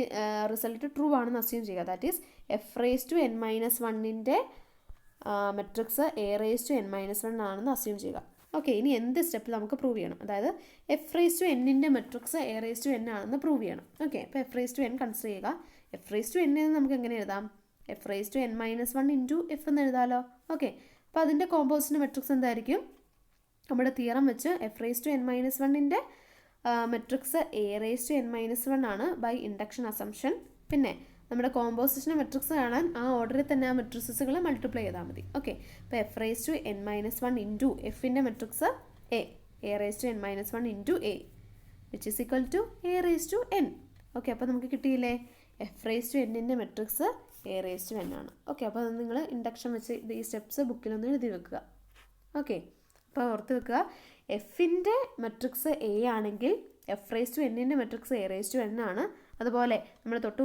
റിസൾട്ട് ട്രൂ ആണെന്ന് അസ്യൂം ചെയ്യുക, that is F raise to n-1ൻ്റെ matrix A raise to n-1 ആണെന്ന് അസ്യൂം ചെയ്യുക. ഓക്കെ, ഇനി എന്ത് സ്റ്റെപ്പിൽ നമുക്ക് പ്രൂവ് ചെയ്യണം? അതായത് എഫ് റേസ് ടു എന്നിൻ്റെ matrix A raise to N ആണെന്ന് പ്രൂവ് ചെയ്യണം. ഓക്കെ, അപ്പോൾ F raise to N consider ചെയ്യുക. എഫ് റേസ് ടു എൻ എന്ന് നമുക്ക് എങ്ങനെ എഴുതാം? F raise to n-1 into F എന്ന് എഴുതാമല്ലോ. ഓക്കെ, അപ്പോൾ അതിൻ്റെ കോമ്പോസിറ്റ് മെട്രിക്സ് എന്തായിരിക്കും? നമ്മുടെ തിയറം വെച്ച് F raise to N minus വണ്ണിൻ്റെ matrix A raise to N minus one ആണ് ബൈ ഇൻഡക്ഷൻ അസംഷൻ. പിന്നെ നമ്മുടെ കോമ്പോസിഷൻ മെട്രിക്സ് കാണാൻ ആ ഓർഡറിൽ തന്നെ ആ മെട്രിക്സുകൾ മൾട്ടിപ്ലൈ ചെയ്താൽ മതി. ഓക്കെ, അപ്പോൾ F raise to N minus one into എഫിൻ്റെ matrix A raise to N minus one into A which is equal to A raise to N. Okay, അപ്പോൾ നമുക്ക് കിട്ടിയില്ലേ എഫ് റേസ് ടു എന്നിൻ്റെ matrix A raise to N ആണ്. ഓക്കെ, അപ്പോൾ അത് നിങ്ങൾ ഇൻഡക്ഷൻ വെച്ച് ഈ സ്റ്റെപ്സ് ബുക്കിലൊന്ന് എഴുതി വെക്കുക. ഓക്കെ, അപ്പോൾ ഓർത്ത് വെക്കുക, എഫിൻ്റെ മെട്രിക്സ് എ ആണെങ്കിൽ എഫ് റേസ് ടു എന്നിൻ്റെ matrix A raise to N ആണ്. അതുപോലെ നമ്മൾ തൊട്ട്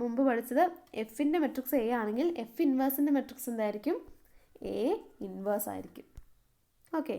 മുമ്പ് പഠിച്ചത് എഫിൻ്റെ മെട്രിക്സ് എ ആണെങ്കിൽ എഫ് ഇൻവേഴ്സിൻ്റെ മെട്രിക്സ് എന്തായിരിക്കും? എ ഇൻവേഴ്സ് ആയിരിക്കും. ഓക്കെ.